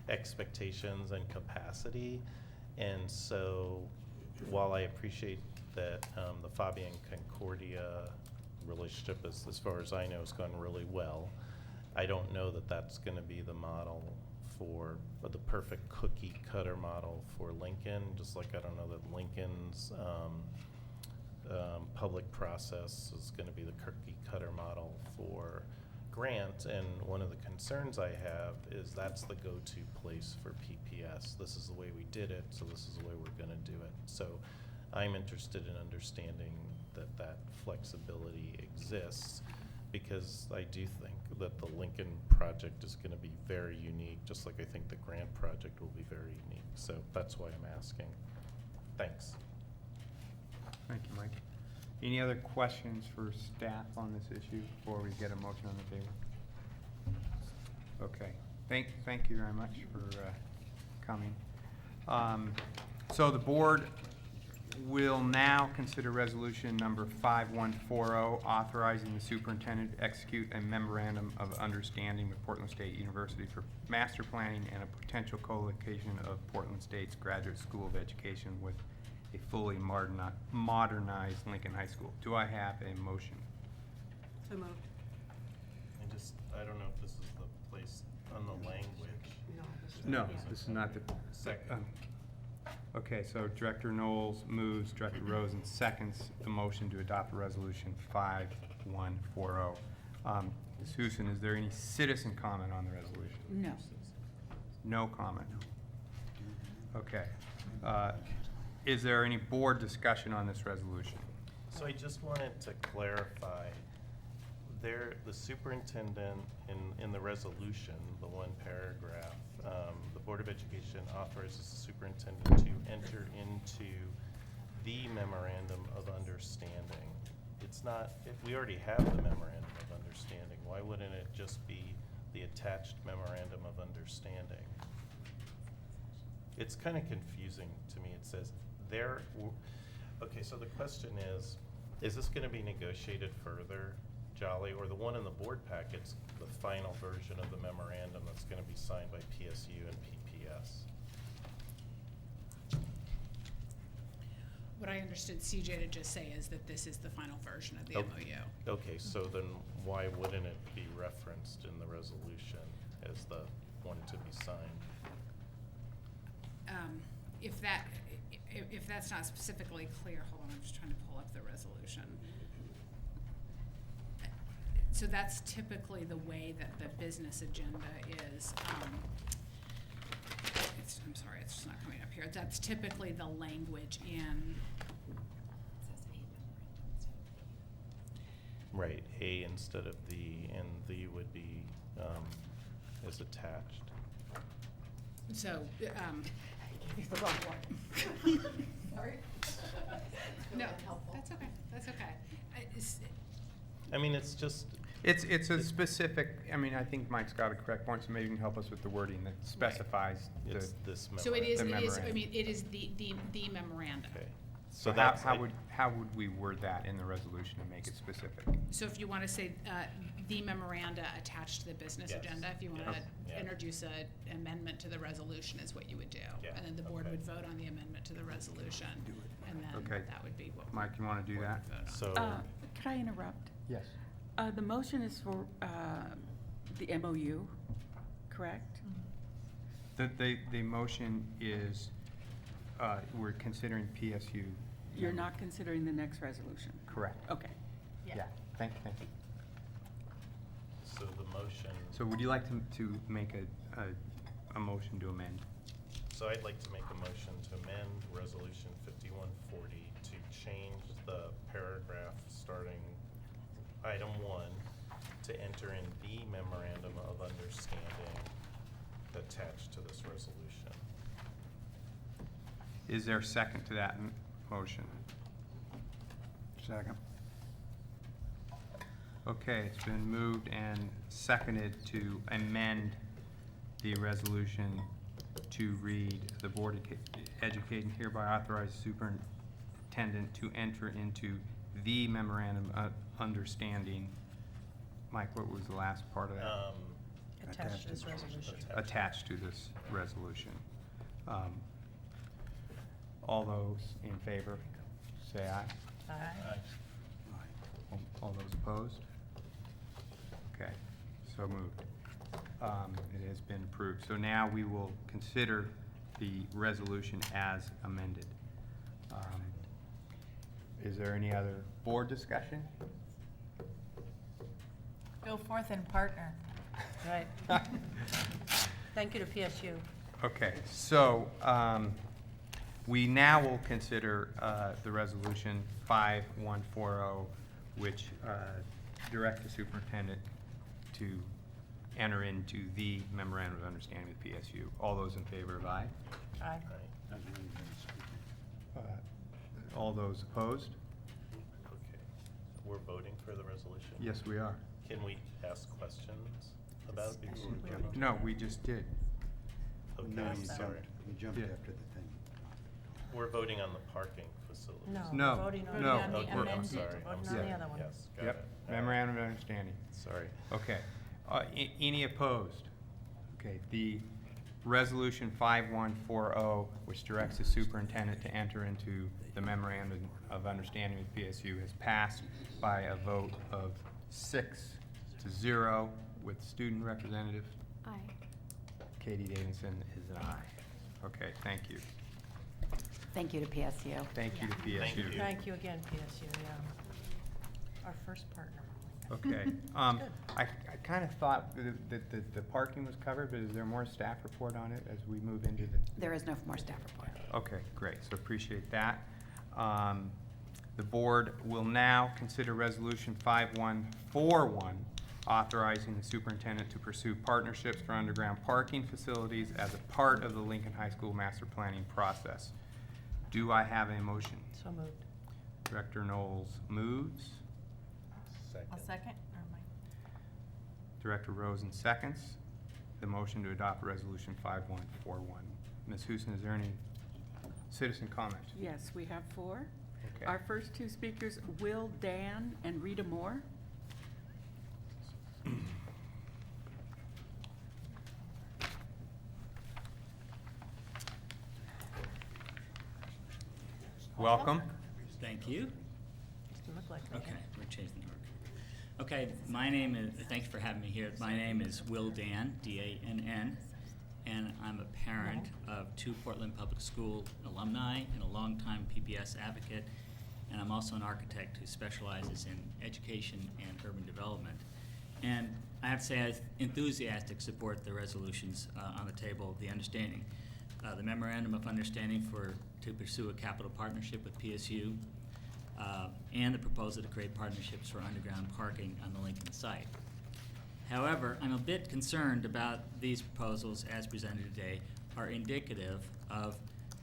expectations, and capacity. And so, while I appreciate that the Fabian Concordia relationship, as far as I know, has gone really well. I don't know that that's going to be the model for the perfect cookie cutter model for Lincoln, just like I don't know that Lincoln's public process is going to be the cookie cutter model for Grant. And one of the concerns I have is that's the go-to place for PPS. This is the way we did it, so this is the way we're going to do it. So I'm interested in understanding that that flexibility exists, because I do think that the Lincoln project is going to be very unique, just like I think the Grant project will be very unique. So that's why I'm asking. Thanks. Thank you, Mike. Any other questions for staff on this issue before we get a motion on the table? Okay. Thank you very much for coming. So the board will now consider resolution number 5140, authorizing the superintendent to execute a memorandum of understanding with Portland State University for master planning and a potential co-location of Portland State's Graduate School of Education with a fully modernized Lincoln High School. Do I have a motion? So moved. I don't know if this is the place on the language. No, this is not the Second. Okay, so Director Knowles moves, Director Rosen seconds the motion to adopt resolution 5140. Ms. Huson, is there any citizen comment on the resolution? No. No comment? Okay. Is there any board discussion on this resolution? So I just wanted to clarify, the superintendent in the resolution, the one paragraph, the Board of Education authorizes the superintendent to enter into the memorandum of understanding. It's not, we already have the memorandum of understanding. Why wouldn't it just be the attached memorandum of understanding? It's kind of confusing to me. It says okay, so the question is this going to be negotiated further, Jolly, or the one in the board packet's the final version of the memorandum that's going to be signed by PSU and PPS? What I understood CJ to just say is that this is the final version of the MOU. Okay, so then why wouldn't it be referenced in the resolution as the one to be signed? If that's not specifically clear, hold on, I'm just trying to pull up the resolution. So that's typically the way that the business agenda is. I'm sorry, it's just not coming up here. That's typically the language in. Right, A instead of the, and the would be is attached. So, The wrong one. Sorry. No, that's okay, that's okay. I mean, it's just. It's a specific, I mean, I think Mike's got a correct point, so maybe you can help us with the wording that specifies It's this So it is, memorandum. I mean, it is the memorandum. Okay. So how would we word that in the resolution to make it specific? So if you want to say, the memoranda attached to the business Yes. agenda, if you want Yes. to Yeah. introduce an amendment to the resolution is what you would do. Yeah. And then the board Okay. would vote on the amendment to the resolution. And then Okay. that would be what. Mike, you want to do that? So. Could I interrupt? Yes. The motion is for the MOU, correct? The motion is, we're considering PSU. You're not considering the next resolution? Correct. Okay. Yeah, thank you. So the motion. So would you like to make a motion to amend? So I'd like to make a motion to amend Resolution 5140 to change the paragraph starting item 1 to enter in the memorandum of understanding attached to this resolution. Is there a second to that motion? Second. Okay, it's been moved and seconded to amend the resolution to read, the Board of Education hereby authorizes superintendent to enter into the memorandum of understanding. Mike, what was the last part of that? Attached to this resolution. Attached to this resolution. All those in favor, say aye. Aye. All those opposed? Okay, so moved. It has been approved. So now we will consider the resolution as amended. Is there any other board discussion? Go forth and partner. Right. Thank you to PSU. Okay, so we now will consider the resolution 5140, which directs the superintendent to enter into the memorandum of understanding with PSU. All those in favor of aye? Aye. All those opposed? Okay. We're voting for the resolution? Yes, we are. Can we ask questions about it before we vote? No, we just did. Okay, No, I'm you sorry. jumped. You jumped Yeah. after the thing. We're voting on the parking facilities. No, No, we're voting on no. on the Okay, I'm amended, sorry. we're I'm voting on the sorry. other one. Yes, got Yep, it. memorandum of understanding. Sorry. Okay. Any opposed? Okay, the resolution 5140, which directs the superintendent to enter into the memorandum of understanding with PSU, has passed by a vote of 6-0 with student representative. Aye. Katie Davidson is an aye. Okay, thank you. Thank you to PSU. Thank you to PSU. Thank you. Thank you again, PSU, yeah. Our first partner. Okay. Good. I kind of thought that the parking was covered, but is there more staff report on it as we move into the? There is no more staff report. Okay, great, so appreciate that. The board will now consider resolution 5141, authorizing the superintendent to pursue partnerships for underground parking facilities as a part of the Lincoln High School master planning process. Do I have a motion? So moved. Director Knowles moves. I'll second. Or am I- Director Rosen seconds the motion to adopt resolution 5141. Ms. Houston, is there any citizen comment? Yes, we have 4. Okay. Our first 2 speakers, Will Dan and Rita Moore. Welcome. Thank you. Doesn't look like it. Okay, we're changing the order. Okay, my name is, thanks for having me here. My name is Will Dan, D-A-N-N, and I'm a parent of 2 Portland Public School alumni and a longtime PBS advocate, and I'm also an architect who specializes in education and urban development. And I have to say I enthusiastic support the resolutions on the table, the understanding. The memorandum of understanding to pursue a capital partnership with PSU, and the proposal to create partnerships for underground parking on the Lincoln site. However, I'm a bit concerned about these proposals as presented today are indicative of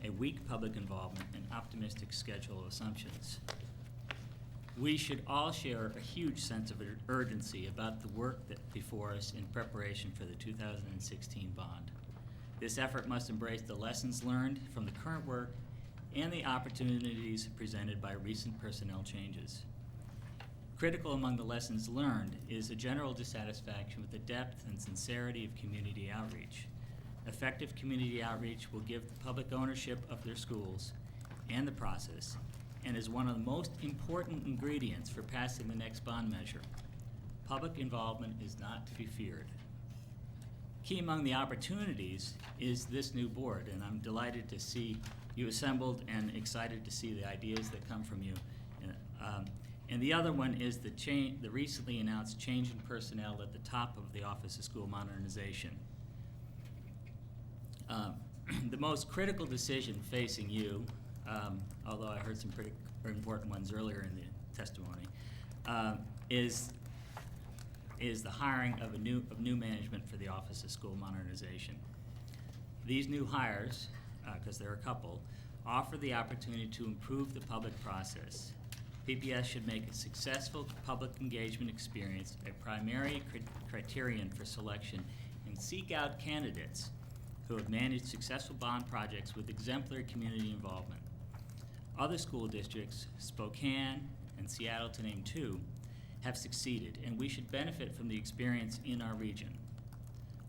a weak public involvement and optimistic schedule of assumptions. We should all share a huge sense of urgency about the work that's before us in preparation for the 2016 bond. This effort must embrace the lessons learned from the current work and the opportunities presented by recent personnel changes. Critical among the lessons learned is a general dissatisfaction with the depth and sincerity of community outreach. Effective community outreach will give the public ownership of their schools and the process, and is one of the most important ingredients for passing the next bond measure. Public involvement is not to be feared. Key among the opportunities is this new board, and I'm delighted to see you assembled and excited to see the ideas that come from you. And the other one is the recently announced change in personnel at the top of the Office of School Modernization. The most critical decision facing you, although I heard some pretty important ones earlier in the testimony, is the hiring of new management for the Office of School Modernization. These new hires, because there are a couple, offer the opportunity to improve the public process. PPS should make a successful public engagement experience a primary criterion for selection and seek out candidates who have managed successful bond projects with exemplary community involvement. Other school districts, Spokane and Seattle to name 2, have succeeded, and we should benefit from the experience in our region.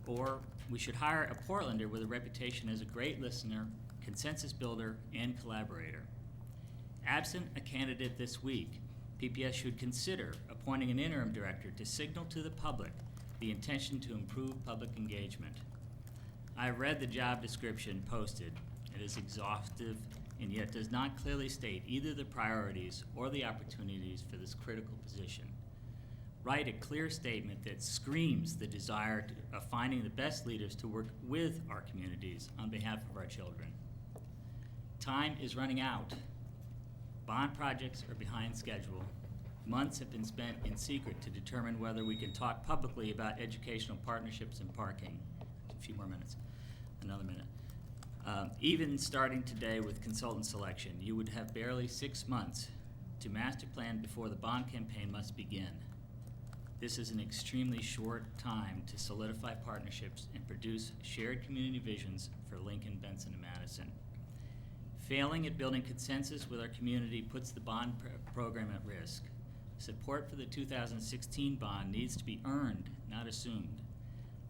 Or we should hire a Portlander with a reputation as a great listener, consensus builder, and collaborator. Absent a candidate this week, PPS should consider appointing an interim director to signal to the public the intention to improve public engagement. I read the job description posted. It is exhaustive and yet does not clearly state either the priorities or the opportunities for this critical position. Write a clear statement that screams the desire of finding the best leaders to work with our communities on behalf of our children. Time is running out. Bond projects are behind schedule. Months have been spent in secret to determine whether we can talk publicly about educational partnerships and parking. A few more minutes, another minute. Even starting today with consultant selection, you would have barely 6 months to master plan before the bond campaign must begin. This is an extremely short time to solidify partnerships and produce shared community visions for Lincoln, Benson, and Madison. Failing at building consensus with our community puts the bond program at risk. Support for the 2016 bond needs to be earned, not assumed.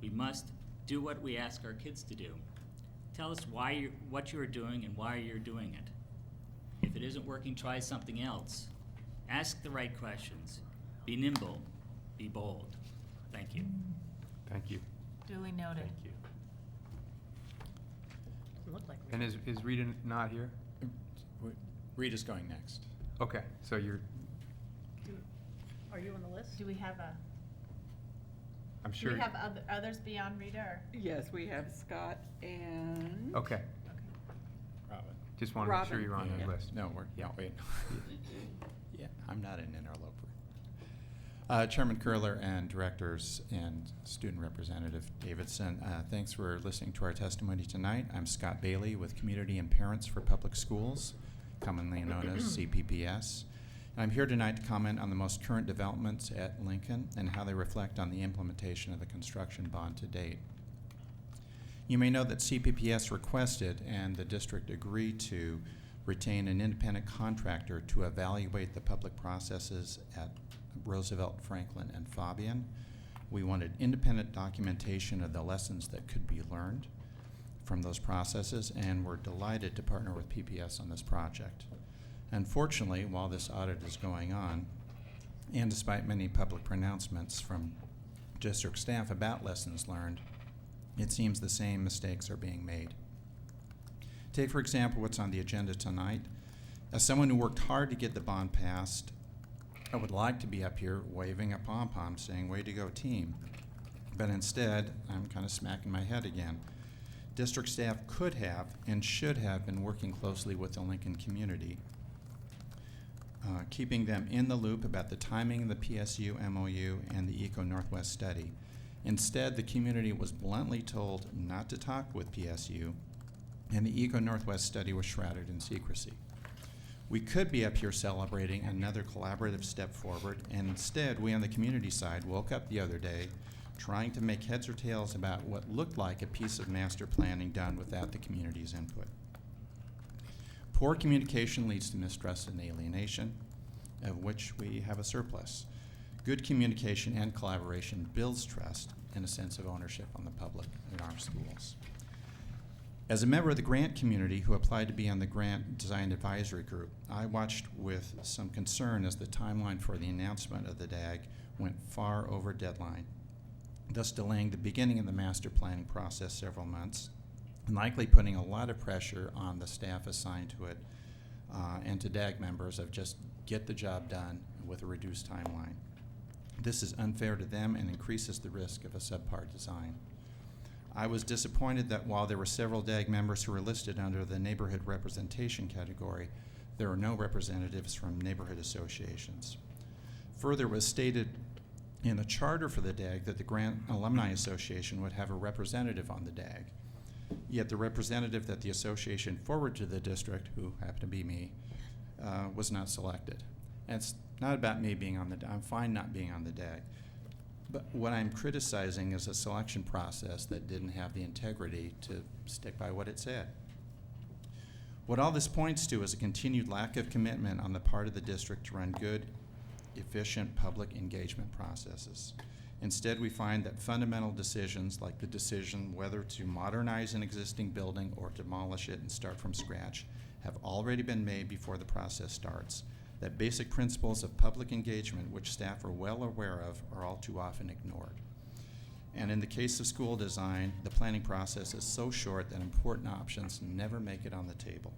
We must do what we ask our kids to do. Tell us what you are doing and why you're doing it. If it isn't working, try something else. Ask the right questions. Be nimble. Be bold. Thank you. Thank you. Duly noted. Thank you. Doesn't look like And is Rita not here? Rita's going next. Okay, so you're, Are you on the list? Do we have a, I'm do sure. we have others beyond Rita, or? Yes, we have Scott and. Okay, Robin. just wanted to make sure Robin. you're on Yeah. the list. No, we're, Yeah. no, wait. Yeah, I'm not an interloper. Chairman Curler and directors and student representative Davidson, thanks for listening to our testimony tonight. I'm Scott Bailey with Community and Parents for Public Schools, commonly known as CPPS. And I'm here tonight to comment on the most current developments at Lincoln and how they reflect on the implementation of the construction bond to date. You may know that CPPS requested and the district agreed to retain an independent contractor to evaluate the public processes at Roosevelt, Franklin, and Fabian. We wanted independent documentation of the lessons that could be learned from those processes, and we're delighted to partner with PPS on this project. Unfortunately, while this audit is going on, and despite many public pronouncements from district staff about lessons learned, it seems the same mistakes are being made. Take, for example, what's on the agenda tonight. As someone who worked hard to get the bond passed, I would like to be up here waving a pom-pom saying, "Way to go, team." But instead, I'm kind of smacking my head again. District staff could have and should have been working closely with the Lincoln community, keeping them in the loop about the timing of the PSU MOU and the Eco Northwest study. Instead, the community was bluntly told not to talk with PSU, and the Eco Northwest study was shrouded in secrecy. We could be up here celebrating another collaborative step forward, and instead, we on the community side woke up the other day trying to make heads or tails about what looked like a piece of master planning done without the community's input. Poor communication leads to mistrust and alienation, of which we have a surplus. Good communication and collaboration builds trust and a sense of ownership on the public in our schools. As a member of the grant community who applied to be on the grant design advisory group, I watched with some concern as the timeline for the announcement of the DAG went far over deadline, thus delaying the beginning of the master planning process several months, and likely putting a lot of pressure on the staff assigned to it and to DAG members of just get the job done with a reduced timeline. This is unfair to them and increases the risk of a subpar design. I was disappointed that while there were several DAG members who were listed under the neighborhood representation category, there were no representatives from neighborhood associations. Further, it was stated in the charter for the DAG that the Grant Alumni Association would have a representative on the DAG. Yet the representative that the association forwarded to the district, who happened to be me, was not selected. And it's not about me being on the DAG. I'm fine not being on the DAG. But what I'm criticizing is a selection process that didn't have the integrity to stick by what it said. What all this points to is a continued lack of commitment on the part of the district to run good, efficient public engagement processes. Instead, we find that fundamental decisions, like the decision whether to modernize an existing building or demolish it and start from scratch, have already been made before the process starts. that basic principles of public engagement, which staff are well aware of, are all too often ignored. And in the case of school design, the planning process is so short that important options never make it on the table.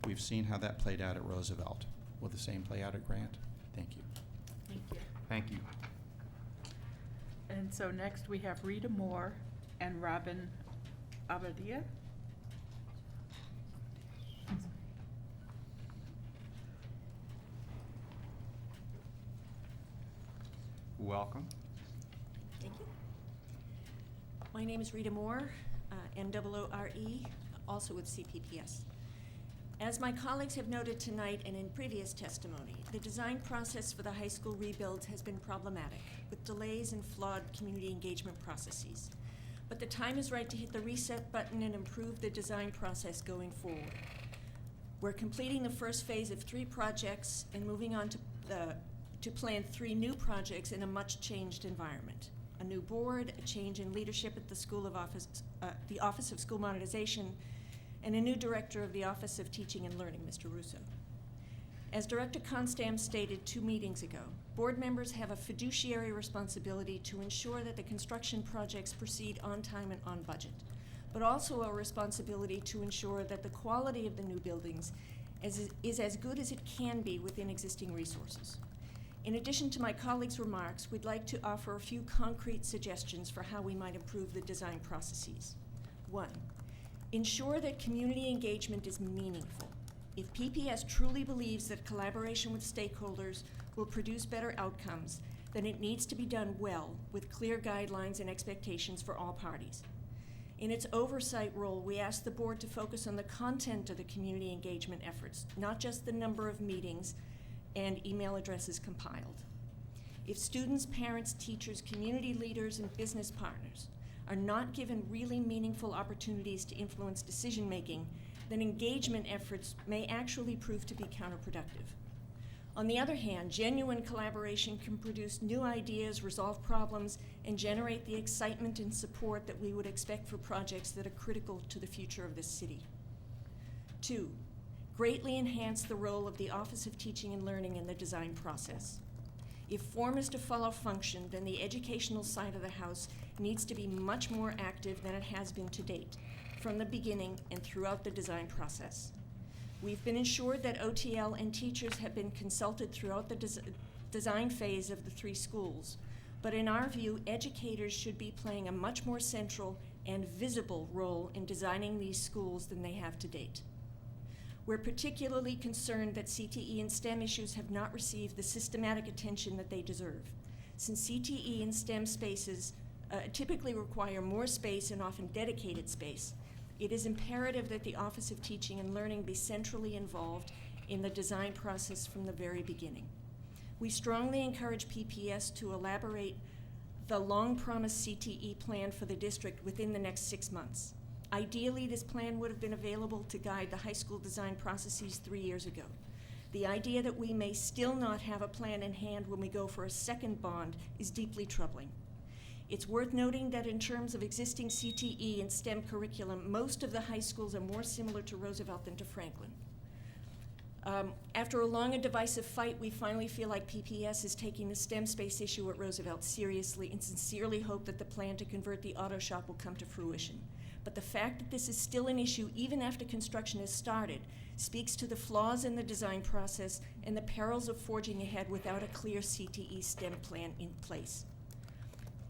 We've seen how that played out at Roosevelt. Will the same play out at Grant? Thank you. Thank you. Thank you. And so next we have Rita Moore and Robin Abadia. Welcome. Thank you. My name is Rita Moore, N-O-O-R-E, also with CPPS. As my colleagues have noted tonight and in previous testimony, the design process for the high school rebuilds has been problematic, with delays and flawed community engagement processes. But the time is right to hit the reset button and improve the design process going forward. We're completing the first phase of 3 projects and moving on to plan 3 new projects in a much changed environment. A new board, a change in leadership at the Office of School Modernization, and a new director of the Office of Teaching and Learning, Mr. Russo. As Director Constam stated 2 meetings ago, board members have a fiduciary responsibility to ensure that the construction projects proceed on time and on budget, but also a responsibility to ensure that the quality of the new buildings is as good as it can be within existing resources. In addition to my colleagues' remarks, we'd like to offer a few concrete suggestions for how we might improve the design processes. 1, ensure that community engagement is meaningful. If PPS truly believes that collaboration with stakeholders will produce better outcomes, then it needs to be done well with clear guidelines and expectations for all parties. In its oversight role, we ask the board to focus on the content of the community engagement efforts, not just the number of meetings and email addresses compiled. If students, parents, teachers, community leaders, and business partners are not given really meaningful opportunities to influence decision-making, then engagement efforts may actually prove to be counterproductive. On the other hand, genuine collaboration can produce new ideas, resolve problems, and generate the excitement and support that we would expect for projects that are critical to the future of this city. 2, greatly enhance the role of the Office of Teaching and Learning in the design process. If form is to follow function, then the educational side of the house needs to be much more active than it has been to date, from the beginning and throughout the design process. We've been ensured that OTL and teachers have been consulted throughout the design phase of the 3 schools, but in our view, educators should be playing a much more central and visible role in designing these schools than they have to date. We're particularly concerned that CTE and STEM issues have not received the systematic attention that they deserve. Since CTE and STEM spaces typically require more space and often dedicated space, it is imperative that the Office of Teaching and Learning be centrally involved in the design process from the very beginning. We strongly encourage PPS to elaborate the long-promised CTE plan for the district within the next 6 months. Ideally, this plan would have been available to guide the high school design processes 3 years ago. The idea that we may still not have a plan in hand when we go for a second bond is deeply troubling. It's worth noting that in terms of existing CTE and STEM curriculum, most of the high schools are more similar to Roosevelt than to Franklin. After a long and divisive fight, we finally feel like PPS is taking the STEM space issue at Roosevelt seriously and sincerely hope that the plan to convert the auto shop will come to fruition. But the fact that this is still an issue even after construction has started speaks to the flaws in the design process and the perils of forging ahead without a clear CTE STEM plan in place.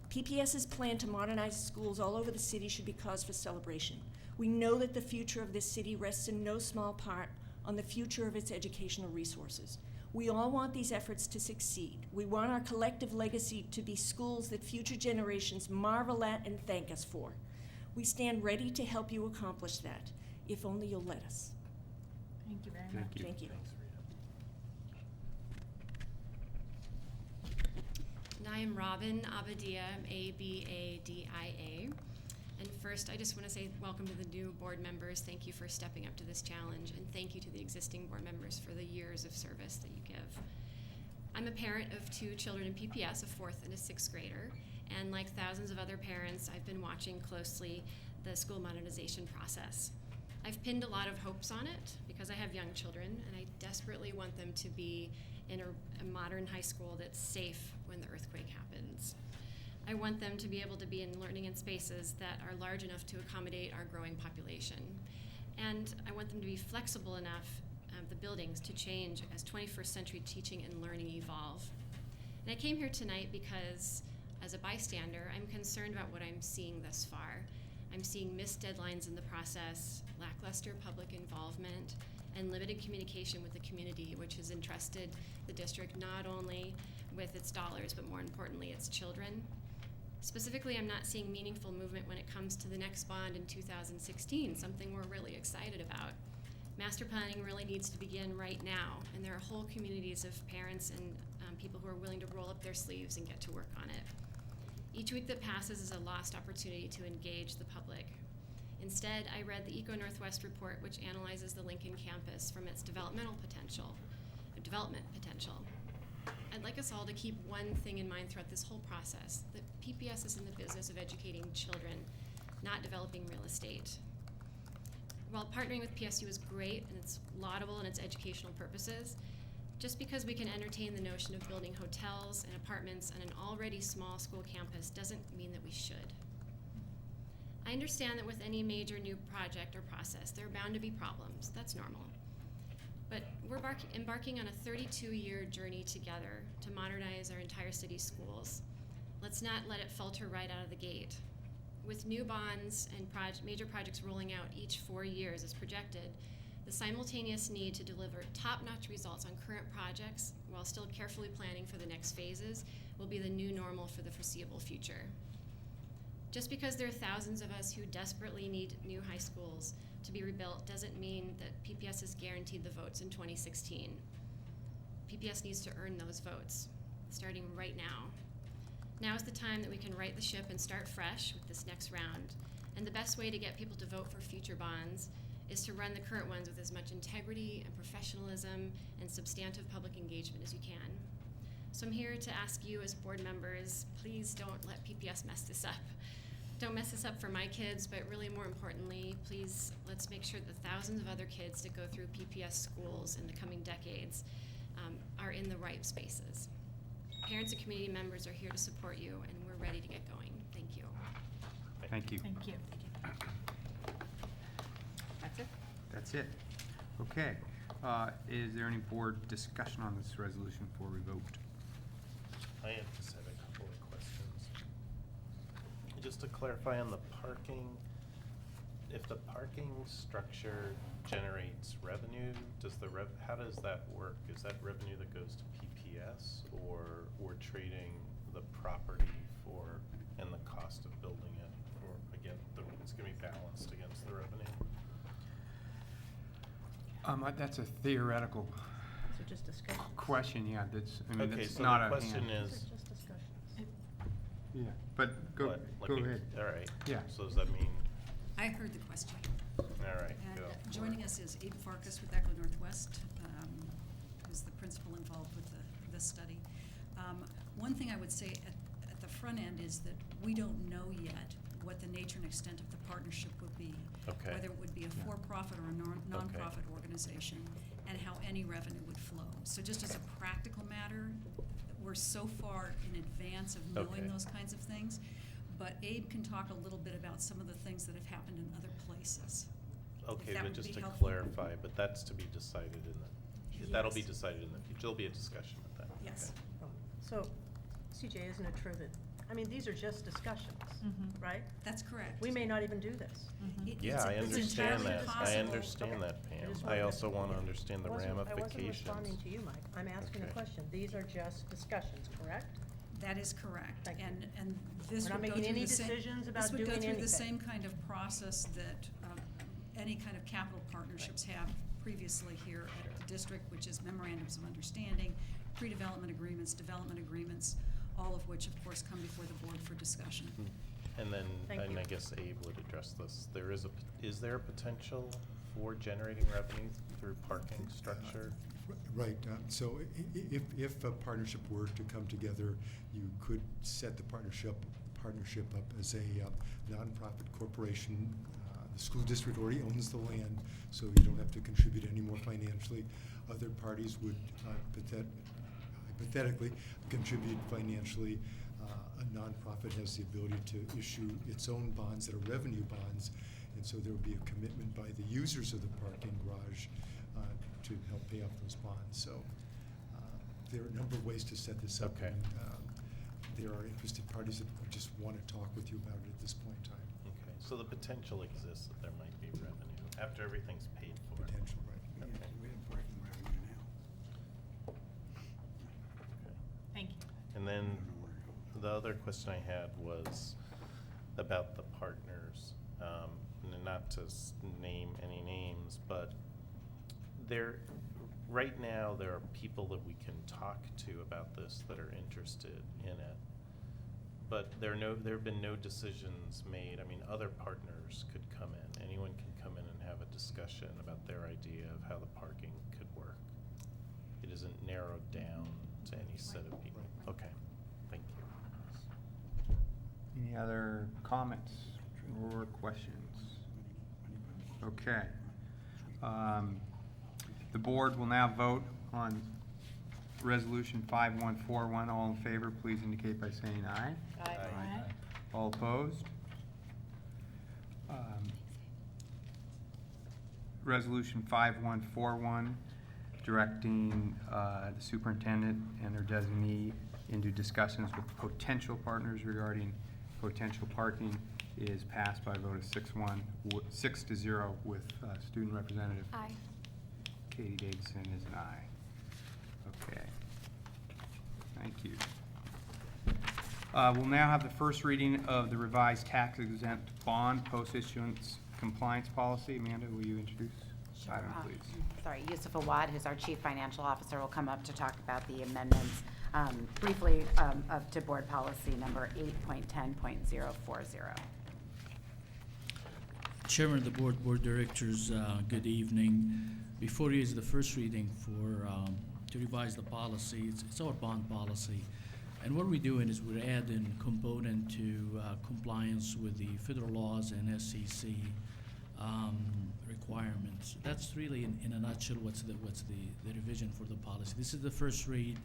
PPS's plan to modernize schools all over the city should be cause for celebration. We know that the future of this city rests in no small part on the future of its educational resources. We all want these efforts to succeed. We want our collective legacy to be schools that future generations marvel at and thank us for. We stand ready to help you accomplish that, if only you'll let us. Thank you very much. Thank you. And I am Robin Abadia, A-B-A-D-I-A. And first, I just want to say welcome to the new board members. Thank you for stepping up to this challenge, and thank you to the existing board members for the years of service that you give. I'm a parent of 2 children in PPS, a 4th and a 6th grader, and like thousands of other parents, I've been watching closely the school modernization process. I've pinned a lot of hopes on it because I have young children and I desperately want them to be in a modern high school that's safe when the earthquake happens. I want them to be able to be in learning in spaces that are large enough to accommodate our growing population. And I want them to be flexible enough, the buildings, to change as 21st century teaching and learning evolve. And I came here tonight because, as a bystander, I'm concerned about what I'm seeing thus far. I'm seeing missed deadlines in the process, lackluster public involvement, and limited communication with the community, which has entrusted the district not only with its dollars, but more importantly, its children. Specifically, I'm not seeing meaningful movement when it comes to the next bond in 2016, something we're really excited about. Master planning really needs to begin right now, and there are whole communities of parents and people who are willing to roll up their sleeves and get to work on it. Each week that passes is a lost opportunity to engage the public. Instead, I read the Eco Northwest report, which analyzes the Lincoln campus from its development potential. I'd like us all to keep one thing in mind throughout this whole process, that PPS is in the business of educating children, not developing real estate. While partnering with PSU is great and it's laudable in its educational purposes, just because we can entertain the notion of building hotels and apartments on an already small school campus doesn't mean that we should. I understand that with any major new project or process, there are bound to be problems. That's normal. But we're embarking on a 32-year journey together to modernize our entire city's schools. Let's not let it falter right out of the gate. With new bonds and major projects rolling out each 4 years as projected, the simultaneous need to deliver top-notch results on current projects while still carefully planning for the next phases will be the new normal for the foreseeable future. Just because there are thousands of us who desperately need new high schools to be rebuilt doesn't mean that PPS is guaranteed the votes in 2016. PPS needs to earn those votes, starting right now. Now is the time that we can right the ship and start fresh with this next round. And the best way to get people to vote for future bonds is to run the current ones with as much integrity and professionalism and substantive public engagement as you can. So I'm here to ask you as board members, please don't let PPS mess this up. Don't mess this up for my kids, but really more importantly, please let's make sure the thousands of other kids that go through PPS schools in the coming decades are in the right spaces. Parents and community members are here to support you, and we're ready to get going. Thank you. Thank you. Thank you. That's it? That's it. Okay. Is there any board discussion on this resolution before we vote? I just have a couple of questions. Just to clarify on the parking, if the parking structure generates revenue, how does that work? Is that revenue that goes to PPS, or we're trading the property and the cost of building it, or again, it's gonna be balanced against the revenue? That's a theoretical These are just discussions. question, yeah, that's, I mean, Okay, that's so not the a question hand. is, These are just discussions. Yeah, but go ahead. All right. Yeah. So does that mean, I heard the question. all right, And go. joining us is Abe Farkas with Echo Northwest, who's the principal involved with this study. One thing I would say at the front end is that we don't know yet what the nature and extent of the partnership would be. Okay. Whether it would be a for-profit or a nonprofit organization, and how any revenue would flow. So just as a practical matter, we're so far in advance of knowing Okay. those kinds of things. But Abe can talk a little bit about some of the things that have happened in other places. Okay, that but would just be to helpful. clarify, but that's to be decided that'll be decided in the future. There'll be a discussion of that. Yes. So, CJ, isn't it true that, I mean, these are just discussions, right? That's correct. We may not even do this. Yeah, I understand that. I possible. understand that, Pam. just I wanted also to- want to understand the I wasn't ramifications. responding to you, Mike. I'm asking a Okay. question. These are just discussions, correct? That is correct. Thank you. And this We're not would go making through any the same. decisions about This would go doing through the anything. same kind of process that any kind of capital partnerships have previously here at the district, which is memorandums of understanding, pre-development agreements, development agreements, all of which, of course, come before the board for discussion. And then, Thank and you. I guess Abe would address this. Is there a potential for generating revenue through parking structure? Right, so if a partnership were to come together, you could set the partnership up as a nonprofit corporation The school district already owns the land, so you don't have to contribute any more financially. Other parties would hypothetically contribute financially. A nonprofit has the ability to issue its own bonds that are revenue bonds, and so there will be a commitment by the users of the parking garage to help pay off those bonds. So there are a number of ways to set this up. Okay. And, there are interested parties that just want to talk with you about it at this point in time. Okay, so the potential exists that there might be revenue after everything's paid for. Potential, right. Okay. We have parking revenue now. Okay. Thank you. And then the other question I had was about the partners, and not to name any names, but right now there are people that we can talk to about this that are interested in it, but there have been no decisions made. I mean, other partners could come in. Anyone can come in and have a discussion about their idea of how the parking could work. It isn't narrowed down to any set of people. Okay, thank you. Any other comments or questions? Okay. The board will now vote on Resolution 5141. All in favor, please indicate by saying aye. Aye. All opposed? Resolution 5141, directing the superintendent and their designee into discussions with potential partners regarding potential parking is passed by a vote of 6-0 with student representative. Aye. Katie Davidson is an aye. Okay. Thank you. We'll now have the first reading of the revised tax-exempt bond post-issuance compliance policy. Amanda, will you introduce this item, please? Sorry, Yusuf Awad, who's our Chief Financial Officer, will come up to talk about the amendments briefly to board policy number 8.10.040. Chairman of the board, board directors, good evening. Before you is the first reading for to revise the policy. It's our bond policy, and what we're doing is we're adding component to compliance with the federal laws and SEC requirements. That's really, in a nutshell, what's the revision for the policy. This is the first read.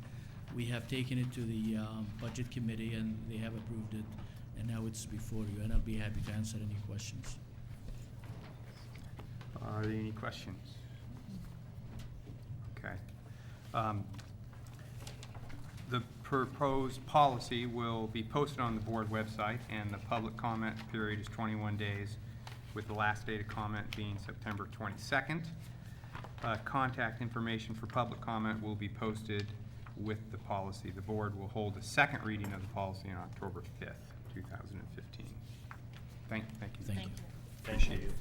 We have taken it to the budget committee, and they have approved it, and now it's before you. And I'll be happy to answer any questions. Are there any questions? Okay. The proposed policy will be posted on the board website, and the public comment period is 21 days, with the last date of comment being September 22nd. Contact information for public comment will be posted with the policy. The board will hold a second reading of the policy on October 5th, 2015. Thank you. Thank you. Appreciate it.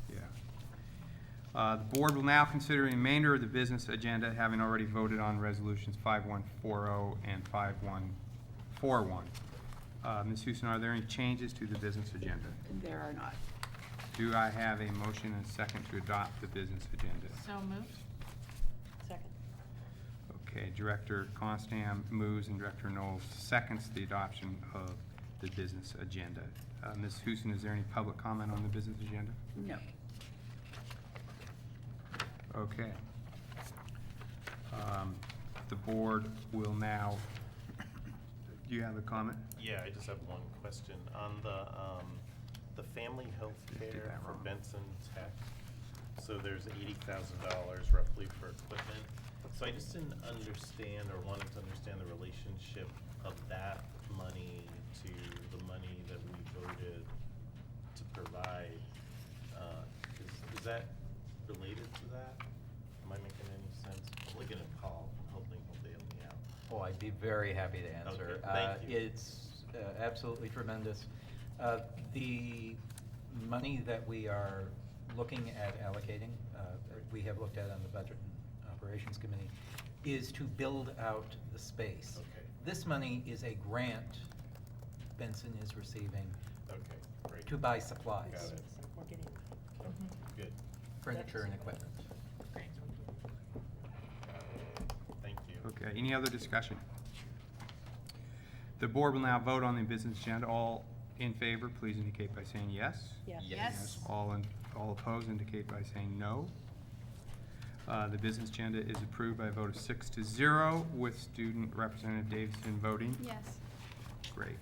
Yeah. The board will now consider the remainder of the business agenda, having already voted on resolutions 5140 and 5141. Ms. Houston, are there any changes to the business agenda? There are not. Do I have a motion and a second to adopt the business agenda? So moved. Second. Okay, Director Constam moves and Director Knowles seconds the adoption of the business agenda. Ms. Houston, is there any public comment on the business agenda? No. Okay. The board will now, do you have a comment? Yeah, I just have one question. On the family health care for Benson Tech, so there's $80,000 roughly for equipment. So I just didn't understand or wanted to understand the relationship of that money to the money that we voted to provide. Is that related to that? Am I making any sense? I'm looking at Paul, hoping he'll bail me out. Oh, I'd be very happy to answer. Okay, thank you. It's absolutely tremendous. The money that we are looking at allocating, we have looked at on the Budget and Operations Committee, is to build out the space. Okay. This money is a grant Benson is receiving Okay, great. to buy supplies. Got it. Good. Furniture and equipment. Thank you. Okay, any other discussion? The board will now vote on the business agenda. All in favor, please indicate by saying yes. Yes. Yes. All All opposed indicate by saying no. The business agenda is approved by a vote of 6-0 with Student Representative Davison voting. Yes. Great.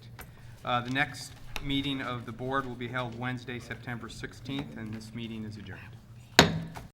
The next meeting of the board will be held Wednesday, September 16th, and this meeting is adjourned.